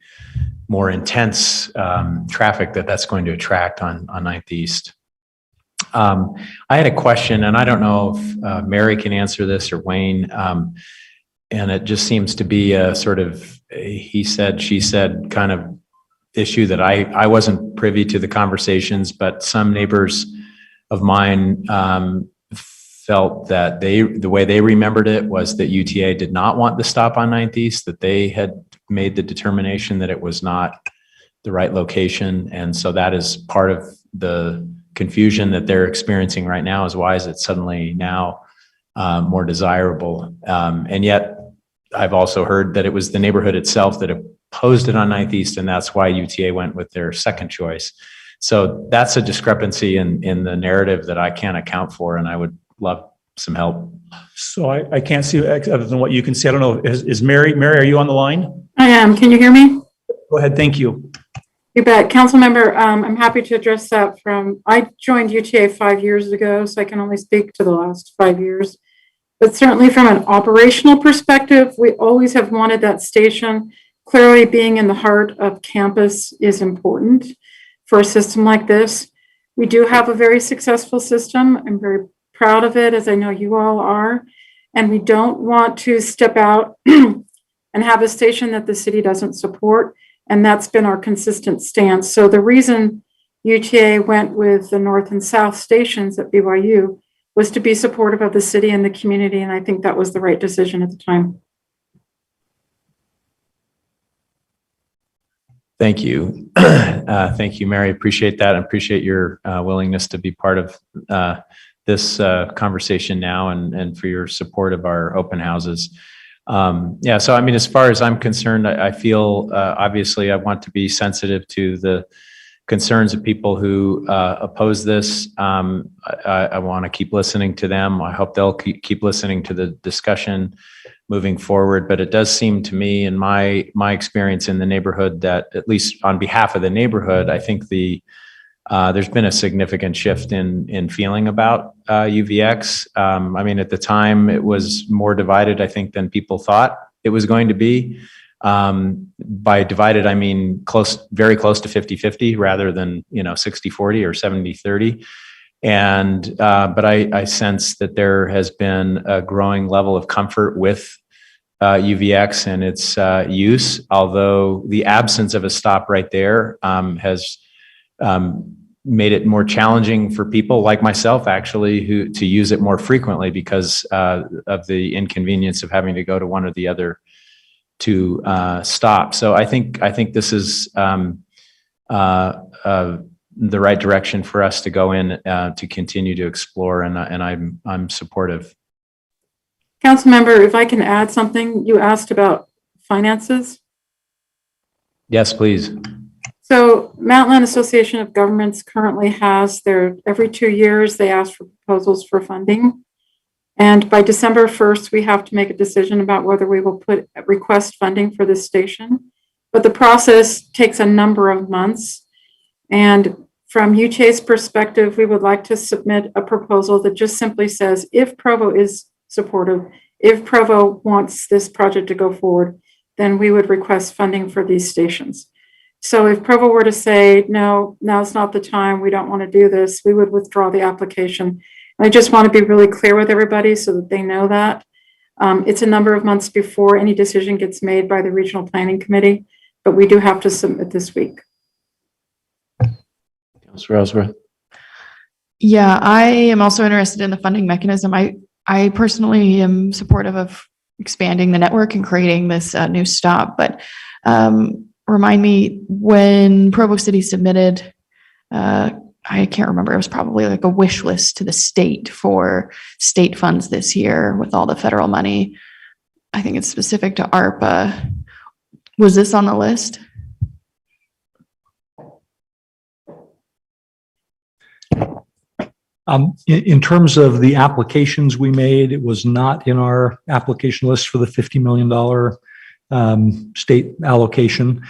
more intense traffic that's going to attract on 9th East. I had a question, and I don't know if Mary can answer this or Wayne, and it just seems to be a sort of a he said, she said kind of issue that I wasn't privy to the conversations, but some neighbors of mine felt that the way they remembered it was that UTA did not want the stop on 9th East, that they had made the determination that it was not the right location. And so that is part of the confusion that they're experiencing right now, is why is it suddenly now more desirable? And yet I've also heard that it was the neighborhood itself that opposed it on 9th East, and that's why UTA went with their second choice. So that's a discrepancy in the narrative that I can't account for, and I would love some help. So I can't see other than what you can see. I don't know, is Mary, are you on the line? I am. Can you hear me? Go ahead, thank you. You bet. Council member, I'm happy to address that I joined UTA 5 years ago, so I can only speak to the last 5 years. But certainly from an operational perspective, we always have wanted that station. Clearly being in the heart of campus is important for a system like this. We do have a very successful system. I'm very proud of it, as I know you all are. And we don't want to step out and have a station that the city doesn't support. And that's been our consistent stance. So the reason UTA went with the north and south stations at BYU was to be supportive of the city and the community. And I think that was the right decision at the time. Thank you. Thank you, Mary. Appreciate that. I appreciate your willingness to be part of this conversation now, and for your support of our open houses. Yeah, so I mean, as far as I'm concerned, I feel obviously I want to be sensitive to the concerns of people who oppose this. I want to keep listening to them. I hope they'll keep listening to the discussion moving forward. But it does seem to me, in my experience in the neighborhood, that at least on behalf of the neighborhood, I think there's been a significant shift in feeling about UVX. I mean, at the time, it was more divided, I think, than people thought it was going to be. By divided, I mean very close to 50-50 rather than 60-40 or 70-30. And but I sense that there has been a growing level of comfort with UVX and its use, although the absence of a stop right there has made it more challenging for people like myself, actually, to use it more frequently because of the inconvenience of having to go to one or the other to stop. So I think this is the right direction for us to go in to continue to explore, and I'm supportive. Council member, if I can add something, you asked about finances. Yes, please. So Mountain Association of Governments currently has every 2 years, they ask for proposals for funding. And by December 1st, we have to make a decision about whether we will request funding for this station. But the process takes a number of months. And from UTA's perspective, we would like to submit a proposal that just simply says, if Provo is supportive, if Provo wants this project to go forward, then we would request funding for these stations. So if Provo were to say, no, now's not the time, we don't want to do this, we would withdraw the application. And I just want to be really clear with everybody so that they know that. It's a number of months before any decision gets made by the Regional Planning Committee, but we do have to submit this week. Councilor Ellsworth. Yeah, I am also interested in the funding mechanism. I personally am supportive of expanding the network and creating this new stop, but remind me, when Provo City submitted, I can't remember, it was probably like a wish list to the state for state funds this year with all the federal money. I think it's specific to ARPA. Was this on the list? In terms of the applications we made, it was not in our application list for the $50 million state allocation.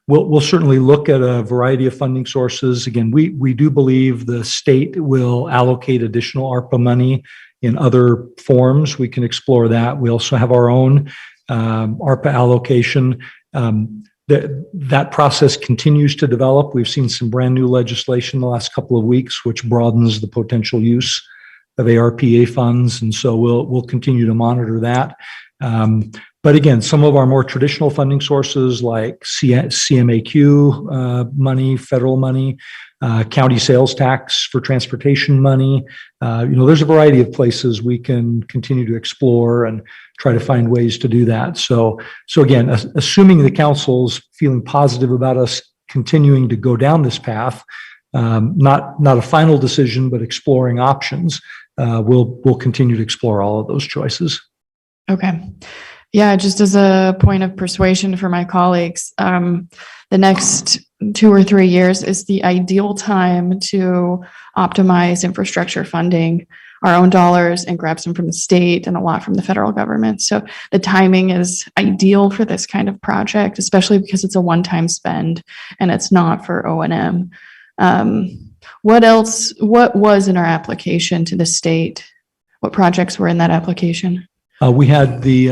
We'll certainly look at a variety of funding sources. Again, we do believe the state will allocate additional ARPA money in other forms. We can explore that. We also have our own ARPA allocation. That process continues to develop. We've seen some brand new legislation the last couple of weeks, which broadens the potential use ARPA funds. And so we'll continue to monitor that. But again, some of our more traditional funding sources like CMAQ money, federal money, county sales tax for transportation money. There's a variety of places we can continue to explore and try to find ways to do that. So again, assuming the council's feeling positive about us continuing to go down this path, not a final decision, but exploring options, we'll continue to explore all of those choices. Okay. Yeah, just as a point of persuasion for my colleagues, the next 2 or 3 years is the ideal time to optimize infrastructure funding, our own dollars, and grab some from the state and a lot from the federal government. So the timing is ideal for this kind of project, especially because it's a one-time spend and it's not for O&M. What was in our application to the state? What projects were in that application? We had the,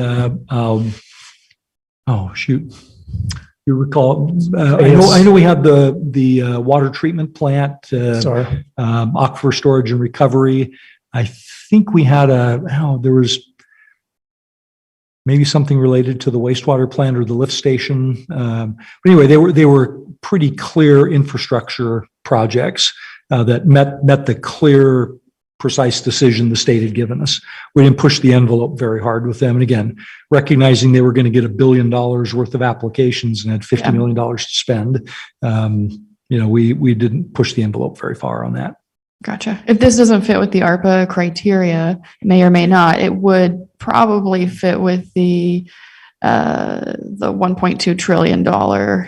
you recall, I know we had the water treatment plant, aquifer storage and recovery. I think we had there was maybe something related to the wastewater plant or the lift station. But anyway, they were pretty clear infrastructure projects that met the clear, precise decision the state had given us. We didn't push the envelope very hard with them. And again, recognizing they were going to get $1 billion worth of applications and had $50 million to spend, we didn't push the envelope very far on that. Gotcha. If this doesn't fit with the ARPA criteria, it may or may not, it would probably fit with the $1.2 trillion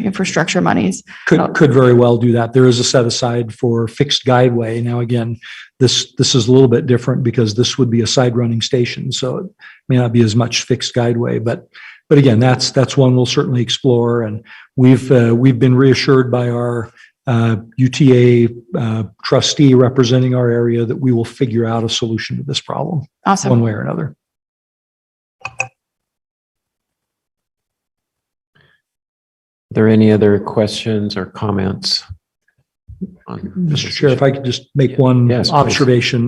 infrastructure monies. Could very well do that. There is a set aside for fixed guideway. Now, again, this is a little bit different because this would be a side running station, so it may not be as much fixed guideway. But again, that's one we'll certainly explore. And we've been reassured by our UTA trustee representing our area that we will figure out a solution to this problem. Awesome. One way or another. Are there any other questions or comments? Mr. Chair, if I could just make one Yes, please. observation.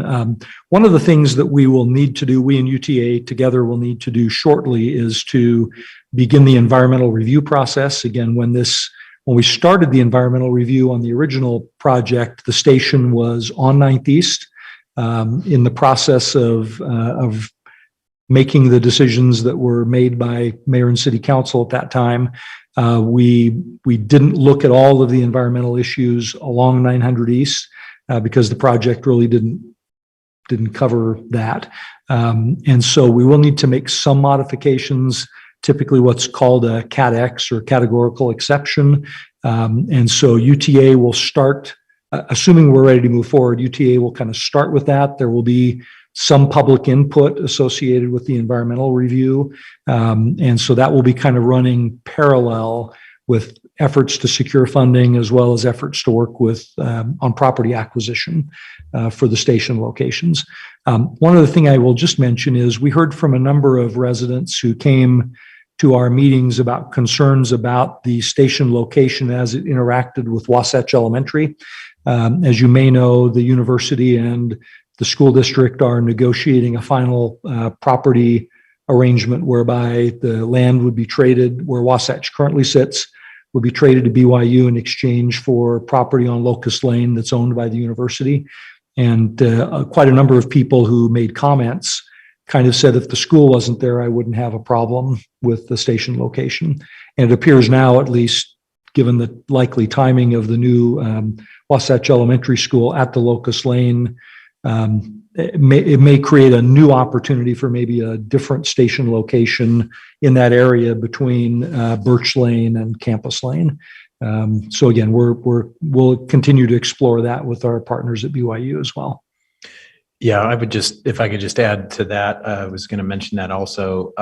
One of the things that we will need to do, we and UTA together will need to do shortly, is to begin the environmental review process. Again, when we started the environmental review on the original project, the station was on 9th East. In the process of making the decisions that were made by mayor and city council at that time, we didn't look at all of the environmental issues along 900 East because the project really didn't cover that. And so we will need to make some modifications, typically what's called a Cat X or categorical exception. And so UTA will start, assuming we're ready to move forward, UTA will kind of start with that. There will be some public input associated with the environmental review. And so that will be kind of running parallel with efforts to secure funding as well as efforts to work with on property acquisition for the station locations. One other thing I will just mention is we heard from a number of residents who came to our meetings about concerns about the station location as it interacted with Wasatch Elementary. As you may know, the university and the school district are negotiating a final property arrangement whereby the land would be traded, where Wasatch currently sits, would be traded to BYU in exchange for property on Locust Lane that's owned by the university. And quite a number of people who made comments kind of said if the school wasn't there, I wouldn't have a problem with the station location. And it appears now, at least given the likely timing of the new Wasatch Elementary School at the Locust Lane, it may create a new opportunity for maybe a different station location in that area between Birch Lane and Campus Lane. So again, we'll continue to explore that with our partners at BYU as well. Yeah, if I could just add to that, I was going to mention that also.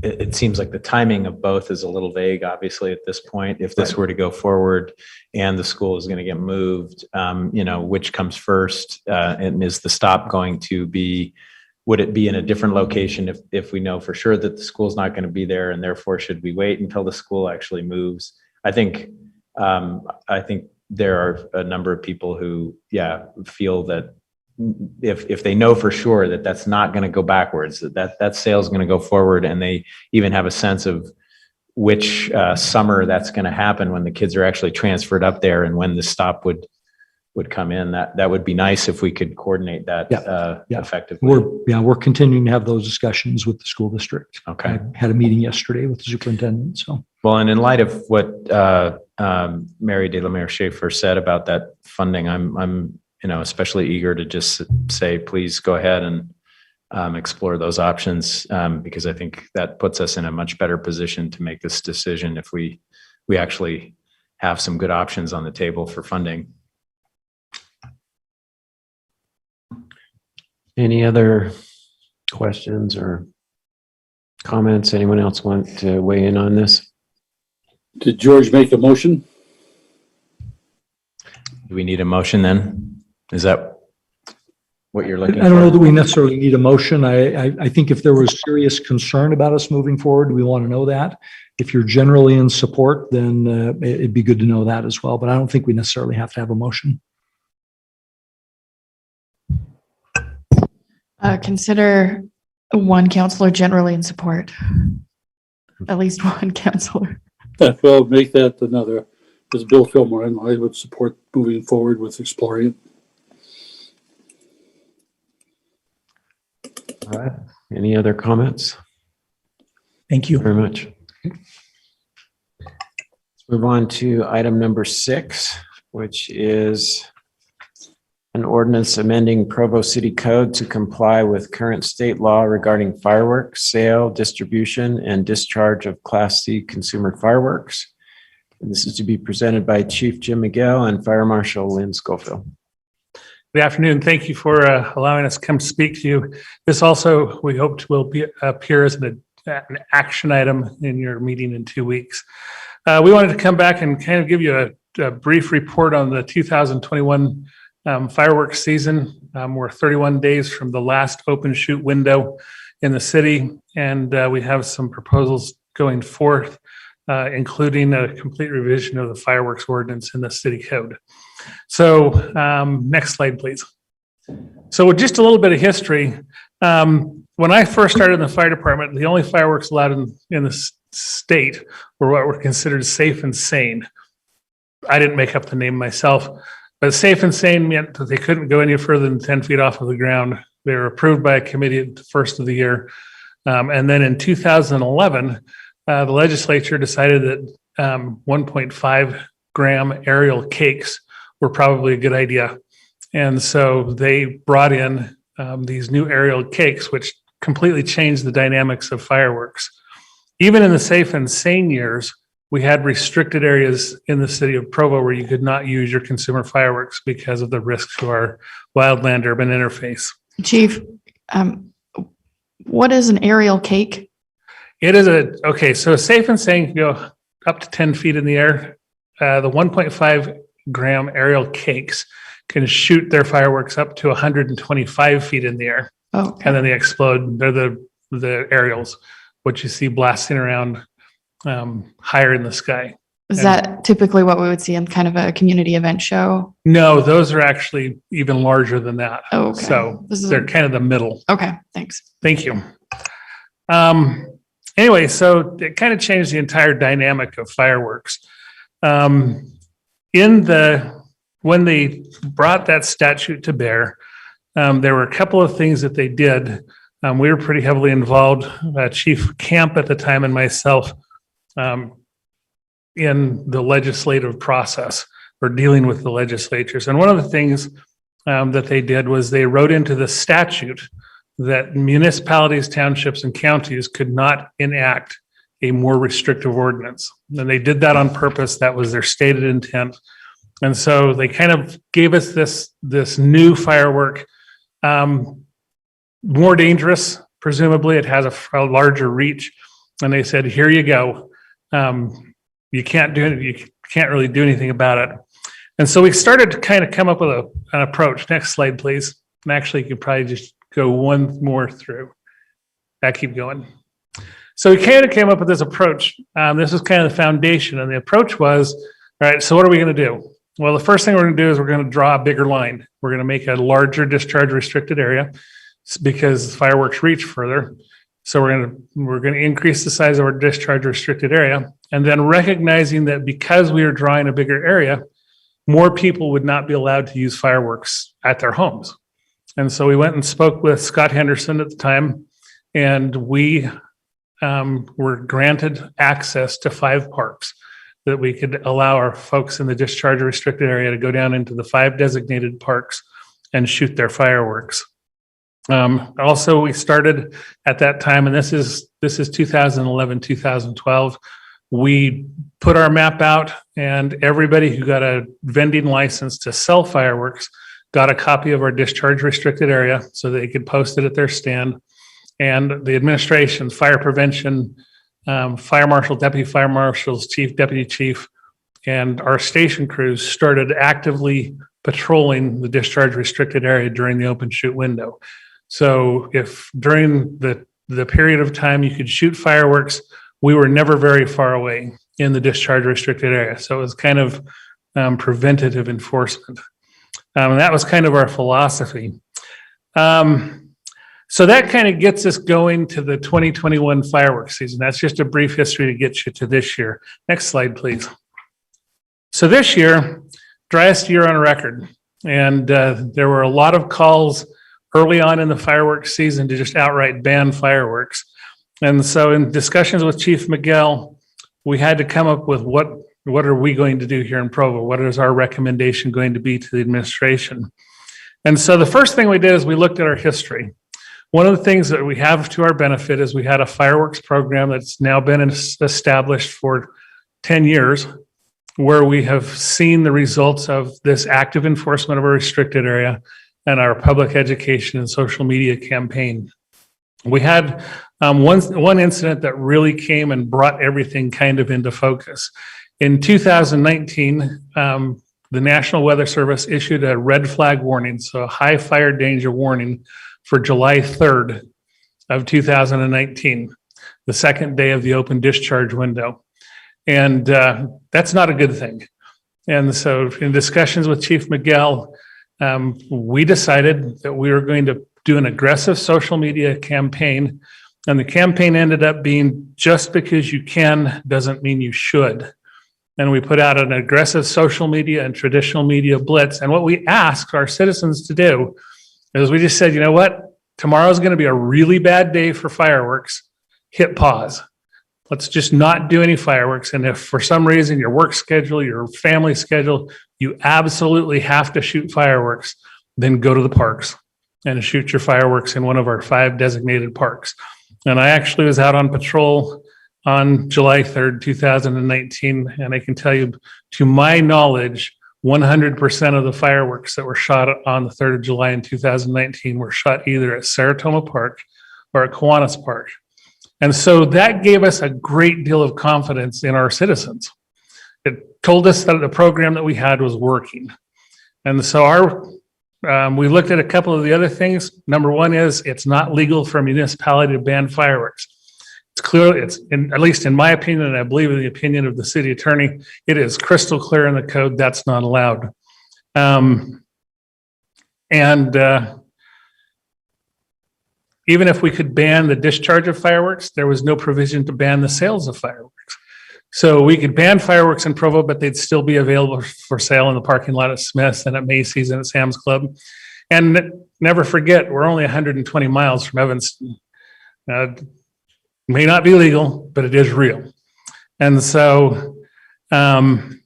It seems like the timing of both is a little vague, obviously, at this point. If this were to go forward and the school is going to get moved, which comes first? And is the stop going to be, would it be in a different location if we know for sure that the school's not going to be there, and therefore should we wait until the school actually moves? I think there are a number of people who, feel that if they know for sure that that's not going to go backwards, that sale is going to go forward, and they even have a sense of which summer that's going to happen when the kids are actually transferred up there and when the stop would come in, that would be nice if we could coordinate that effectively. We're continuing to have those discussions with the school district. Okay. I had a meeting yesterday with the superintendent, so. Well, and in light of what Mary De La Mere Schaefer said about that funding, I'm especially eager to just say, please go ahead and explore those options, because I think that puts us in a much better position to make this decision if we actually have some good options on the table for funding. Any other questions or comments? Anyone else want to weigh in on this? Did George make a motion? Do we need a motion then? Is that what you're looking for? I don't know that we necessarily need a motion. I think if there was serious concern about us moving forward, we want to know that. If you're generally in support, then it'd be good to know that as well. But I don't think we necessarily have to have a motion. Consider one counselor generally in support. At least one counselor. Well, make that another. As Bill Fillmore, and I would support moving forward with exploring it. All right. Any other comments? Thank you. Very much. Let's move on to item number 6, which is an ordinance amending Provo City Code to comply with current state law regarding fireworks, sale, distribution, and discharge of Class C consumer fireworks. And this is to be presented by Chief Jim Miguel and Fire Marshal Lynn Schofield. Good afternoon. Thank you for allowing us to come speak to you. This also, we hope, will appear as an action item in your meeting in 2 weeks. We wanted to come back and kind of give you a brief report on the 2021 fireworks season. We're 31 days from the last open shoot window in the city, and we have some proposals going forth, including a complete revision of the fireworks ordinance in the city code. So next slide, please. So with just a little bit of history, when I first started in the fire department, the only fireworks allowed in the state were what were considered safe and sane. I didn't make up the name myself, but safe and sane meant that they couldn't go any further than 10 feet off of the ground. They were approved by a committee at the first of the year. And then in 2011, the legislature decided that 1.5 gram aerial cakes were probably a good idea. And so they brought in these new aerial cakes, which completely changed the dynamics of fireworks. Even in the safe and sane years, we had restricted areas in the city of Provo where you could not use your consumer fireworks because of the risks to our wildland urban interface. Chief, what is an aerial cake? It is so safe and sane can go up to 10 feet in the air. The 1.5 gram aerial cakes can shoot their fireworks up to 125 feet in the air. Okay. And then they explode. They're the aerials, what you see blasting around higher in the sky. Is that typically what we would see in kind of a community event show? No, those are actually even larger than that. Oh, okay. So This is they're kind of the middle. Okay, thanks. Thank you. Anyway, so it kind of changed the entire dynamic of fireworks. When they brought that statute to bear, there were a couple of things that they did. We were pretty heavily involved, Chief Camp at the time and myself, in the legislative process or dealing with the legislatures. And one of the things that they did was they wrote into the statute that municipalities, townships, and counties could not enact a more restrictive ordinance. And they did that on purpose. That was their stated intent. And so they kind of gave us this new firework, more dangerous, presumably. It has a larger reach. And they said, here you go. You can't really do anything about it. And so we started to kind of come up with an approach. Next slide, please. And actually, you could probably just go one more through. Keep going. So we kind of came up with this approach. This is kind of the foundation. And the approach was, all right, so what are we going to do? Well, the first thing we're going to do is we're going to draw a bigger line. We're going to make a larger discharge restricted area because fireworks reach further. So we're going to increase the size of our discharge restricted area, and then recognizing that because we are drawing a bigger area, more people would not be allowed to use fireworks at their homes. And so we went and spoke with Scott Henderson at the time, and we were granted access to 5 parks that we could allow our folks in the discharge restricted area to go down into the 5 designated parks and shoot their fireworks. Also, we started at that time, and this is 2011, 2012. We put our map out, and everybody who got a vending license to sell fireworks got a copy of our discharge restricted area so they could post it at their stand. And the administration, fire prevention, fire marshal, deputy fire marshals, chief, deputy chief, and our station crews started actively patrolling the discharge restricted area during the open shoot window. So if during the period of time you could shoot fireworks, we were never very far away in the discharge restricted area. So it was kind of preventative enforcement. And that was kind of our philosophy. So that kind of gets us going to the 2021 fireworks season. That's just a brief history to get you to this year. Next slide, please. So this year, driest year on record. And there were a lot of calls early on in the fireworks season to just outright ban fireworks. And so in discussions with Chief Miguel, we had to come up with what are we going to do here in Provo? What is our recommendation going to be to the administration? And so the first thing we did is we looked at our history. One of the things that we have to our benefit is we had a fireworks program that's now been established for 10 years, where we have seen the results of this active enforcement of a restricted area and our public education and social media campaign. We had one incident that really came and brought everything kind of into focus. In 2019, the National Weather Service issued a red flag warning, so a high fire danger warning for July 3rd of 2019, the second day of the open discharge window. And that's not a good thing. And so in discussions with Chief Miguel, we decided that we were going to do an aggressive social media campaign. And the campaign ended up being just because you can doesn't mean you should. And we put out an aggressive social media and traditional media blitz. And what we asked our citizens to do is we just said, you know what? Tomorrow's going to be a really bad day for fireworks. Hit pause. Let's just not do any fireworks. And if for some reason your work schedule, your family schedule, you absolutely have to shoot fireworks, then go to the parks and shoot your fireworks in one of our 5 designated parks. And I actually was out on patrol on July 3rd, 2019. And I can tell you, to my knowledge, 100% of the fireworks that were shot on the 3rd of July in 2019 were shot either at Saratoga Park or at Kiwanis Park. And so that gave us a great deal of confidence in our citizens. It told us that the program that we had was working. And so we looked at a couple of the other things. Number one is it's not legal for a municipality to ban fireworks. It's clear, at least in my opinion, and I believe in the opinion of the city attorney, it is crystal clear in the code that's not allowed. Even if we could ban the discharge of fireworks, there was no provision to ban the sales of fireworks. So we could ban fireworks in Provo, but they'd still be available for sale in the parking lot at Smith's and at Macy's and at Sam's Club. And never forget, we're only 120 miles from Evanston. May not be legal, but it is real. And so the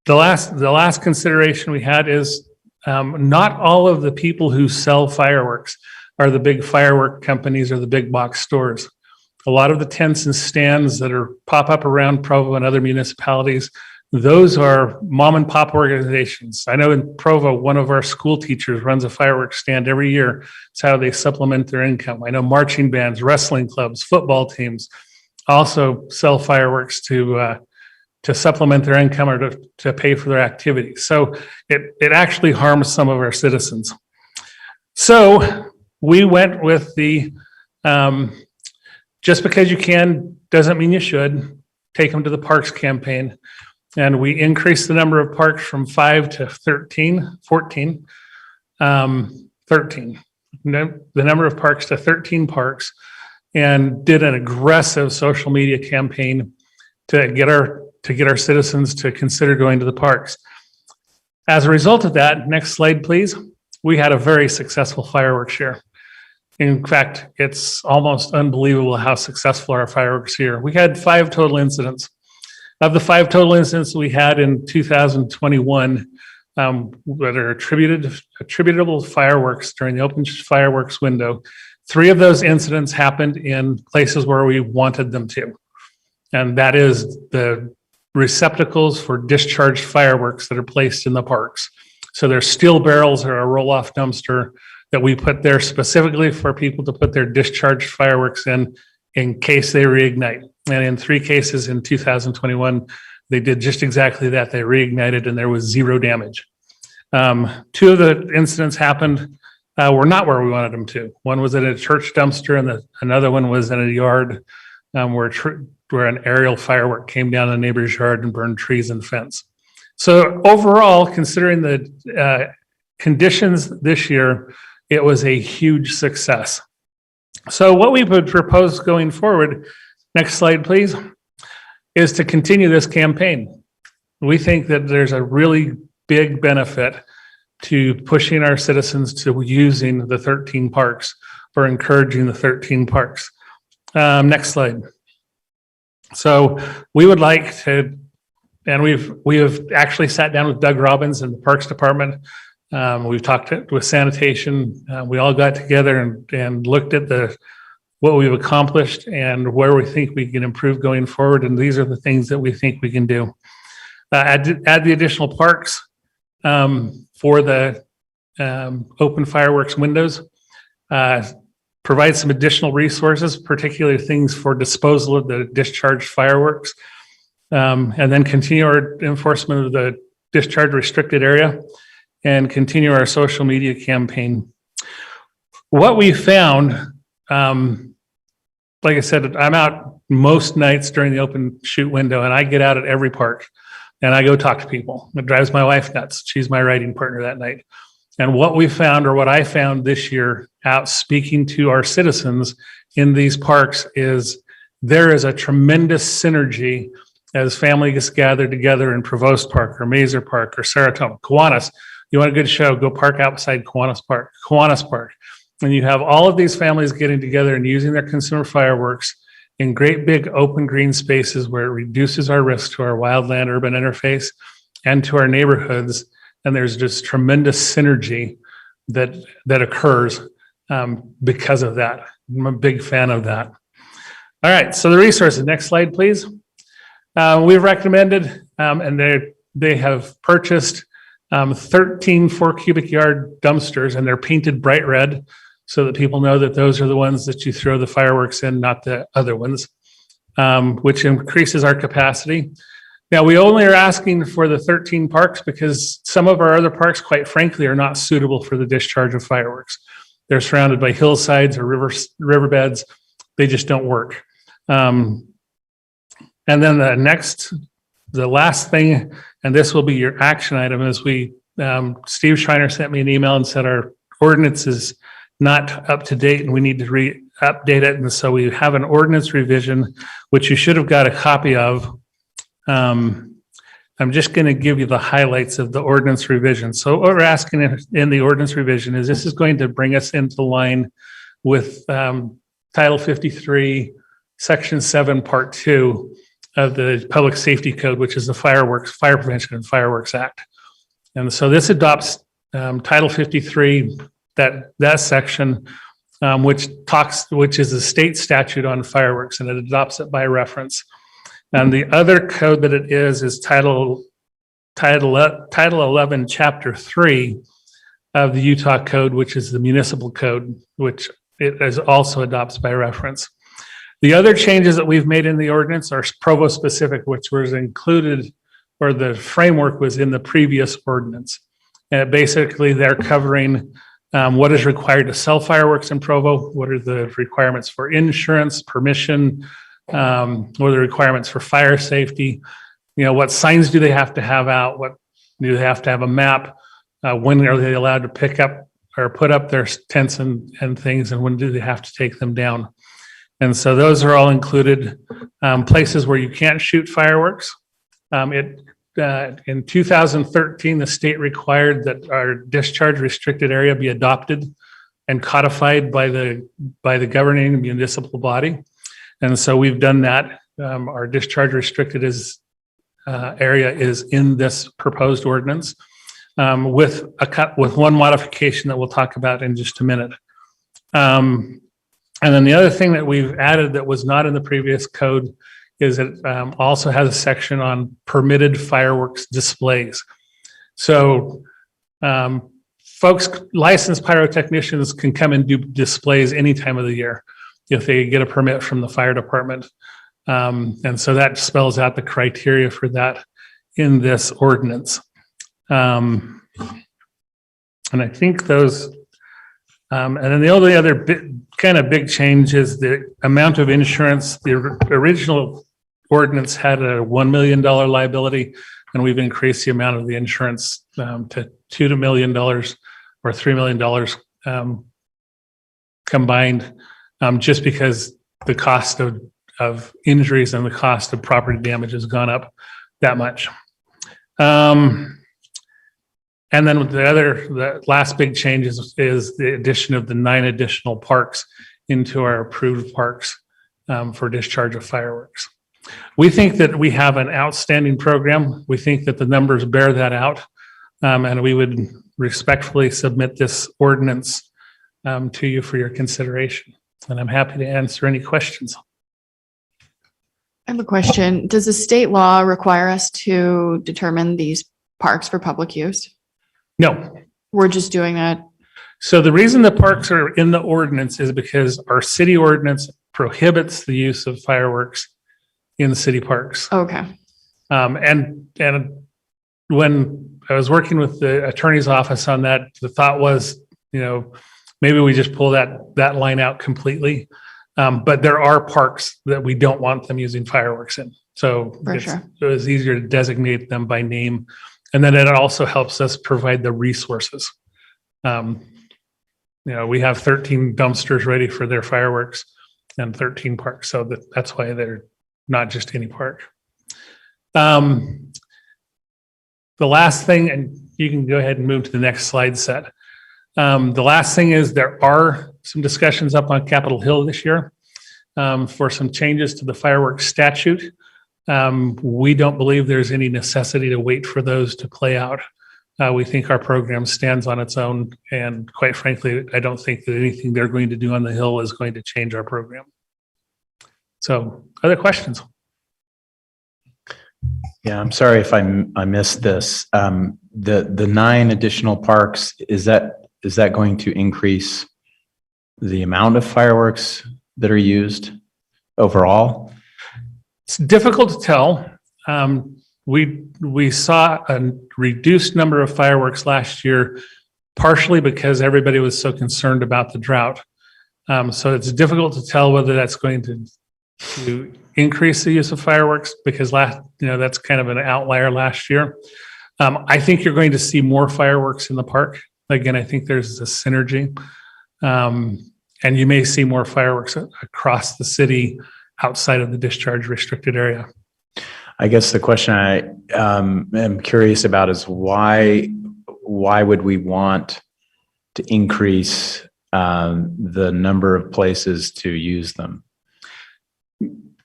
last consideration we had is not all of the people who sell fireworks are the big firework companies or the big box stores. A lot of the tents and stands that pop up around Provo and other municipalities, those are mom and pop organizations. I know in Provo, one of our school teachers runs a fireworks stand every year. It's how they supplement their income. I know marching bands, wrestling clubs, football teams also sell fireworks to supplement their income or to pay for their activities. So it actually harms some of our citizens. So we went with the just because you can doesn't mean you should. Take them to the parks campaign. And we increased the number of parks from 5 to 13, 14, 13. The number of parks to 13 parks, and did an aggressive social media campaign to get our citizens to consider going to the parks. As a result of that, next slide, please. We had a very successful fireworks year. In fact, it's almost unbelievable how successful our fireworks year. We had 5 total incidents. Of the 5 total incidents we had in 2021, that are attributable fireworks during the open fireworks window, 3 of those incidents happened in places where we wanted them to. And that is the receptacles for discharged fireworks that are placed in the parks. So there's steel barrels or a roll-off dumpster that we put there specifically for people to put their discharged fireworks in case they reignite. And in 3 cases in 2021, they did just exactly that. They reignited and there was 0 damage. 2 of the incidents happened were not where we wanted them to. One was in a church dumpster and another one was in a yard where an aerial firework came down a neighbor's yard and burned trees and fence. So overall, considering the conditions this year, it was a huge success. So what we would propose going forward, next slide, please, is to continue this campaign. We think that there's a really big benefit to pushing our citizens to using the 13 parks or encouraging the 13 parks. Next slide. So we would like to, and we have actually sat down with Doug Robbins in the Parks Department. We've talked with sanitation. We all got together and looked at what we've accomplished and where we think we can improve going forward. And these are the things that we think we can do. Add the additional parks for the open fireworks windows. Provide some additional resources, particularly things for disposal of the discharged fireworks. And then continue our enforcement of the discharge restricted area and continue our social media campaign. What we found, like I said, I'm out most nights during the open shoot window and I get out at every park and I go talk to people. It drives my wife nuts. She's my riding partner that night. And what we found, or what I found this year out speaking to our citizens in these parks, is there is a tremendous synergy as families gather together in Provost Park or Mazer Park or Saratoga, Kiwanis. You want a good show, go park outside Kiwanis Park. And you have all of these families getting together and using their consumer fireworks in great big open green spaces where it reduces our risk to our wildland urban interface and to our neighborhoods. And there's just tremendous synergy that occurs because of that. I'm a big fan of that. All right, so the resources. Next slide, please. We've recommended, and they have purchased 13 4 cubic yard dumpsters, and they're painted bright red so that people know that those are the ones that you throw the fireworks in, not the other ones, which increases our capacity. Now, we only are asking for the 13 parks because some of our other parks, quite frankly, are not suitable for the discharge of fireworks. They're surrounded by hillsides or riverbeds. They just don't work. And then the last thing, and this will be your action item, is Steve Schreiner sent me an email and said our ordinance is not up to date and we need to update it. And so we have an ordinance revision, which you should have got a copy of. I'm just going to give you the highlights of the ordinance revision. So what we're asking in the ordinance revision is this is going to bring us into line with Title 53, Section 7, Part 2 of the Public Safety Code, which is the Fire Prevention and Fireworks Act. And so this adopts Title 53, that section, which is a state statute on fireworks, and it adopts it by reference. And the other code that it is Title 11, Chapter 3 of the Utah Code, which is the municipal code, which it is also adopts by reference. The other changes that we've made in the ordinance are Provo specific, which was included, or the framework was in the previous ordinance. And basically they're covering what is required to sell fireworks in Provo, what are the requirements for insurance, permission, what are the requirements for fire safety, what signs do they have to have out? What do they have to have a map? When are they allowed to pick up or put up their tents and things? And when do they have to take them down? And so those are all included. Places where you can't shoot fireworks. In 2013, the state required that our discharge restricted area be adopted and codified by the governing municipal body. And so we've done that. Our discharge restricted area is in this proposed ordinance with one modification that we'll talk about in just a minute. And then the other thing that we've added that was not in the previous code is it also has a section on permitted fireworks displays. So folks, licensed pyrotechnicians can come and do displays any time of the year if they get a permit from the fire department. And so that spells out the criteria for that in this ordinance. And I think those, and then the only other big change is the amount of insurance. The original ordinance had a $1 million liability, and we've increased the amount of the insurance to $2 million or $3 million combined, just because the cost of injuries and the cost of property damage has gone up that much. And then the last big change is the addition of the 9 additional parks into our approved parks for discharge of fireworks. We think that we have an outstanding program. We think that the numbers bear that out. And we would respectfully submit this ordinance to you for your consideration. And I'm happy to answer any questions. I have a question. Does the state law require us to determine these parks for public use? No. We're just doing that. So the reason the parks are in the ordinance is because our city ordinance prohibits the use of fireworks in the city parks. Okay. And when I was working with the attorney's office on that, the thought was, maybe we just pull that line out completely. But there are parks that we don't want them using fireworks in. So it was easier to designate them by name. And then it also helps us provide the resources. We have 13 dumpsters ready for their fireworks and 13 parks. So that's why they're not just any park. The last thing, and you can go ahead and move to the next slide set. The last thing is there are some discussions up on Capitol Hill this year for some changes to the fireworks statute. We don't believe there's any necessity to wait for those to play out. We think our program stands on its own, and quite frankly, I don't think that anything they're going to do on the Hill is going to change our program. So, other questions? Yeah, I'm sorry if I missed this. The 9 additional parks, is that going to increase the amount of fireworks that are used overall? It's difficult to tell. We saw a reduced number of fireworks last year, partially because everybody was so concerned about the drought. So it's difficult to tell whether that's going to increase the use of fireworks, because that's kind of an outlier last year. I think you're going to see more fireworks in the park. Again, I think there's a synergy. And you may see more fireworks across the city outside of the discharge restricted area. I guess the question I am curious about is why would we want to increase the number of places to use them?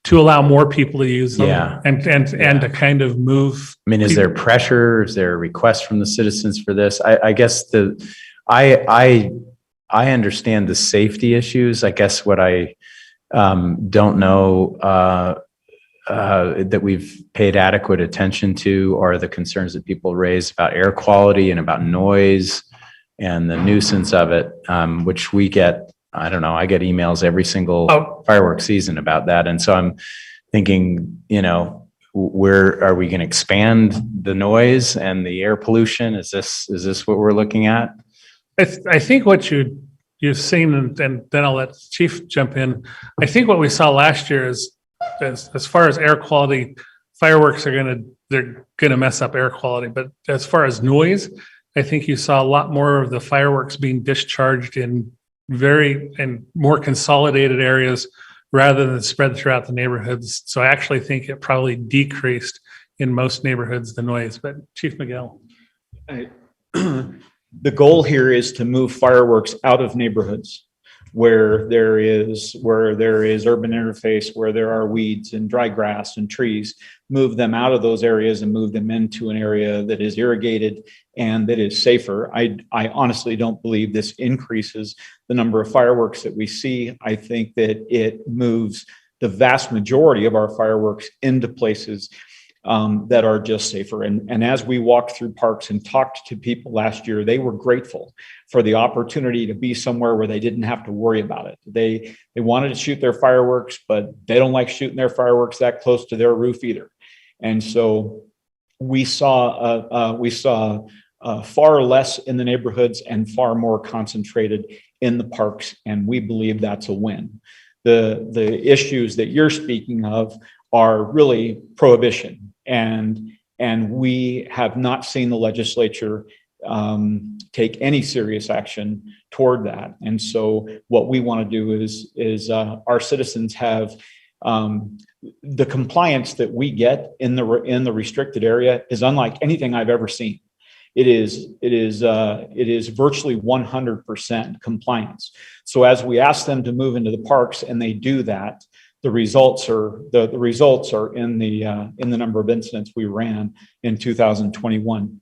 To allow more people to use them. Yeah. And to kind of move. I mean, is there pressure? Is there a request from the citizens for this? I guess I understand the safety issues. I guess what I don't know that we've paid adequate attention to are the concerns that people raise about air quality and about noise and the nuisance of it, which we get. I don't know. I get emails every single fireworks season about that. And so I'm thinking, where are we going to expand the noise and the air pollution? Is this what we're looking at? I think what you've seen, and then I'll let Chief jump in. I think what we saw last year is, as far as air quality, fireworks they're gonna mess up air quality. But as far as noise, I think you saw a lot more of the fireworks being discharged in more consolidated areas rather than spread throughout the neighborhoods. So I actually think it probably decreased in most neighborhoods, the noise. But Chief Miguel. The goal here is to move fireworks out of neighborhoods where there is urban interface, where there are weeds and dry grass and trees, move them out of those areas and move them into an area that is irrigated and that is safer. I honestly don't believe this increases the number of fireworks that we see. I think that it moves the vast majority of our fireworks into places that are just safer. And as we walked through parks and talked to people last year, they were grateful for the opportunity to be somewhere where they didn't have to worry about it. They wanted to shoot their fireworks, but they don't like shooting their fireworks that close to their roof either. And so we saw far less in the neighborhoods and far more concentrated in the parks, and we believe that's a win. The issues that you're speaking of are really prohibition. And we have not seen the legislature take any serious action toward that. And so what we want to do is our citizens have the compliance that we get in the restricted area is unlike anything I've ever seen. It is virtually 100% compliance. So as we ask them to move into the parks and they do that, the results are in the number of incidents we ran in 2021.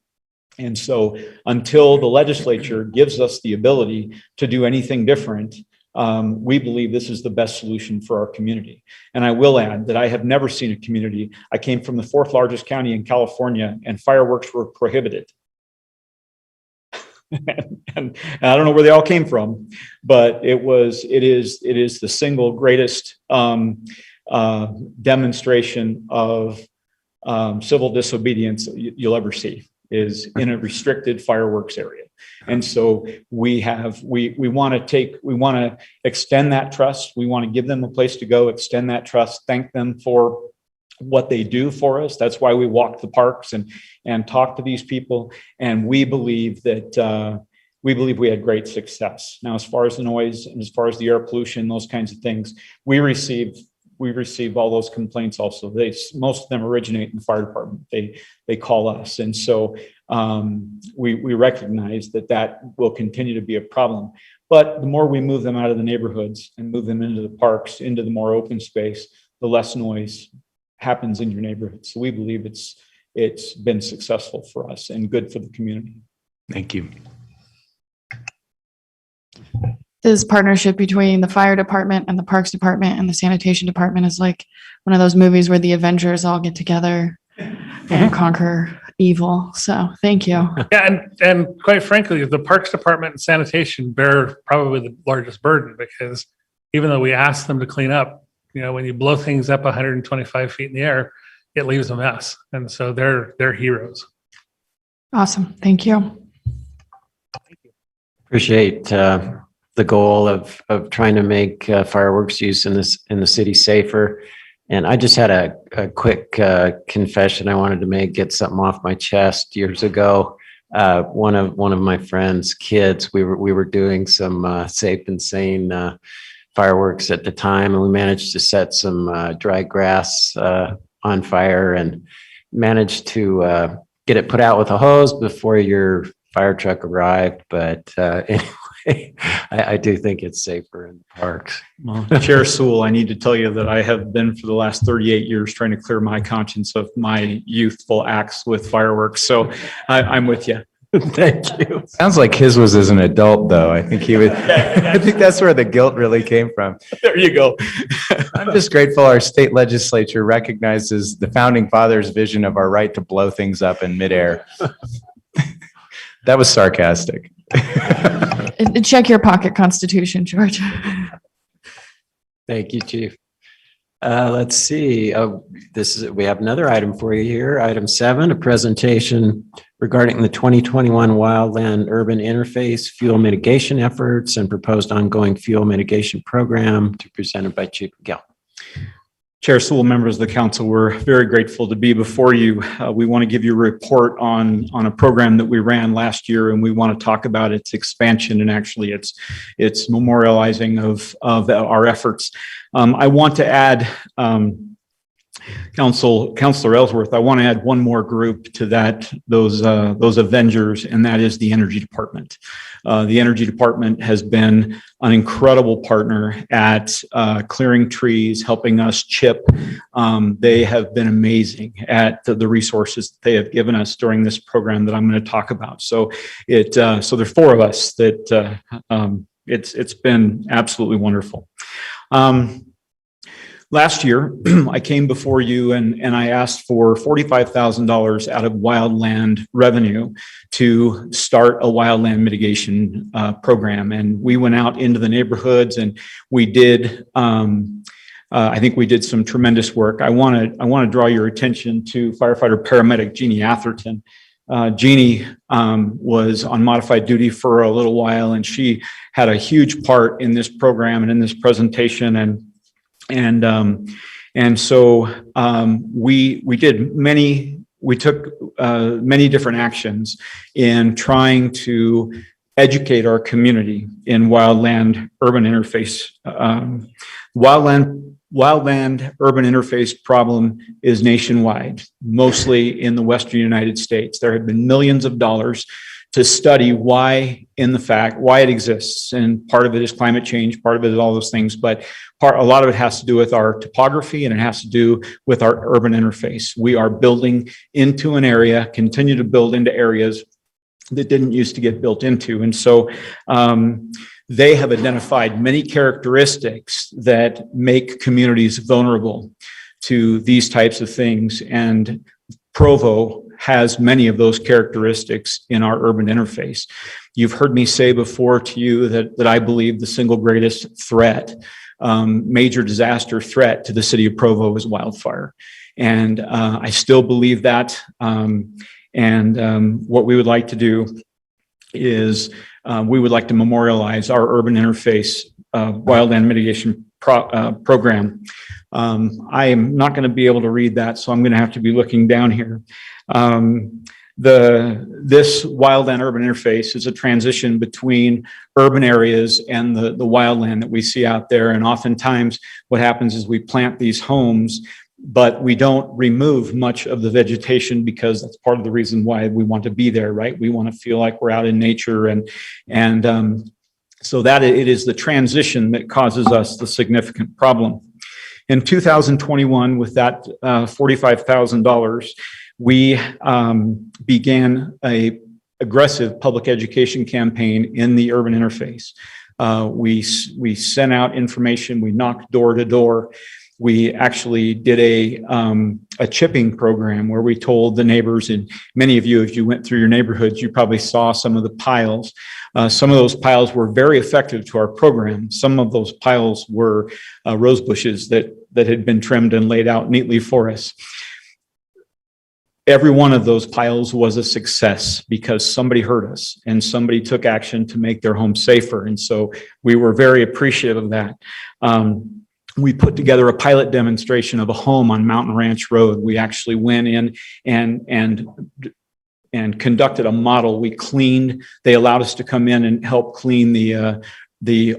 And so until the legislature gives us the ability to do anything different, we believe this is the best solution for our community. And I will add that I have never seen a community. I came from the 4th largest county in California, and fireworks were prohibited. and I don't know where they all came from, but it is the single greatest demonstration of civil disobedience you'll ever see, is in a restricted fireworks area. And so we want to extend that trust. We want to give them a place to go, extend that trust, thank them for what they do for us. That's why we walk the parks and talk to these people. And we believe that we had great success. Now, as far as the noise and as far as the air pollution, those kinds of things, we receive all those complaints also. Most of them originate in the fire department. They call us. And so we recognize that will continue to be a problem. But the more we move them out of the neighborhoods and move them into the parks, into the more open space, the less noise happens in your neighborhood. So we believe it's been successful for us and good for the community. Thank you. This partnership between the fire department and the parks department and the sanitation department is like one of those movies where the Avengers all get together and conquer evil. So thank you. Yeah, and quite frankly, the Parks Department and sanitation bear probably the largest burden, because even though we ask them to clean up, when you blow things up 125 feet in the air, it leaves a mess. And so they're heroes. Awesome. Thank you. Appreciate the goal of trying to make fireworks use in the city safer. And I just had a quick confession I wanted to make, get something off my chest. Years ago, one of my friend's kids, we were doing some safe and sane fireworks at the time, and we managed to set some dry grass on fire and managed to get it put out with a hose before your fire truck arrived. But anyway, I do think it's safer in the parks. Well, Chair Sewell, I need to tell you that I have been for the last 38 years trying to clear my conscience of my youthful acts with fireworks. So I'm with you. Thank you. Sounds like his was as an adult, though. I think I think that's where the guilt really came from. There you go. I'm just grateful our state legislature recognizes the founding fathers' vision of our right to blow things up in midair. That was sarcastic. Check your pocket constitution, George. Thank you, Chief. Let's see. We have another item for you here. Item 7, a presentation regarding the 2021 Wildland Urban Interface fuel mitigation efforts and proposed ongoing fuel mitigation program, to presented by Chief Miguel. Chair Sewell, members of the council, we're very grateful to be before you. We want to give you a report on a program that we ran last year, and we want to talk about its expansion and actually its memorializing of our efforts. I want to add, Councilor Ellsworth, I want to add one more group to those Avengers, and that is the Energy Department. The Energy Department has been an incredible partner at clearing trees, helping us chip. They have been amazing at the resources that they have given us during this program that I'm going to talk about. So so there's four of us that it's been absolutely wonderful. Last year, I came before you and I asked for $45,000 out of wildland revenue to start a wildland mitigation program. And we went out into the neighborhoods and we did, I think we did some tremendous work. I want to draw your attention to firefighter paramedic Jeannie Atherton. Jeannie was on modified duty for a little while, and she had a huge part in this program and in this presentation. And so we took many different actions in trying to educate our community in wildland urban interface. Wildland urban interface problem is nationwide, mostly in the Western United States. There have been millions of dollars to study why it exists. And part of it is climate change, part of it is all those things, but a lot of it has to do with our topography and it has to do with our urban interface. We are building into an area, continue to build into areas that didn't used to get built into. And so they have identified many characteristics that make communities vulnerable to these types of things. And Provo has many of those characteristics in our urban interface. You've heard me say before to you that I believe the single greatest threat, major disaster threat to the city of Provo is wildfire. And I still believe that. What we would like to do is we would like to memorialize our urban interface wildland mitigation program. I am not going to be able to read that, so I'm going to have to be looking down here. This wildland urban interface is a transition between urban areas and the wildland that we see out there. And oftentimes what happens is we plant these homes, but we don't remove much of the vegetation because that's part of the reason why we want to be there, right? We want to feel like we're out in nature so that it is the transition that causes us the significant problem. In 2021, with that $45,000, we began a aggressive public education campaign in the urban interface. We sent out information, we knocked door to door. We actually did a chipping program where we told the neighbors, and many of you, if you went through your neighborhoods, you probably saw some of the piles. Some of those piles were very effective to our program. Some of those piles were rose bushes that had been trimmed and laid out neatly for us. Every one of those piles was a success because somebody heard us and somebody took action to make their home safer. And so we were very appreciative of that. We put together a pilot demonstration of a home on Mountain Ranch Road. We actually went in and conducted a model. We cleaned, they allowed us to come in and help clean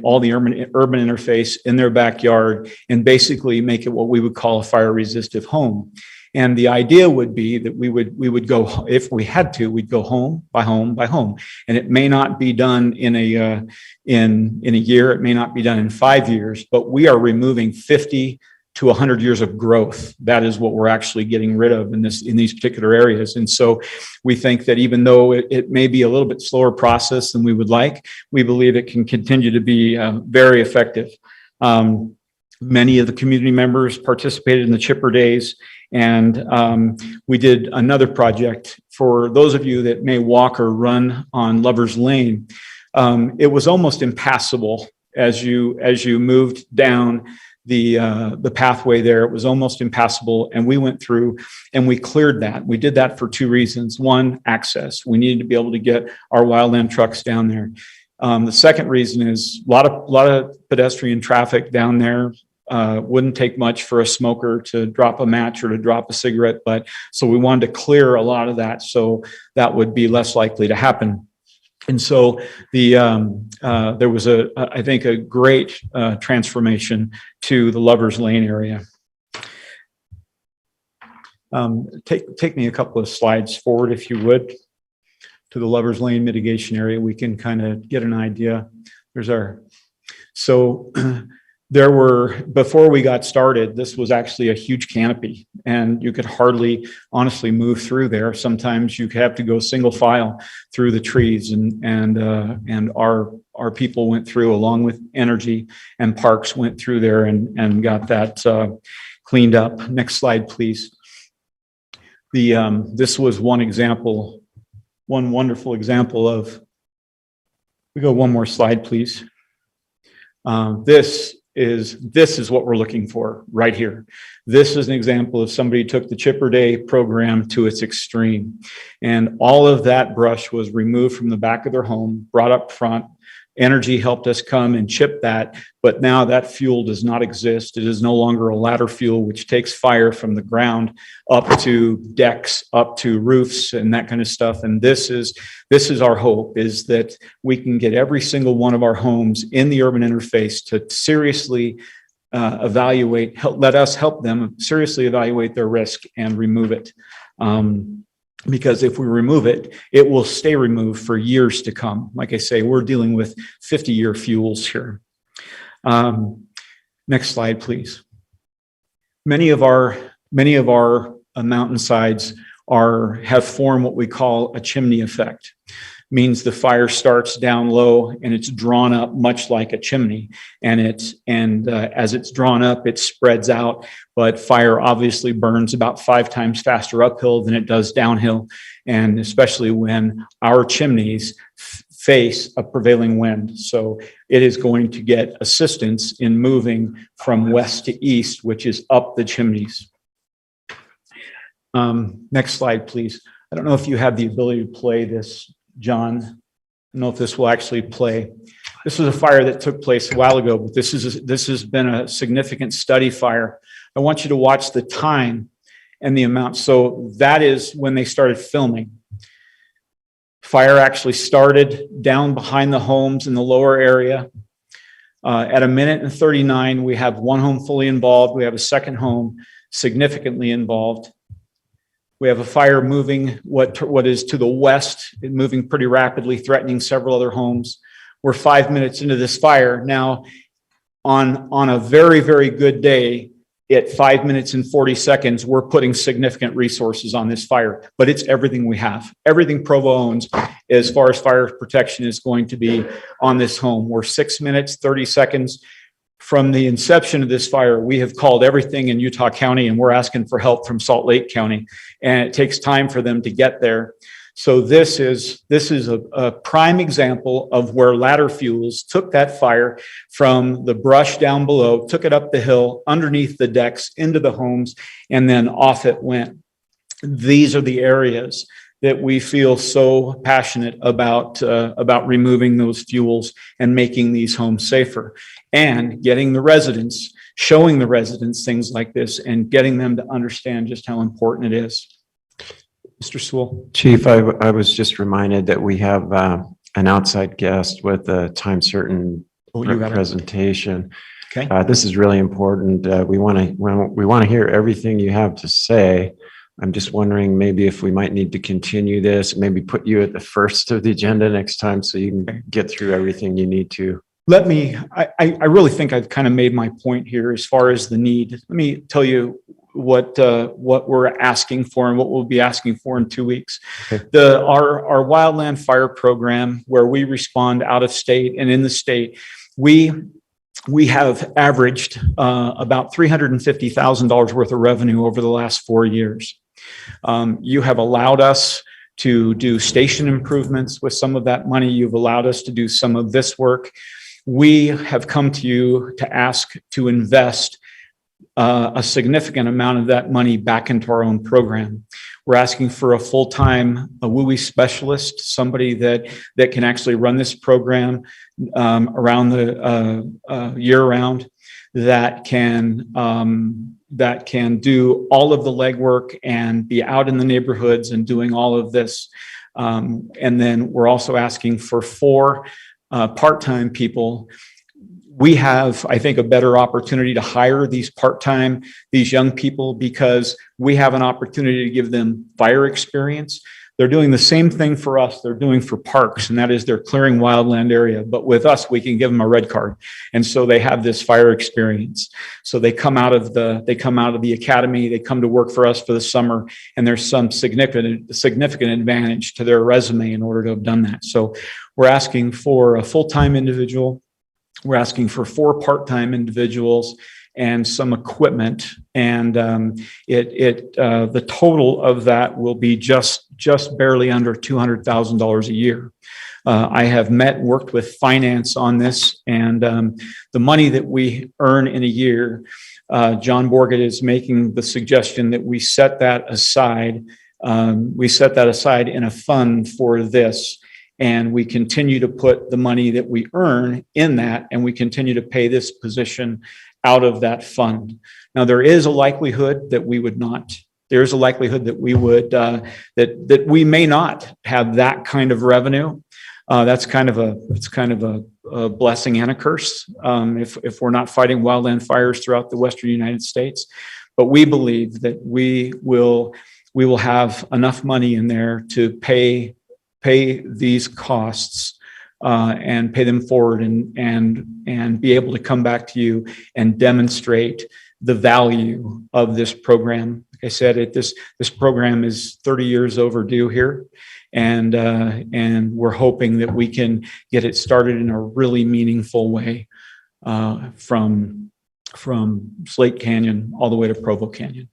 all the urban interface in their backyard and basically make it what we would call a fire resistive home. And the idea would be that we would go, if we had to, we'd go home by home by home. And it may not be done in a year, it may not be done in 5 years, but we are removing 50 to 100 years of growth. That is what we're actually getting rid of in these particular areas. And so we think that even though it may be a little bit slower process than we would like, we believe it can continue to be very effective. Many of the community members participated in the Chipper Days, and we did another project. For those of you that may walk or run on Lover's Lane, it was almost impassable as you moved down the pathway there. It was almost impassable, and we went through and we cleared that. We did that for two reasons. One, access. We needed to be able to get our wildland trucks down there. The second reason is a lot of pedestrian traffic down there. wouldn't take much for a smoker to drop a match or to drop a cigarette, but so we wanted to clear a lot of that, so that would be less likely to happen. And so there was I think a great transformation to the Lover's Lane area. Take me a couple of slides forward, if you would, to the Lover's Lane mitigation area. We can kind of get an idea. So there were, before we got started, this was actually a huge canopy, and you could hardly honestly move through there. Sometimes you have to go single file through the trees, and our people went through, along with Energy and Parks, went through there and got that cleaned up. Next slide, please. This was one example, one wonderful example of, we go one more slide, please. This is what we're looking for right here. This is an example of somebody took the Chipper Day program to its extreme, and all of that brush was removed from the back of their home, brought up front. Energy helped us come and chip that, but now that fuel does not exist. It is no longer a ladder fuel, which takes fire from the ground up to decks, up to roofs, and that kind of stuff. And this is our hope, is that we can get every single one of our homes in the urban interface to seriously evaluate, let us help them seriously evaluate their risk and remove it. Because if we remove it, it will stay removed for years to come. Like I say, we're dealing with 50-year fuels here. Next slide, please. Many of our mountainsides have formed what we call a chimney effect. Means the fire starts down low and it's drawn up much like a chimney, and as it's drawn up, it spreads out. But fire obviously burns about 5 times faster uphill than it does downhill, and especially when our chimneys face a prevailing wind. So it is going to get assistance in moving from west to east, which is up the chimneys. Next slide, please. I don't know if you have the ability to play this, John. I don't know if this will actually play. This was a fire that took place a while ago, but this has been a significant study fire. I want you to watch the time and the amount. So that is when they started filming. Fire actually started down behind the homes in the lower area. At 1:39, we have one home fully involved. We have a second home significantly involved. We have a fire moving what is to the west, moving pretty rapidly, threatening several other homes. We're 5 minutes into this fire. Now, on a very, very good day, at 5 minutes and 40 seconds, we're putting significant resources on this fire, but it's everything we have. Everything Provo owns as far as fire protection is going to be on this home. We're 6 minutes, 30 seconds from the inception of this fire. We have called everything in Utah County, and we're asking for help from Salt Lake County, and it takes time for them to get there. So this is a prime example of where ladder fuels took that fire from the brush down below, took it up the hill, underneath the decks, into the homes, and then off it went. These are the areas that we feel so passionate about removing those fuels and making these homes safer, and getting the residents, showing the residents things like this, and getting them to understand just how important it is. Mr. Sewell. Chief, I was just reminded that we have an outside guest with a time certain presentation. Okay. This is really important. We want to hear everything you have to say. I'm just wondering maybe if we might need to continue this, maybe put you at the first of the agenda next time so you can get through everything you need to. I really think I've kind of made my point here as far as the need. Let me tell you what we're asking for and what we'll be asking for in 2 weeks. Okay. Our wildland fire program, where we respond out of state and in the state, we have averaged about $350,000 worth of revenue over the last 4 years. You have allowed us to do station improvements with some of that money. You've allowed us to do some of this work. We have come to you to ask to invest a significant amount of that money back into our own program. We're asking for a full-time WUI specialist, somebody that can actually run this program around the year-round. that can do all of the legwork and be out in the neighborhoods and doing all of this. And then we're also asking for 4 part-time people. We have, I think, a better opportunity to hire these these young people, because we have an opportunity to give them fire experience. They're doing the same thing for us they're doing for parks, and that is they're clearing wildland area. But with us, we can give them a red card. And so they have this fire experience. So they come out of the academy, they come to work for us for the summer, and there's some significant advantage to their resume in order to have done that. So we're asking for a full-time individual. We're asking for 4 part-time individuals and some equipment. And the total of that will be just barely under $200,000 a year. I have worked with finance on this, and the money that we earn in a year, John Borgett is making the suggestion that we set that aside. We set that aside in a fund for this. And we continue to put the money that we earn in that, and we continue to pay this position out of that fund. Now, there is a likelihood that we would not. There's a likelihood that we would that we may not have that kind of revenue. That's kind of a blessing and a curse if we're not fighting wildland fires throughout the Western United States. But we believe that we will have enough money in there to pay these costs and pay them forward and be able to come back to you and demonstrate the value of this program. Like I said, this program is 30 years overdue here, and we're hoping that we can get it started in a really meaningful way from Slate Canyon all the way to Provo Canyon.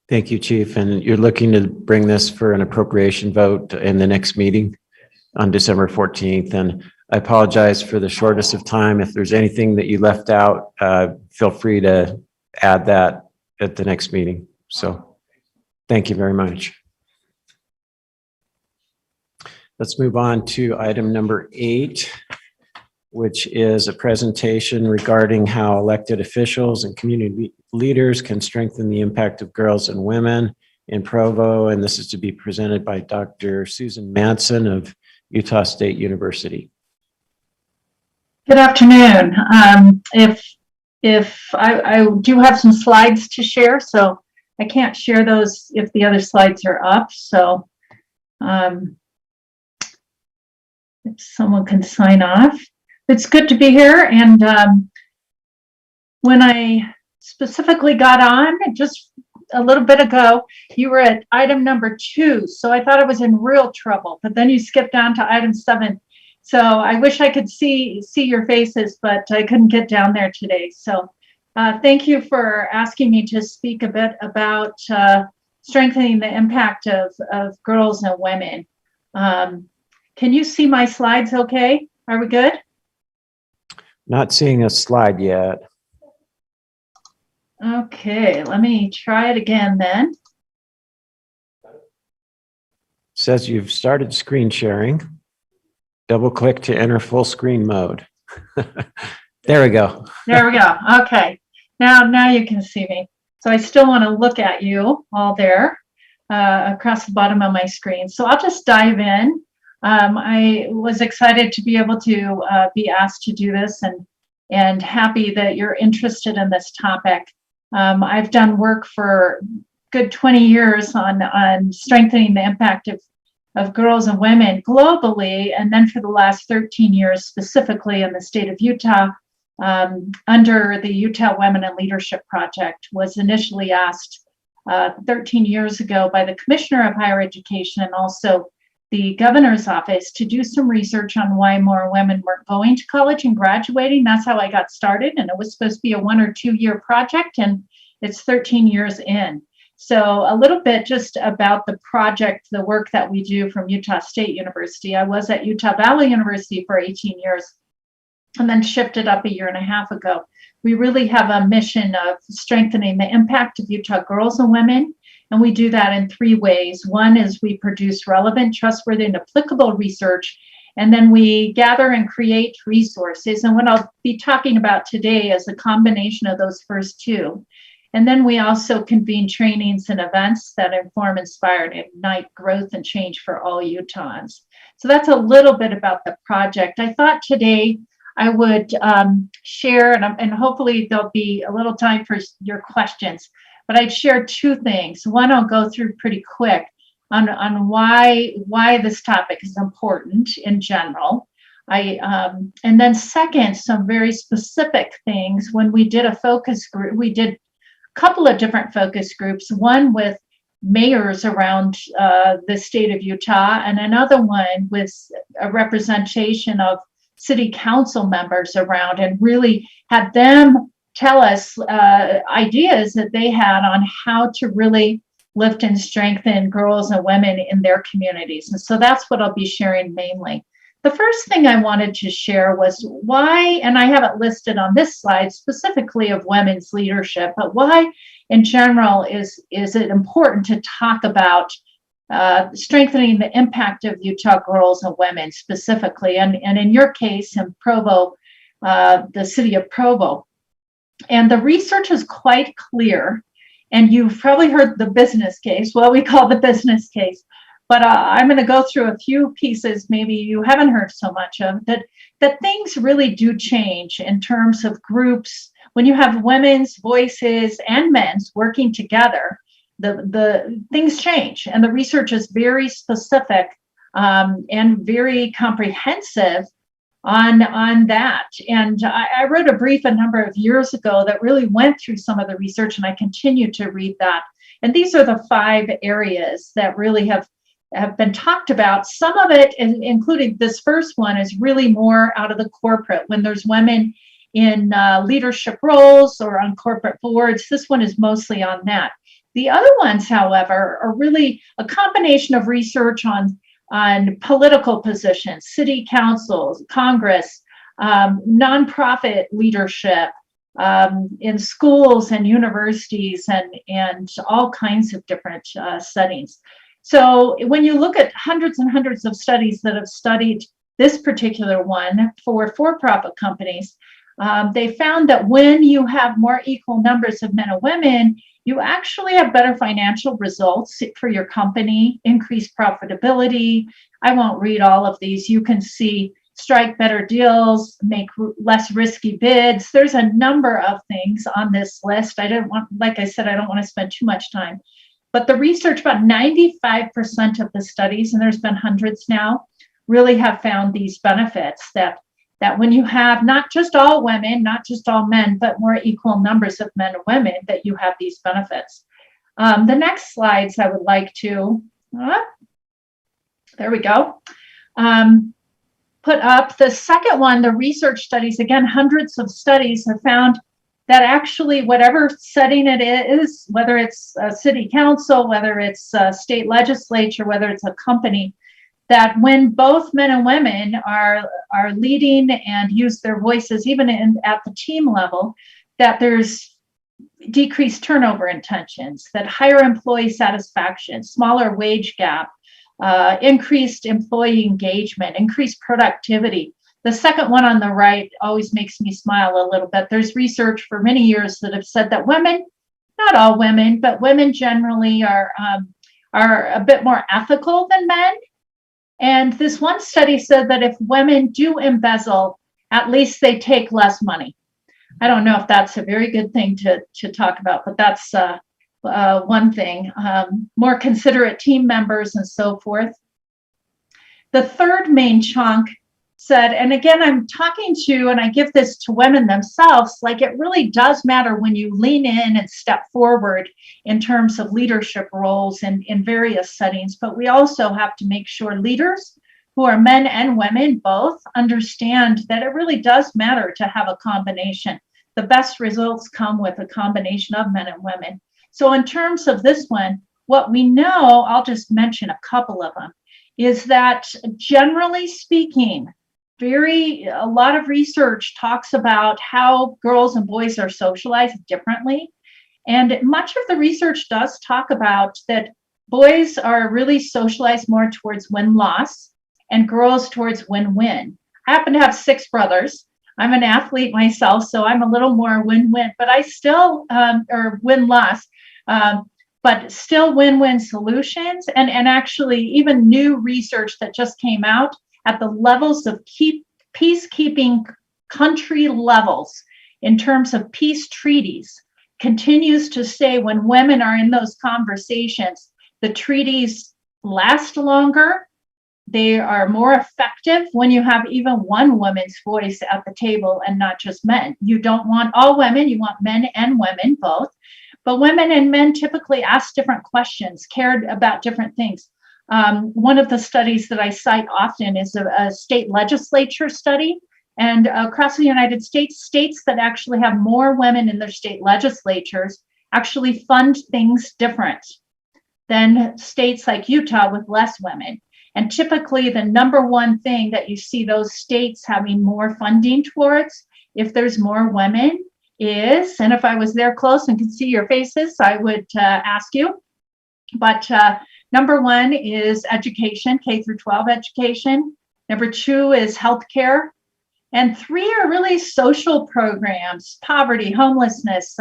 Thank you, Chief. And you're looking to bring this for an appropriation vote in the next meeting on December 14th. And I apologize for the shortness of time. If there's anything that you left out, feel free to add that at the next meeting. So thank you very much. Let's move on to item number 8, which is a presentation regarding how elected officials and community leaders can strengthen the impact of girls and women in Provo. And this is to be presented by Dr. Susan Manson of Utah State University. Good afternoon. If I do have some slides to share, so I can't share those if the other slides are up. So if someone can sign off. It's good to be here. And when I specifically got on just a little bit ago, you were at item number 2. So I thought I was in real trouble, but then you skipped down to item 7. So I wish I could see your faces, but I couldn't get down there today. So thank you for asking me to speak a bit about strengthening the impact of girls and women. Can you see my slides okay? Are we good? Not seeing a slide yet. Okay, let me try it again then. Says you've started screen sharing. Double click to enter full screen mode. There we go. There we go. Okay. Now you can see me. So I still want to look at you all there across the bottom of my screen. So I'll just dive in. I was excited to be able to be asked to do this and happy that you're interested in this topic. I've done work for good 20 years on strengthening the impact of girls and women globally, and then for the last 13 years specifically in the state of Utah under the Utah Women in Leadership Project. Was initially asked 13 years ago by the Commissioner of Higher Education and also the governor's office to do some research on why more women weren't going to college and graduating. That's how I got started, and it was supposed to be a 1 or 2 year project, and it's 13 years in. So a little bit just about the project, the work that we do from Utah State University. I was at Utah Valley University for 18 years and then shifted up 1.5 years ago. We really have a mission of strengthening the impact of Utah girls and women. And we do that in 3 ways. One is we produce relevant, trustworthy, and applicable research. And then we gather and create resources. And what I'll be talking about today is a combination of those first two. And then we also convene trainings and events that inform, inspire, and ignite growth and change for all Utahns. So that's a little bit about the project. I thought today I would share, and hopefully there'll be a little time for your questions, but I'd share two things. One, I'll go through pretty quick on why this topic is important in general. And then second, some very specific things. When we did a focus group, we did a couple of different focus groups, one with mayors around the state of Utah, and another one with a representation of city council members around, and really had them tell us ideas that they had on how to really lift and strengthen girls and women in their communities. And so that's what I'll be sharing mainly. The first thing I wanted to share was why, and I have it listed on this slide specifically of women's leadership, but why in general is it important to talk about strengthening the impact of Utah girls and women specifically, and in your case in Provo, the city of Provo. And the research is quite clear, and you've probably heard the business case, what we call the business case, but I'm going to go through a few pieces maybe you haven't heard so much of, that things really do change in terms of groups. When you have women's voices and men's working together, the things change, and the research is very specific and very comprehensive on that. And I wrote a brief a number of years ago that really went through some of the research, and I continue to read that. And these are the 5 areas that really have been talked about. Some of it, including this first one, is really more out of the corporate, when there's women in leadership roles or on corporate boards. This one is mostly on that. The other ones, however, are really a combination of research on political positions, city councils, Congress, nonprofit leadership, in schools and universities, and all kinds of different settings. So when you look at hundreds and hundreds of studies that have studied this particular one for-profit companies, they found that when you have more equal numbers of men and women, you actually have better financial results for your company, increased profitability. I won't read all of these. You can see strike better deals, make less risky bids. There's a number of things on this list. Like I said, I don't want to spend too much time. But the research, about 95% of the studies, and there's been hundreds now, really have found these benefits, that when you have not just all women, not just all men, but more equal numbers of men and women, that you have these benefits. The next slides I would like to, there we go, put up. The second one, the research studies, again, hundreds of studies have found that actually whatever setting it is, whether it's a city council, whether it's a state legislature, whether it's a company, that when both men and women are leading and use their voices, even at the team level, that there's decreased turnover intentions, that higher employee satisfaction, smaller wage gap, increased employee engagement, increased productivity. The second one on the right always makes me smile a little bit. There's research for many years that have said that women, not all women, but women generally are a bit more ethical than men. And this one study said that if women do embezzle, at least they take less money. I don't know if that's a very good thing to talk about, but that's one thing. More considerate team members and so forth. The third main chunk said, and again, I'm talking to, and I give this to women themselves, like it really does matter when you lean in and step forward in terms of leadership roles in various settings, but we also have to make sure leaders who are men and women both understand that it really does matter to have a combination. The best results come with a combination of men and women. So in terms of this one, what we know, I'll just mention a couple of them, is that generally speaking, a lot of research talks about how girls and boys are socialized differently. And much of the research does talk about that boys are really socialized more towards win-loss, and girls towards win-win. I happen to have 6 brothers. I'm an athlete myself, so I'm a little more win-win, but I still, or win-loss, but still win-win solutions. And actually even new research that just came out at the levels of peacekeeping country levels in terms of peace treaties continues to say when women are in those conversations, the treaties last longer. They are more effective when you have even one woman's voice at the table and not just men. You don't want all women, you want men and women both. But women and men typically ask different questions, cared about different things. One of the studies that I cite often is a state legislature study. And across the United States, states that actually have more women in their state legislatures actually fund things different than states like Utah with less women. And typically the number one thing that you see those states having more funding towards, if there's more women, is, and if I was there close and could see your faces, I would ask you. But number 1 is education, K through 12 education. Number 2 is healthcare. And 3 are really social programs, poverty, homelessness,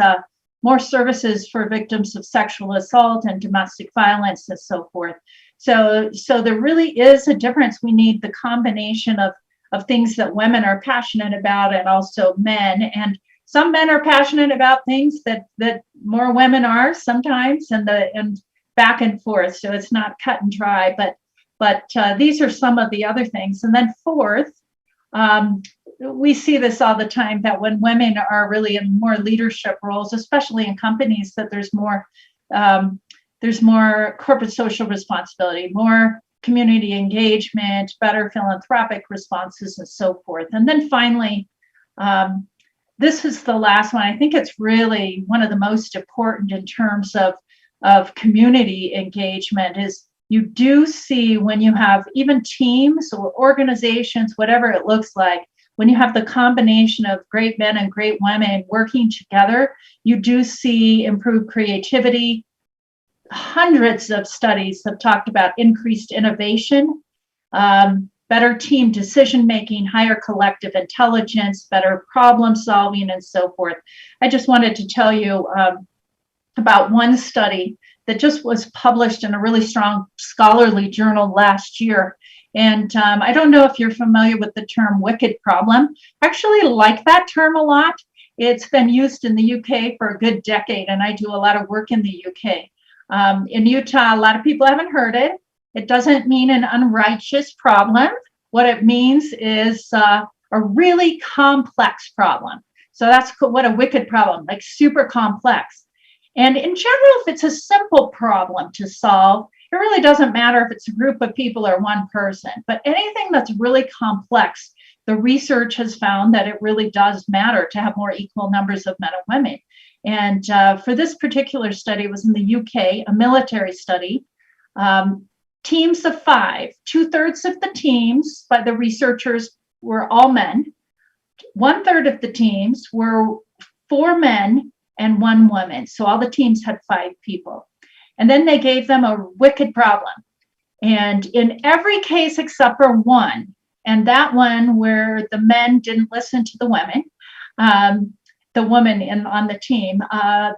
more services for victims of sexual assault and domestic violence and so forth. So there really is a difference. We need the combination of things that women are passionate about and also men. And some men are passionate about things that more women are sometimes, and back and forth. So it's not cut and dry, but these are some of the other things. And then 4th, we see this all the time, that when women are really in more leadership roles, especially in companies, that there's more corporate social responsibility, more community engagement, better philanthropic responses, and so forth. And then finally, this is the last one. I think it's really one of the most important in terms of community engagement, is you do see when you have even teams or organizations, whatever it looks like, when you have the combination of great men and great women working together, you do see improved creativity. Hundreds of studies have talked about increased innovation, better team decision-making, higher collective intelligence, better problem solving, and so forth. I just wanted to tell you about one study that just was published in a really strong scholarly journal last year. And I don't know if you're familiar with the term wicked problem. I actually like that term a lot. It's been used in the UK for a good decade, and I do a lot of work in the UK. In Utah, a lot of people haven't heard it. It doesn't mean an unrighteous problem. What it means is a really complex problem. So that's what a wicked problem, like super complex. And in general, if it's a simple problem to solve, it really doesn't matter if it's a group of people or one person. But anything that's really complex, the research has found that it really does matter to have more equal numbers of men and women. And for this particular study, it was in the UK, a military study, teams of 5, 2/3 of the teams by the researchers were all men. 1/3 of the teams were 4 men and 1 woman. So all the teams had 5 people. And then they gave them a wicked problem. And in every case except for one, and that one where the men didn't listen to the women, the woman on the team,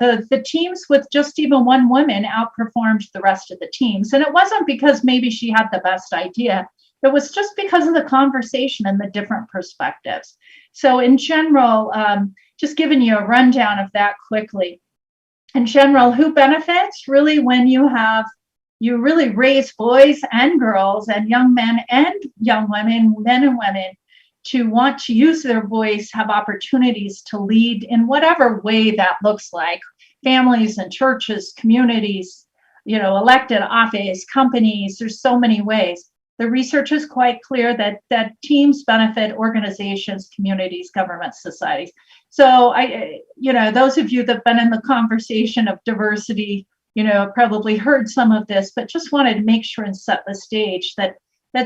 the teams with just even 1 woman outperformed the rest of the teams. And it wasn't because maybe she had the best idea. It was just because of the conversation and the different perspectives. So in general, just giving you a rundown of that quickly. In general, who benefits? Really, when you really raise boys and girls and young men and young women, men and women, to want to use their voice, have opportunities to lead in whatever way that looks like. Families and churches, communities, elected office, companies, there's so many ways. The research is quite clear that teams benefit organizations, communities, governments, societies. So those of you that have been in the conversation of diversity, probably heard some of this, but just wanted to make sure and set the stage that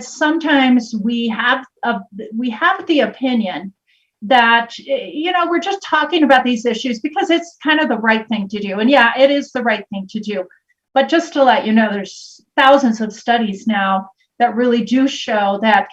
sometimes we have the opinion that, we're just talking about these issues because it's kind of the right thing to do. And yeah, it is the right thing to do. But just to let you know, there's thousands of studies now that really do show that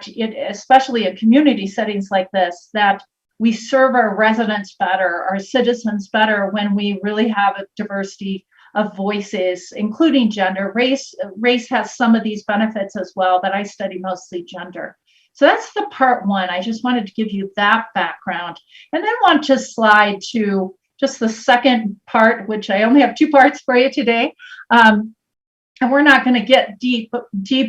it, especially in community settings like this, that we serve our residents better, our citizens better when we really have a diversity of voices, including gender. Race has some of these benefits as well, but I study mostly gender. So that's the part one. I just wanted to give you that background, and then want to slide to just the second part, which I only have two parts for you today. And we're not going to get deep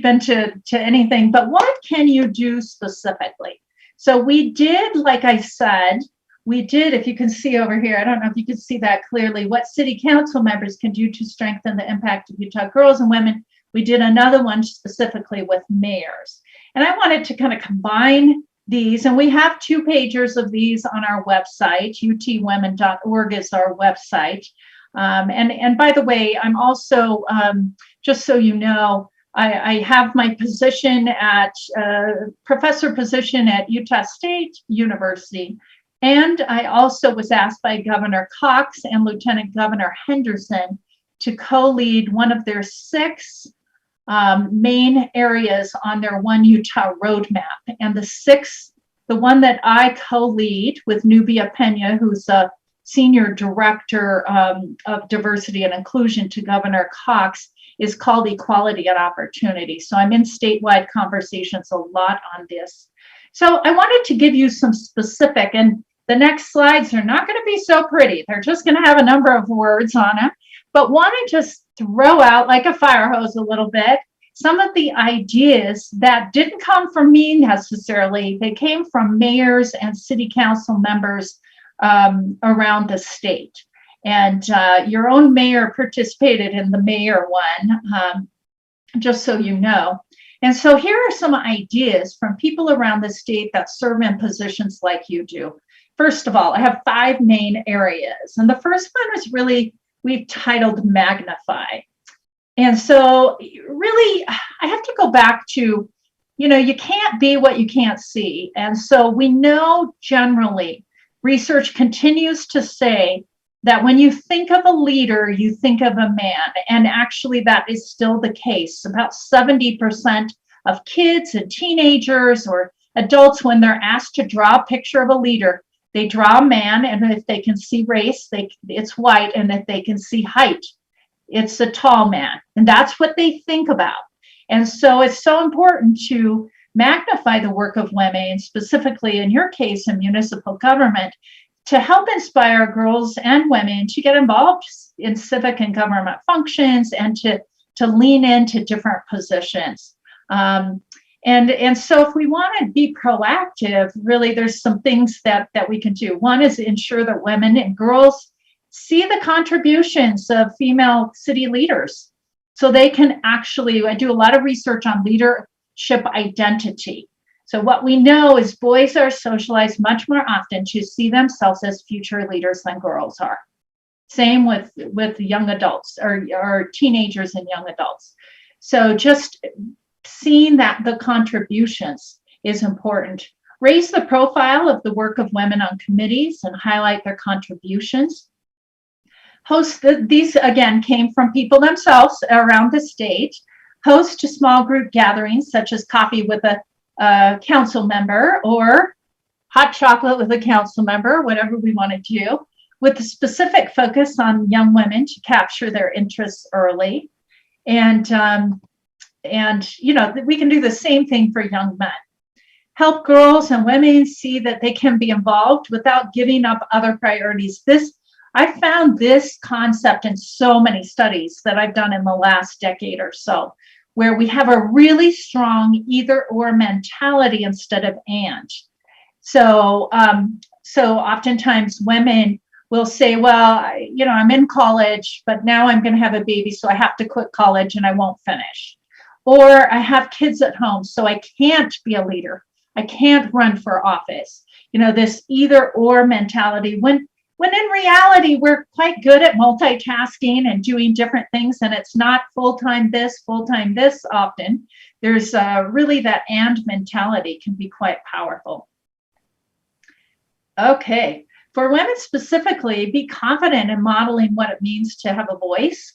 into anything, but what can you do specifically? So we did, like I said, if you can see over here, I don't know if you can see that clearly, what city council members can do to strengthen the impact of Utah girls and women. We did another one specifically with mayors. And I wanted to kind of combine these, and we have 2 pagers of these on our website. utwomen.org is our website. And by the way, I'm also, just so you know, I have my position at professor position at Utah State University. And I also was asked by Governor Cox and Lieutenant Governor Henderson to co-lead one of their 6 main areas on their One Utah roadmap. And the one that I co-lead with Nubia Pena, who's a senior director of diversity and inclusion to Governor Cox, is called Equality and Opportunity. So I'm in statewide conversations a lot on this. So I wanted to give you some specific, and the next slides are not going to be so pretty. They're just going to have a number of words on them, but want to just throw out like a fire hose a little bit some of the ideas that didn't come from me necessarily. They came from mayors and city council members around the state. And your own mayor participated in the mayor one, just so you know. And so here are some ideas from people around the state that serve in positions like you do. First of all, I have 5 main areas. And the first one is really, we've titled Magnify. And so really, I have to go back to, you can't be what you can't see. And so we know generally, research continues to say that when you think of a leader, you think of a man. And actually that is still the case. About 70% of kids and teenagers or adults, when they're asked to draw a picture of a leader, they draw a man, and if they can see race, it's white, and if they can see height, it's a tall man. And that's what they think about. And so it's so important to magnify the work of women, and specifically in your case in municipal government, to help inspire girls and women to get involved in civic and government functions and to lean into different positions. And so if we want to be proactive, really there's some things that we can do. One is ensure that women and girls see the contributions of female city leaders. So they can actually, I do a lot of research on leadership identity. So what we know is boys are socialized much more often to see themselves as future leaders than girls are. Same with young adults or teenagers and young adults. So just seeing that the contributions is important. Raise the profile of the work of women on committees and highlight their contributions. These again came from people themselves around the state. Host to small group gatherings such as coffee with a council member or hot chocolate with a council member, whatever we want to do, with a specific focus on young women to capture their interests early. And we can do the same thing for young men. Help girls and women see that they can be involved without giving up other priorities. I found this concept in so many studies that I've done in the last decade or so, where we have a really strong either or mentality instead of and. So oftentimes women will say, well, I'm in college, but now I'm going to have a baby, so I have to quit college and I won't finish. Or I have kids at home, so I can't be a leader. I can't run for office. This either or mentality, when in reality, we're quite good at multitasking and doing different things, and it's not full-time this often. There's really that and mentality can be quite powerful. Okay, for women specifically, be confident in modeling what it means to have a voice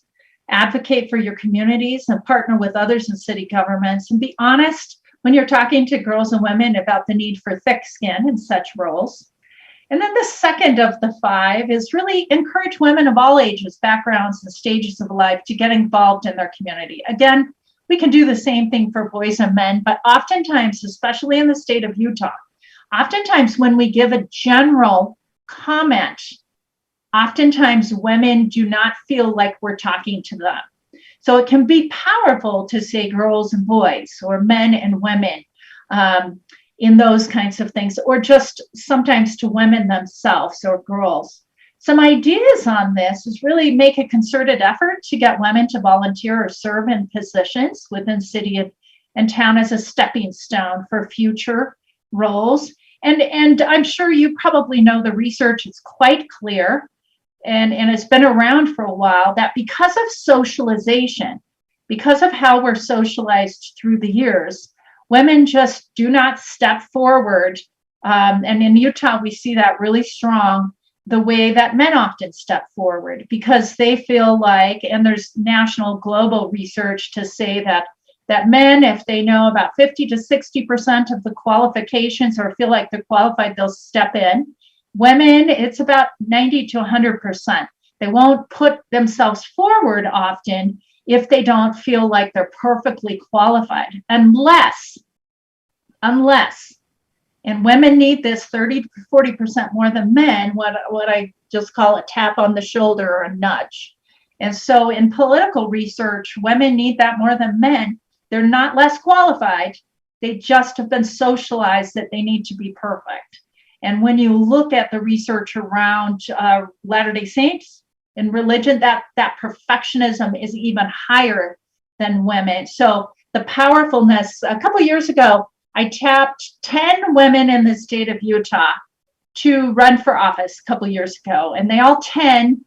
advocate for your communities and partner with others in city governments, and be honest when you're talking to girls and women about the need for thick skin in such roles. And then the second of the 5 is really encourage women of all ages, backgrounds, and stages of life to get involved in their community. Again, we can do the same thing for boys and men, but oftentimes, especially in the state of Utah, oftentimes when we give a general comment, oftentimes women do not feel like we're talking to them. So it can be powerful to say girls and boys or men and women in those kinds of things, or just sometimes to women themselves or girls. Some ideas on this is really make a concerted effort to get women to volunteer or serve in positions within city and town as a stepping stone for future roles. And I'm sure you probably know the research is quite clear, and it's been around for a while, that because of socialization, because of how we're socialized through the years, women just do not step forward. And in Utah, we see that really strong, the way that men often step forward, because they feel like, and there's national global research to say that men, if they know about 50 to 60% of the qualifications or feel like they're qualified, they'll step in. Women, it's about 90 to 100%. They won't put themselves forward often if they don't feel like they're perfectly qualified, unless, and women need this 30 to 40% more than men, what I just call a tap on the shoulder or a nudge. And so in political research, women need that more than men. They're not less qualified. They just have been socialized that they need to be perfect. And when you look at the research around Latter-day Saints and religion, that perfectionism is even higher than women. So the powerfulness, a couple of years ago, I tapped 10 women in the state of Utah to run for office a couple of years ago. And they all 7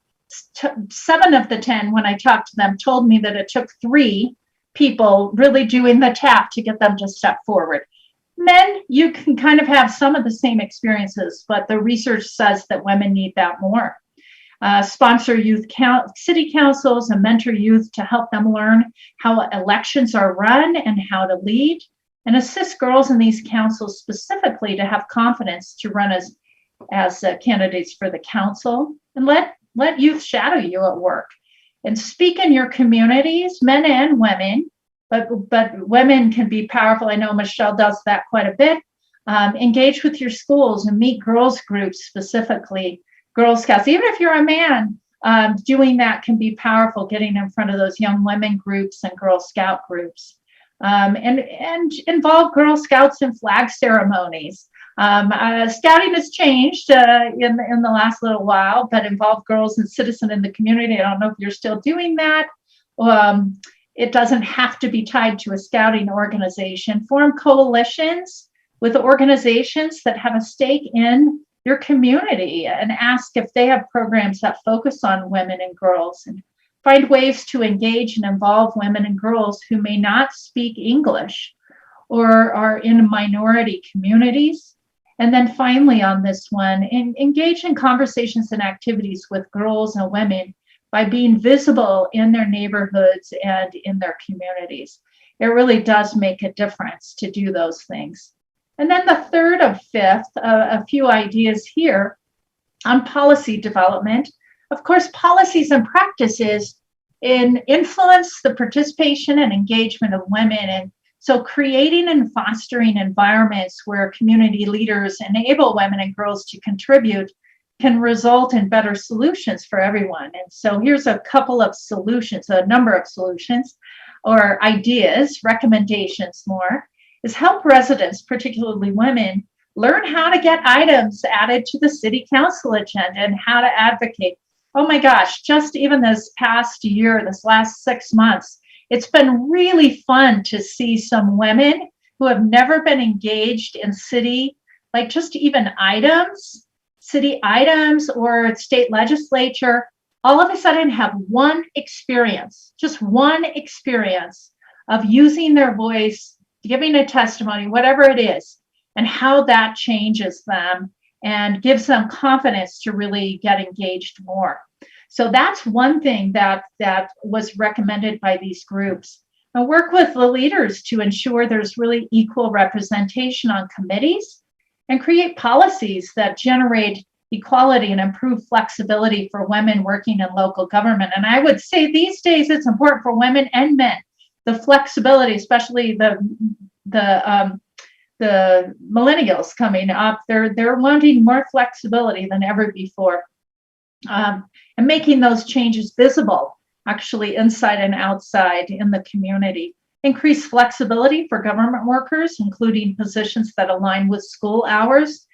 of the 10, when I talked to them, told me that it took 3 people really doing the tap to get them to step forward. Men, you can kind of have some of the same experiences, but the research says that women need that more. Sponsor youth city councils and mentor youth to help them learn how elections are run and how to lead, and assist girls in these councils specifically to have confidence to run as candidates for the council, and let youth shadow you at work. And speak in your communities, men and women, but women can be powerful. I know Michelle does that quite a bit. Engage with your schools and meet girls groups, specifically Girl Scouts. Even if you're a man, doing that can be powerful, getting in front of those young women groups and Girl Scout groups. And involve Girl Scouts in flag ceremonies. Scouting has changed in the last little while, but involve girls and citizens in the community. I don't know if you're still doing that. It doesn't have to be tied to a scouting organization. Form coalitions with organizations that have a stake in your community and ask if they have programs that focus on women and girls, and find ways to engage and involve women and girls who may not speak English or are in minority communities. And then finally on this one, engage in conversations and activities with girls and women by being visible in their neighborhoods and in their communities. It really does make a difference to do those things. And then the third of 5th, a few ideas here on policy development. Of course, policies and practices influence the participation and engagement of women. And so creating and fostering environments where community leaders enable women and girls to contribute can result in better solutions for everyone. And so here's a couple of solutions, a number of solutions or ideas, recommendations more, is help residents, particularly women, learn how to get items added to the city council agenda and how to advocate. Oh my gosh, just even this past year, this last 6 months, it's been really fun to see some women who have never been engaged in city, like just even items, city items or state legislature, all of a sudden have one experience, just one experience of using their voice, giving a testimony, whatever it is, and how that changes them and gives them confidence to really get engaged more. So that's one thing that was recommended by these groups. And work with the leaders to ensure there's really equal representation on committees and create policies that generate equality and improve flexibility for women working in local government. And I would say these days it's important for women and men, the flexibility, especially the millennials coming up, they're wanting more flexibility than ever before, and making those changes visible, actually inside and outside in the community. Increase flexibility for government workers, including positions that align with school hours.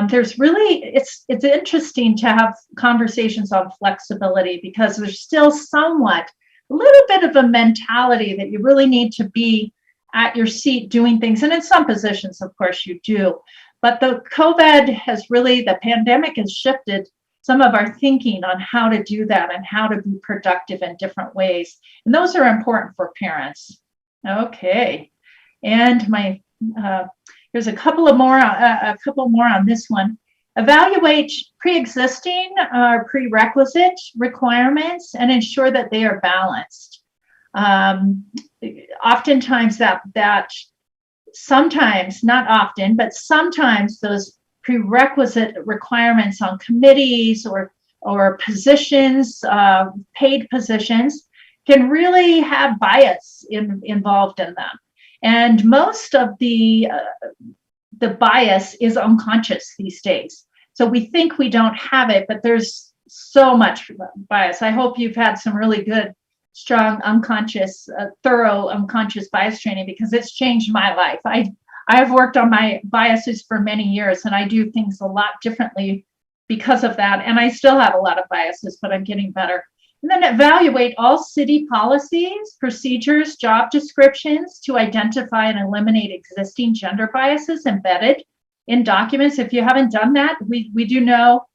There's really, it's interesting to have conversations on flexibility because there's still somewhat a little bit of a mentality that you really need to be at your seat doing things. And in some positions, of course, you do. But the the pandemic has shifted some of our thinking on how to do that and how to be productive in different ways. And those are important for parents. Okay. And there's a couple more on this one. Evaluate pre-existing prerequisite requirements and ensure that they are balanced. Oftentimes sometimes, not often, but sometimes those prerequisite requirements on committees or positions, paid positions, can really have bias involved in them. And most of the bias is unconscious these days. So we think we don't have it, but there's so much bias. I hope you've had some really good, strong, thorough unconscious bias training, because it's changed my life. I've worked on my biases for many years, and I do things a lot differently because of that. And I still have a lot of biases, but I'm getting better. And then evaluate all city policies, procedures, job descriptions to identify and eliminate existing gender biases embedded in documents. If you haven't done that, we do know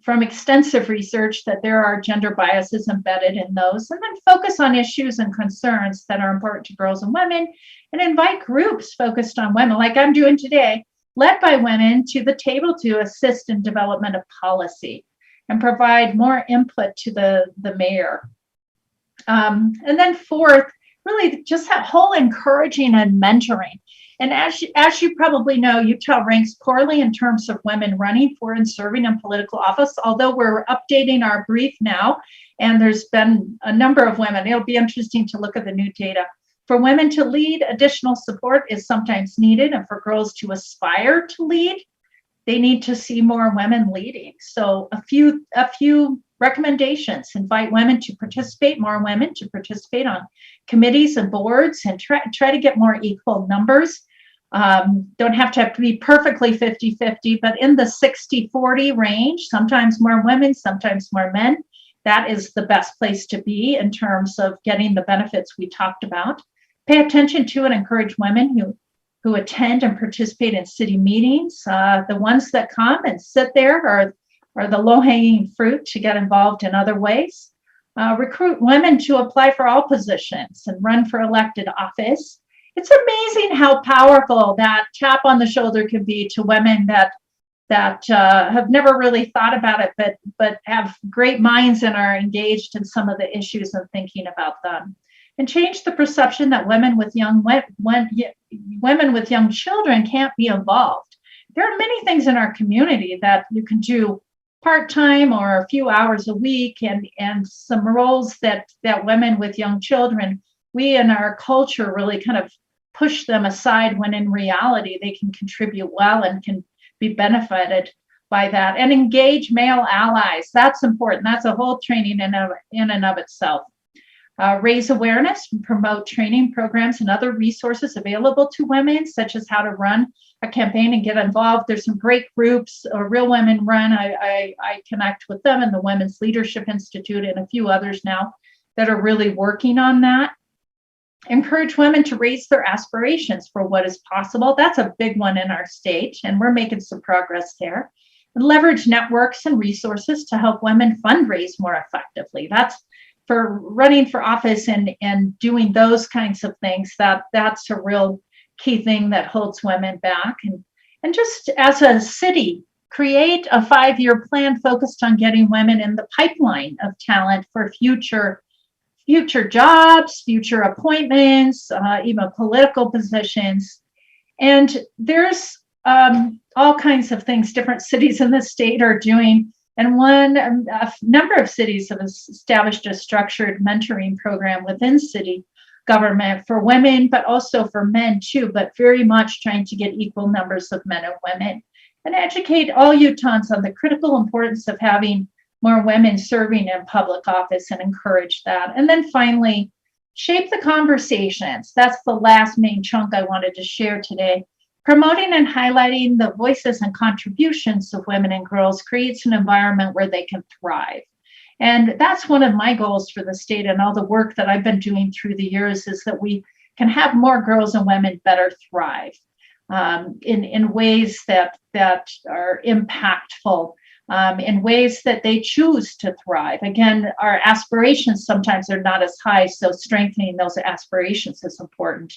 from extensive research that there are gender biases embedded in those. And then focus on issues and concerns that are important to girls and women, and invite groups focused on women, like I'm doing today, led by women, to the table to assist in development of policy and provide more input to the mayor. And then fourth, really just that whole encouraging and mentoring. And as you probably know, Utah ranks poorly in terms of women running for and serving in political office, although we're updating our brief now, and there's been a number of women. It'll be interesting to look at the new data. For women to lead, additional support is sometimes needed, and for girls to aspire to lead, they need to see more women leading. So a few recommendations: invite women to participate, more women to participate on committees and boards, and try to get more equal numbers. Don't have to be perfectly 50-50, but in the 60-40 range, sometimes more women, sometimes more men. That is the best place to be in terms of getting the benefits we talked about. Pay attention to and encourage women who attend and participate in city meetings. The ones that come and sit there are the low-hanging fruit to get involved in other ways. Recruit women to apply for all positions and run for elected office. It's amazing how powerful that tap on the shoulder can be to women that have never really thought about it, but have great minds and are engaged in some of the issues and thinking about them. And change the perception that women with young children can't be involved. There are many things in our community that you can do part-time or a few hours a week, and some roles that women with young children, we in our culture really kind of push them aside, when in reality they can contribute well and can be benefited by that. And engage male allies. That's important. That's a whole training in and of itself. Raise awareness and promote training programs and other resources available to women, such as how to run a campaign and get involved. There's some great groups, Real Women Run. I connect with them, and the Women's Leadership Institute, and a few others now that are really working on that. Encourage women to raise their aspirations for what is possible. That's a big one in our state, and we're making some progress there. And leverage networks and resources to help women fundraise more effectively. That's for running for office and doing those kinds of things. That's a real key thing that holds women back. And just as a city, create a 5-year plan focused on getting women in the pipeline of talent for future jobs, future appointments, even political positions. And there's all kinds of things different cities in the state are doing. And a number of cities have established a structured mentoring program within city government for women, but also for men too, but very much trying to get equal numbers of men and women, and educate all Utahns on the critical importance of having more women serving in public office and encourage that. And then finally, shape the conversations. That's the last main chunk I wanted to share today. Promoting and highlighting the voices and contributions of women and girls creates an environment where they can thrive. And that's one of my goals for the state, and all the work that I've been doing through the years is that we can have more girls and women better thrive in ways that are impactful, in ways that they choose to thrive. Again, our aspirations sometimes are not as high, so strengthening those aspirations is important.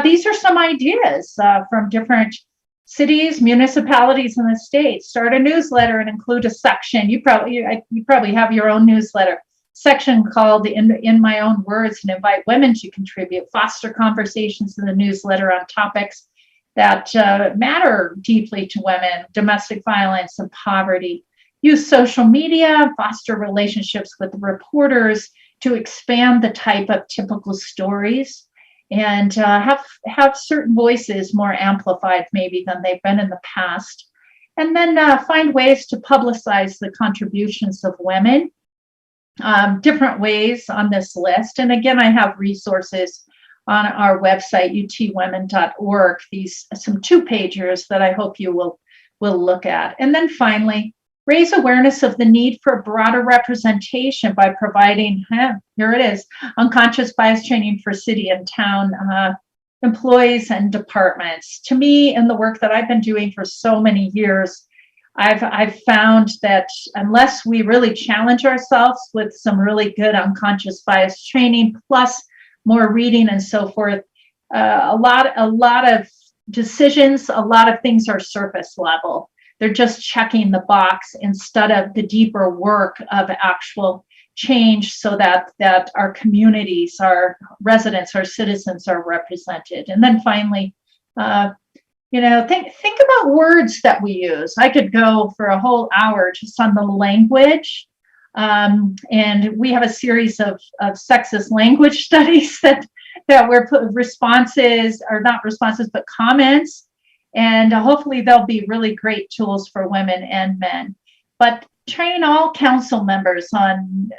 These are some ideas from different cities, municipalities in the state. Start a newsletter and include a section. You probably have your own newsletter section called in My Own Words, and invite women to contribute. Foster conversations in the newsletter on topics that matter deeply to women: domestic violence and poverty. Use social media, foster relationships with reporters to expand the type of typical stories, and have certain voices more amplified maybe than they've been in the past. And then find ways to publicize the contributions of women, different ways on this list. And again, I have resources on our website, utwomen.org, some 2-pagers that I hope you will look at. And then finally, raise awareness of the need for broader representation by providing, here it is, unconscious bias training for city and town employees and departments. To me, in the work that I've been doing for so many years, I've found that unless we really challenge ourselves with some really good unconscious bias training, plus more reading and so forth, a lot of decisions, a lot of things are surface level. They're just checking the box instead of the deeper work of actual change, so that our communities, our residents, our citizens are represented. And then finally, think about words that we use. I could go for a whole hour just on the language. And we have a series of sexist language studies that were responses, or not responses, but comments. And hopefully they'll be really great tools for women and men. But train all council members on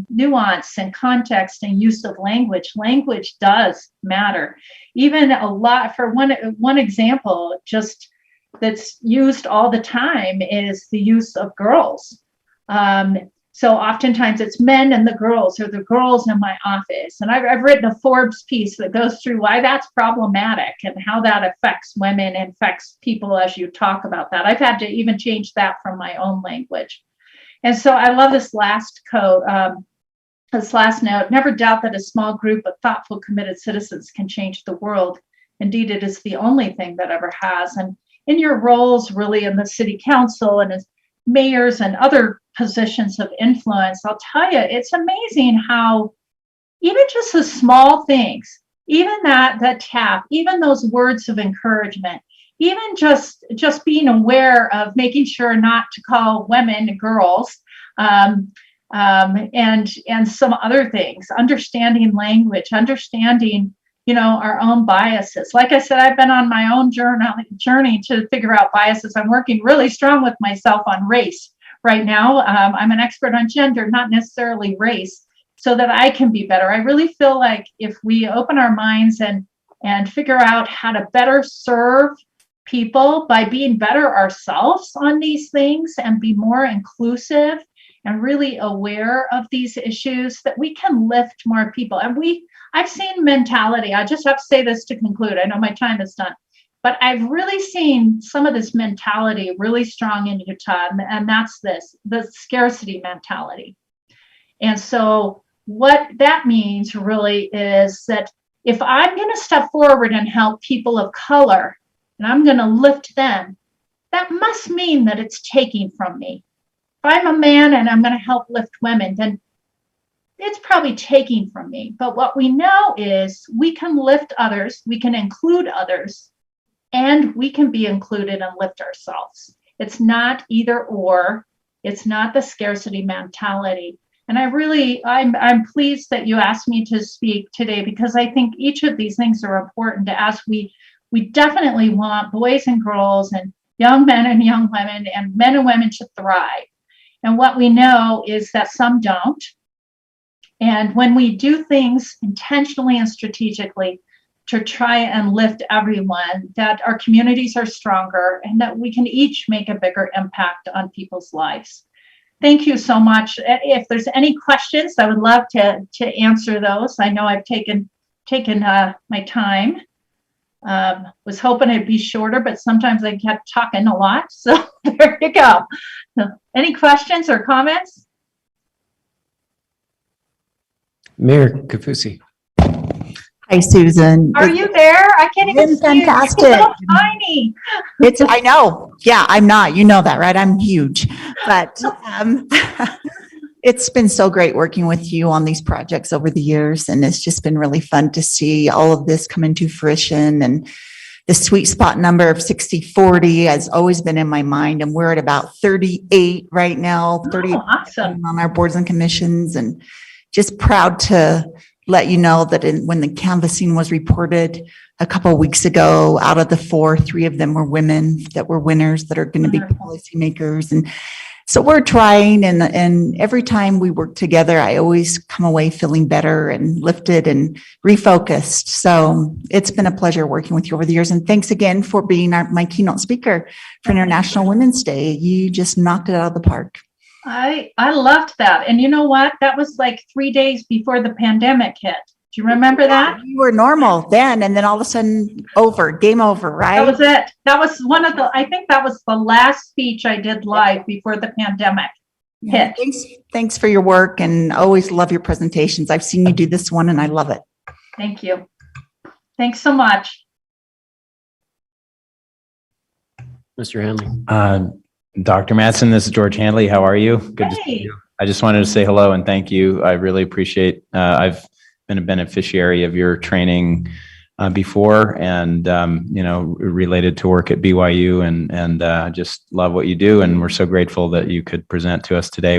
nuance and context and use of language. Language does matter. Even a lot, for one example, just that's used all the time is the use of girls. So oftentimes it's men and the girls, or the girls in my office. And I've written a Forbes piece that goes through why that's problematic and how that affects women and affects people as you talk about that. I've had to even change that from my own language. And so I love this last quote, this last note: never doubt that a small group of thoughtful, committed citizens can change the world. Indeed, it is the only thing that ever has. And in your roles really in the city council and as mayors and other positions of influence, I'll tell you, it's amazing how even just the small things, even that tap, even those words of encouragement, even just being aware of making sure not to call women girls, and some other things, understanding language, understanding, our own biases. Like I said, I've been on my own journey to figure out biases. I'm working really strong with myself on race right now. I'm an expert on gender, not necessarily race, so that I can be better. I really feel like if we open our minds and figure out how to better serve people by being better ourselves on these things and be more inclusive and really aware of these issues, that we can lift more people. And I've seen mentality. I just have to say this to conclude. I know my time is done. But I've really seen some of this mentality really strong in Utah, and that's the scarcity mentality. And so what that means really is that if I'm going to step forward and help people of color, and I'm going to lift them, that must mean that it's taking from me. If I'm a man and I'm going to help lift women, then it's probably taking from me. But what we know is we can lift others, we can include others, and we can be included and lift ourselves. It's not either or. It's not the scarcity mentality. And I'm pleased that you asked me to speak today, because I think each of these things are important to ask. We definitely want boys and girls and young men and young women and men and women to thrive. And what we know is that some don't. And when we do things intentionally and strategically to try and lift everyone, that our communities are stronger and that we can each make a bigger impact on people's lives. Thank you so much. If there's any questions, I would love to answer those. I know I've taken my time. Was hoping it'd be shorter, but sometimes I kept talking a lot. So there you go. So, any questions or comments? Mayor Kafusi. Hi, Susan. Are you there? I can't even It's see you. fantastic. You're so tiny. I know. Yeah, I'm not. You know that, right? I'm huge. But it's been so great working with you on these projects over the years. And it's just been really fun to see all of this come into fruition. And the sweet spot number of 60-40 has always been in my mind. And we're at about 38 right now, 30 awesome. On our boards and commissions. And just proud to let you know that when the canvassing was reported a couple of weeks ago, out of the 4, 3 of them were women that were winners that are going to be policymakers. And so we're trying, and every time we work together, I always come away feeling better and lifted and refocused. So it's been a pleasure working with you over the years. And thanks again for being my keynote speaker for International Women's Day. You just knocked it out of the park. I loved that. And you know what? That was like 3 days before the pandemic hit. Do you remember that? You were normal then, and then all of a sudden game over, right? That was it. That was I think that was the last speech I did live before the pandemic hit. Thanks for your work, and always love your presentations. I've seen you do this one and I love it. Thank you. Thanks so much. Mr. Hanley. Dr. Mattson, this is George Handley. How are you? Good to see Hey. you. I just wanted to say hello and thank you. I really appreciate, I've been a beneficiary of your training before, and, related to work at BYU, and just love what you do. And we're so grateful that you could present to us today.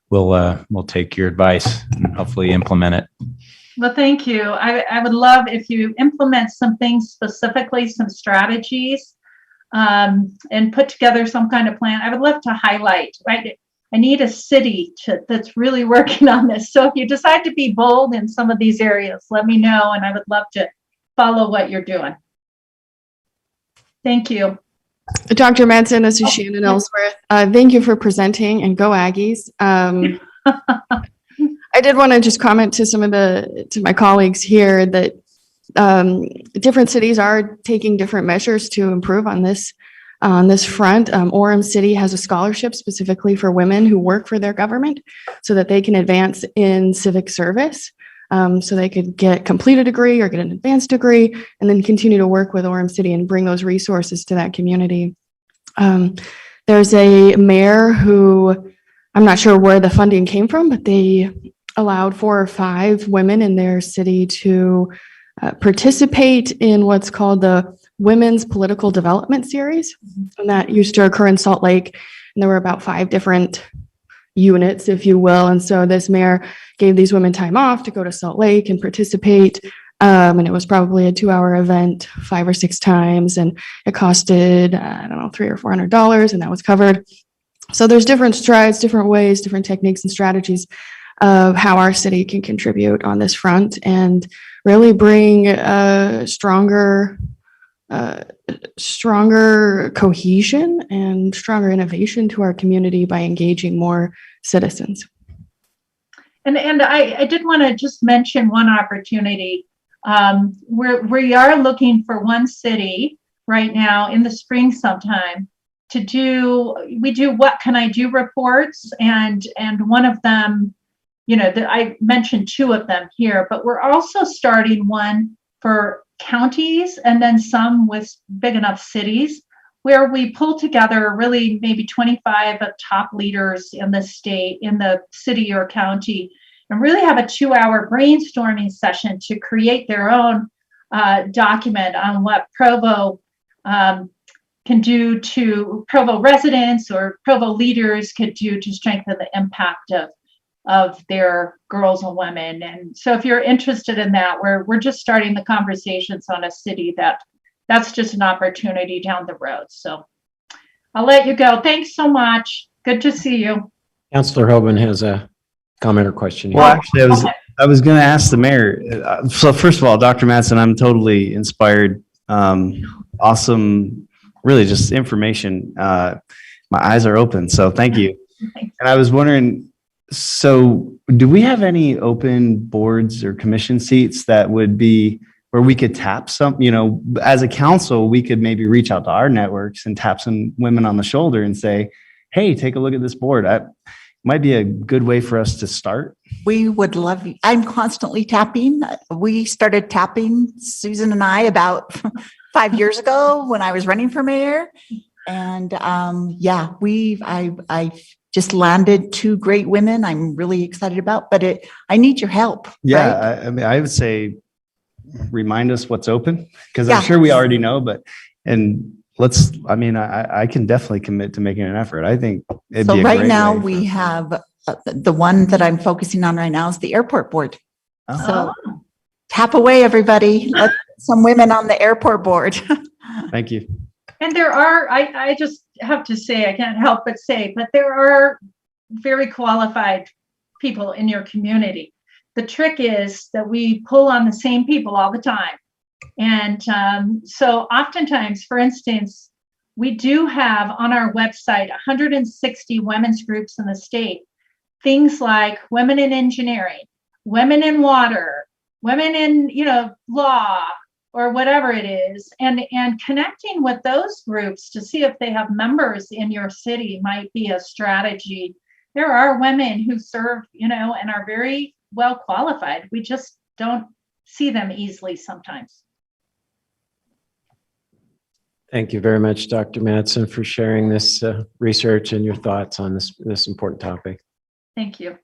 We'll take your advice and hopefully implement it. Well, thank you. I would love if you implement some things specifically, some strategies, and put together some kind of plan. I would love to highlight, right? I need a city that's really working on this. So if you decide to be bold in some of these areas, let me know, and I would love to follow what you're doing. Thank you. Dr. Madsen, this is Shannon Ellsworth. Thank you for presenting, and go Aggies. I did want to just comment to my colleagues here that different cities are taking different measures to improve on this front. Orem City has a scholarship specifically for women who work for their government so that they can advance in civic service. So they could complete a degree or get an advanced degree and then continue to work with Orem City and bring those resources to that community. There's a mayor who, I'm not sure where the funding came from, but they allowed 4 or 5 women in their city to participate in what's called the Women's Political Development Series. And that used to occur in Salt Lake. And there were about 5 different units, if you will. And so this mayor gave these women time off to go to Salt Lake and participate. And it was probably a 2-hour event 5 or 6 times. And it costed, $300 or $400, and that was covered. So there's different strides, different ways, different techniques and strategies of how our city can contribute on this front and really bring stronger cohesion and stronger innovation to our community by engaging more citizens. And I did want to just mention one opportunity. We are looking for one city right now in the spring sometime we do what can I do reports, and one of them, I mentioned 2 of them here, but we're also starting one for counties and then some with big enough cities where we pull together really maybe 25 of top leaders in the state, in the city or county, and really have a 2-hour brainstorming session to create their own document on what Provo can do to Provo residents or Provo leaders could do to strengthen the impact of their girls and women. And so if you're interested in that, we're just starting the conversations on a city that's just an opportunity down the road. So I'll let you go. Thanks so much. Good to see you. Councillor Hoban has a comment or question. Well, actually, I was going to ask the mayor. So first of all, Dr. Mattson, I'm totally inspired. Awesome, really just information. My eyes are open. So thank you. And I was wondering, so do we have any open boards or commission seats that would be where we could tap some, as a council, we could maybe reach out to our networks and tap some women on the shoulder and say, hey, take a look at this board. Might be a good way for us to start. We would love you. I'm constantly tapping. We started tapping, Susan and I, about 5 years ago when I was running for mayor. And yeah, I've just landed 2 great women I'm really excited about, but I need your help. Yeah, right? I mean, I would say remind us what's open, because Yeah. I'm sure we already know, I can definitely commit to making an effort. I think it'd So be a right great now way we have, the one that I'm focusing on right now is the airport board. So tap away, everybody. Let some women on the airport board. Thank you. And there are, I just have to say, I can't help but say, but there are very qualified people in your community. The trick is that we pull on the same people all the time. And so oftentimes, for instance, we do have on our website 160 women's groups in the state. Things like women in engineering, women in water, women in, law, or whatever it is, and connecting with those groups to see if they have members in your city might be a strategy. There are women who serve, and are very well qualified. We just don't see them easily sometimes. Thank you very much, Dr. Mattson, for sharing this research and your thoughts on this important topic. Thank you.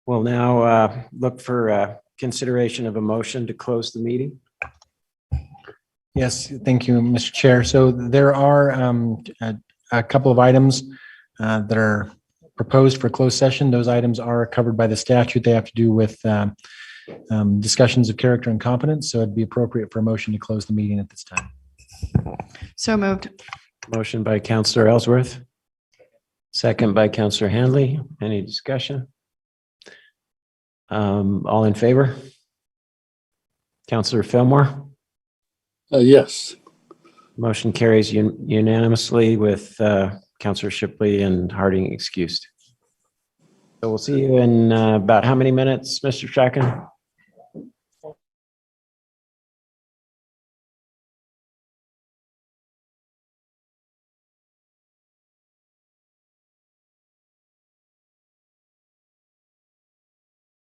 We'll now look for consideration of a motion to close the meeting. Yes, thank you, Mr. Chair. So there are a couple of items that are proposed for closed session. Those items are covered by the statute. They have to do with discussions of character and competence. So it'd be appropriate for a motion to close the meeting at this time. So moved. Motion by Councillor Ellsworth. Second by Councillor Handley. Any discussion? All in favor? Councillor Fillmore? Yes. Motion carries unanimously with Councillor Shipley and Harding excused. So we'll see you in about how many minutes, Mr. Strachan?